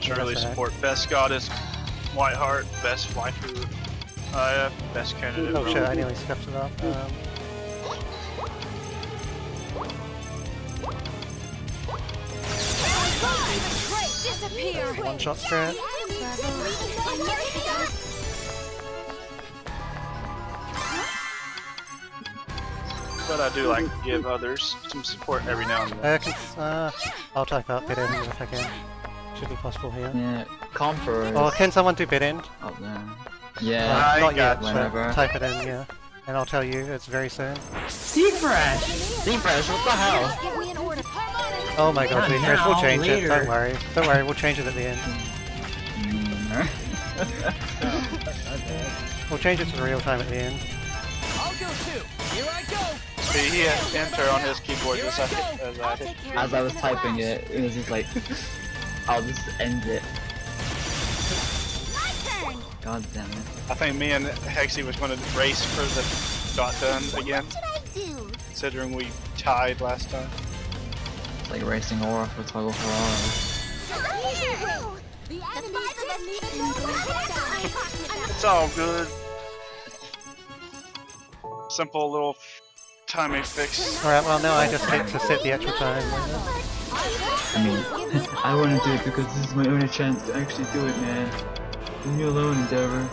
Speaker 1: Truly
Speaker 4: That's
Speaker 1: support best goddess, Whiteheart, best waifu, best candidate.
Speaker 4: Oh shit, I nearly scuffed it up.
Speaker 7: Disappear!
Speaker 4: One shot strat.
Speaker 1: But I do like to give others some support every now and then.
Speaker 4: I'll type out bit end if I can. Should be possible here.
Speaker 2: Yeah, Comfort is
Speaker 4: Or can someone do bit end?
Speaker 2: up there. Yeah,
Speaker 1: I
Speaker 4: not yet,
Speaker 1: gotcha.
Speaker 4: but
Speaker 2: Whenever.
Speaker 4: type it in, yeah. And I'll tell you, it's very soon.
Speaker 3: Seafresh!
Speaker 2: Seafresh, what the hell?
Speaker 7: Give me an order.
Speaker 4: Oh my god,
Speaker 3: Not
Speaker 4: Seafresh, we'll
Speaker 3: now,
Speaker 4: change it,
Speaker 3: later.
Speaker 4: don't worry. Don't worry, we'll change it at the end. We'll change it to real time at the end.
Speaker 6: I'll go too. Here I go.
Speaker 1: See, he hit enter on his keyboard
Speaker 6: Here
Speaker 1: as
Speaker 6: I
Speaker 1: I
Speaker 6: go.
Speaker 1: hit.
Speaker 7: I'll take care
Speaker 2: As
Speaker 7: of
Speaker 2: I
Speaker 7: this
Speaker 2: was
Speaker 7: in a
Speaker 2: typing
Speaker 7: flash.
Speaker 2: it was just like, I'll just end it.
Speaker 5: My turn.
Speaker 2: God damn it.
Speaker 1: I think me and Hexy was going to race for the dot done again,
Speaker 5: What should I do?
Speaker 1: considering we tied last time.
Speaker 2: It's like racing Aura for Toggle Ferrari.
Speaker 5: The five of us need to know what
Speaker 1: It's all good. Simple little timing fix.
Speaker 4: Alright, well now I just get to set the actual time.
Speaker 2: I mean, I want to do it because this is my only chance to actually do it, man. Leave me alone, Endeavor.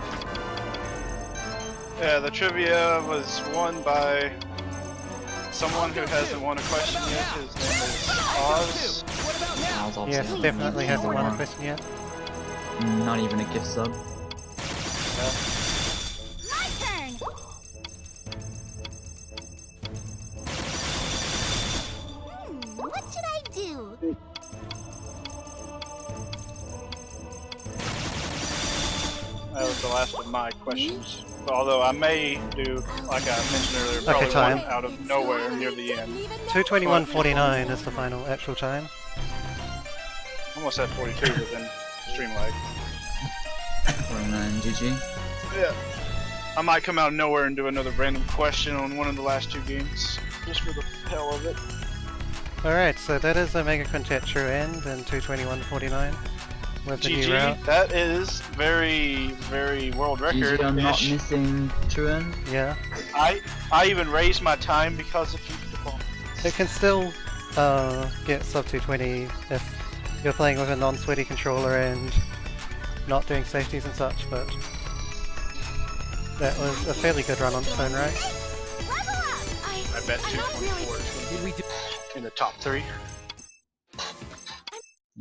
Speaker 1: Yeah, the trivia was won by someone who hasn't won a question yet. His name is Oz.
Speaker 6: What about now?
Speaker 2: I was also
Speaker 4: Yes, definitely hasn't won a question yet.
Speaker 2: Not even a gift sub.
Speaker 5: My turn. What should I do?
Speaker 1: That was the last of my questions. Although I may do, like I mentioned earlier, probably
Speaker 4: time.
Speaker 1: one out of nowhere near the end.
Speaker 4: 2:21:49 is the final actual time.
Speaker 1: Almost at 42, but then stream lag.
Speaker 2: 49 GG.
Speaker 1: Yeah. I might come out of nowhere and do another random question on one of the last two games, just for the hell of it.
Speaker 4: Alright, so that is a Mega Quintet true end in 2:21:49 with the new route.
Speaker 1: GG, that is very, very world record.
Speaker 2: GG, I'm not missing Truan.
Speaker 4: Yeah.
Speaker 1: I even raised my time because of you.
Speaker 4: It can still get sub 220 if you're playing with a non-sweaty controller and not doing safeties and such, but that was a fairly good run on its own right.
Speaker 5: Level up.
Speaker 1: I bet 224 is
Speaker 6: Did we do?
Speaker 1: in the top 3.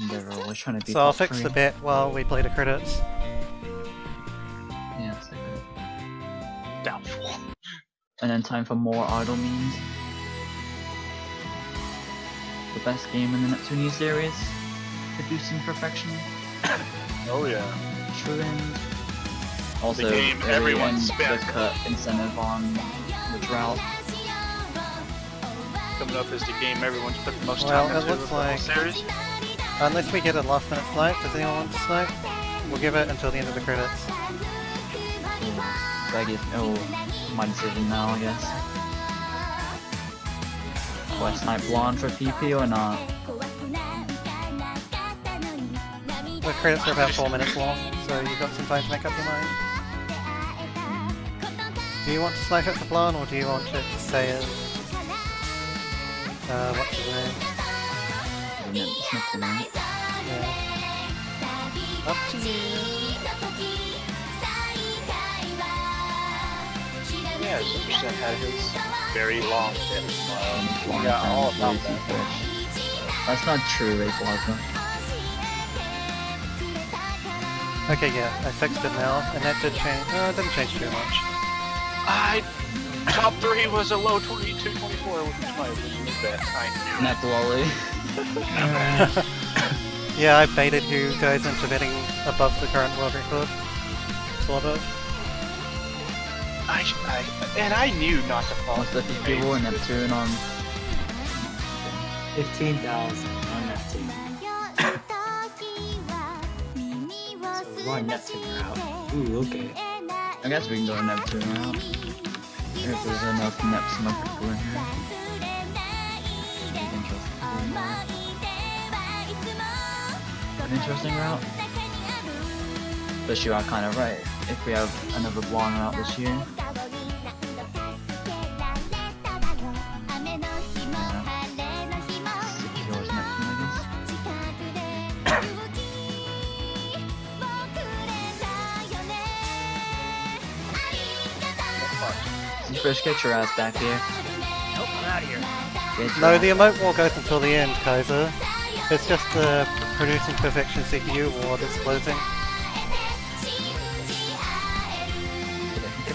Speaker 2: Endeavor always trying to be
Speaker 4: So I'll
Speaker 2: top
Speaker 4: fix the
Speaker 2: three.
Speaker 4: bet while we play the credits.
Speaker 2: Yeah, it's like that.
Speaker 1: Doubtful.
Speaker 2: And then time for more idle memes. The best game in the Neptunia series. Producing perfection.
Speaker 1: Oh yeah.
Speaker 2: True end. Also,
Speaker 1: game
Speaker 2: really
Speaker 1: everyone
Speaker 2: end
Speaker 1: spent.
Speaker 2: the cut incentive on the drought.
Speaker 1: Coming up is the game everyone's put the most
Speaker 4: Well,
Speaker 1: time
Speaker 4: it
Speaker 1: into
Speaker 4: looks
Speaker 1: of the whole
Speaker 4: like-
Speaker 1: series.
Speaker 4: Unless we get a last minute snipe, does anyone want to snipe? We'll give it until the end of the credits.
Speaker 2: So I guess, oh, my decision now, I guess. Do I snipe blonde for PP or not?
Speaker 4: The credits are about 4 minutes long, so you've got some time to make up your mind. Do you want to snipe it for blonde, or do you want it to stay as... what's his name?
Speaker 2: It's not the name.
Speaker 4: Yeah. Up to you.
Speaker 1: Yeah, 100% had his very long hit.
Speaker 2: Blonde
Speaker 1: Yeah, all
Speaker 2: fans
Speaker 1: about
Speaker 2: lazy
Speaker 1: that.
Speaker 2: fish. That's not true, Ray Plasma.
Speaker 4: Okay, yeah, I fixed it now, and that did change. It didn't change too much.
Speaker 1: Top 3 was a low 22-24, which was my original bet. I knew.
Speaker 2: Neck lolly.
Speaker 4: Yeah, I baited you guys into betting above the current world record. Sort of.
Speaker 1: And I knew not to fall.
Speaker 2: What's the PP war Neptune on?
Speaker 3: 15,000 on Neptune. So we're going Neptune route. Ooh, okay.
Speaker 2: I guess we can go Neptune route. If there's enough Neps in my people in here. An interesting route. But you are kind of right. If we have another blonde route this year. Yours Neptune, I guess. Fish, get your ass back here.
Speaker 6: Nope, I'm out of here.
Speaker 2: Get your
Speaker 4: No,
Speaker 2: ass
Speaker 4: the emote war goes until the end, Kaiser. It's just the Producing Perfection CPU war that's closing.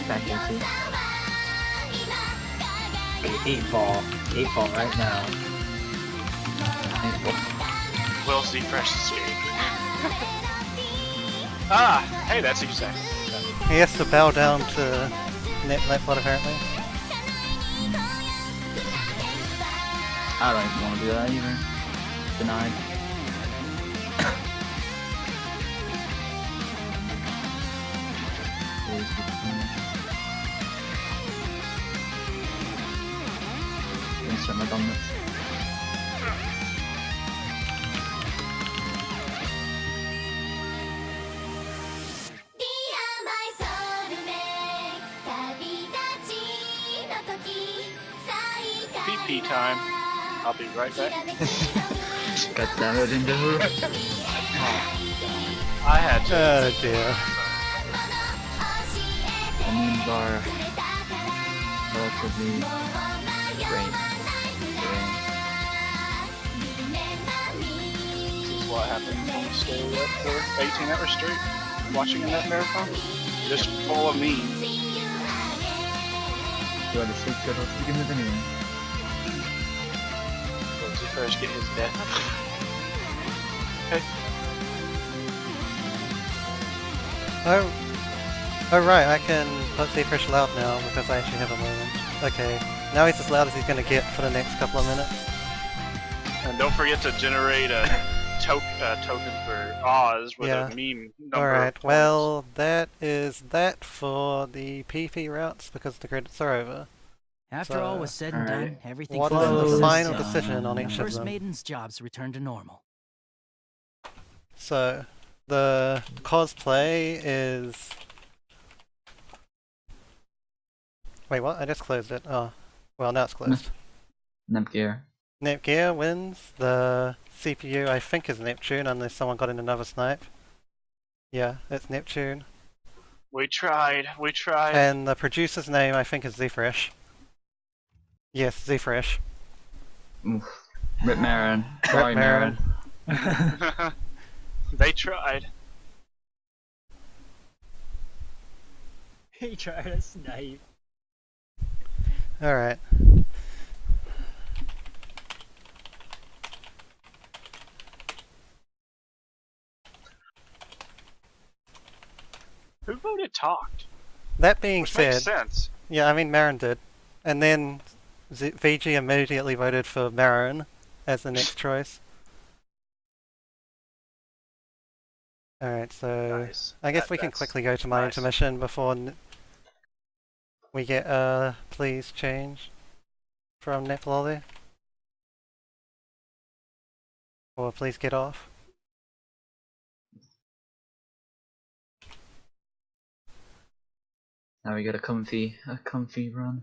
Speaker 2: back here too.
Speaker 3: 8 ball right now.
Speaker 1: Will see fresh escape. Ah, hey, that's what you say.
Speaker 4: He has to bow down to Netbot apparently.
Speaker 2: I don't even want to do that either. Denied. Insert my dominance.
Speaker 1: PP time. I'll be right back.
Speaker 2: Got damage into her.
Speaker 1: I had to.
Speaker 4: Oh dear.
Speaker 2: The memes are relatively great.
Speaker 1: This is what happens when you stay up for 18 hours straight watching a net marathon. Just full of memes.
Speaker 2: You had a sleep schedule to begin with anyway.
Speaker 1: Let's first get his death. Okay.
Speaker 4: Oh right, I can put Zephyr's loud now because I actually have a moment. Okay, now he's as loud as he's gonna get for the next couple of minutes.
Speaker 1: And don't forget to generate a token for Oz with a meme number.
Speaker 4: Alright, well, that is that for the PP routes because the credits are over.
Speaker 6: After all was said and done, everything
Speaker 4: What is the final decision on each of
Speaker 6: First
Speaker 4: them?
Speaker 6: Maiden's jobs returned to normal.
Speaker 4: So, the cosplay is... Wait, what? I just closed it. Oh, well, now it's closed.
Speaker 2: Nepgear.
Speaker 4: Netgear wins. The CPU, I think, is Neptune, unless someone got in another snipe. Yeah, it's Neptune.
Speaker 1: We tried.
Speaker 4: And the producer's name, I think, is Zfresh. Yes, Zfresh.
Speaker 2: Oof. Rip Marin. Sorry, Marin.
Speaker 1: They tried.
Speaker 8: He tried to snipe.
Speaker 4: Alright.
Speaker 1: Who voted talked?
Speaker 4: That being
Speaker 1: Which
Speaker 4: said,
Speaker 1: makes sense.
Speaker 4: yeah, I mean Marin did, and then VG immediately voted for Marin as the next choice. Alright, so
Speaker 1: Nice.
Speaker 4: I guess we can quickly go to my intermission before we get please change from Neplolly. Or please get off.
Speaker 2: Now we get a comfy run.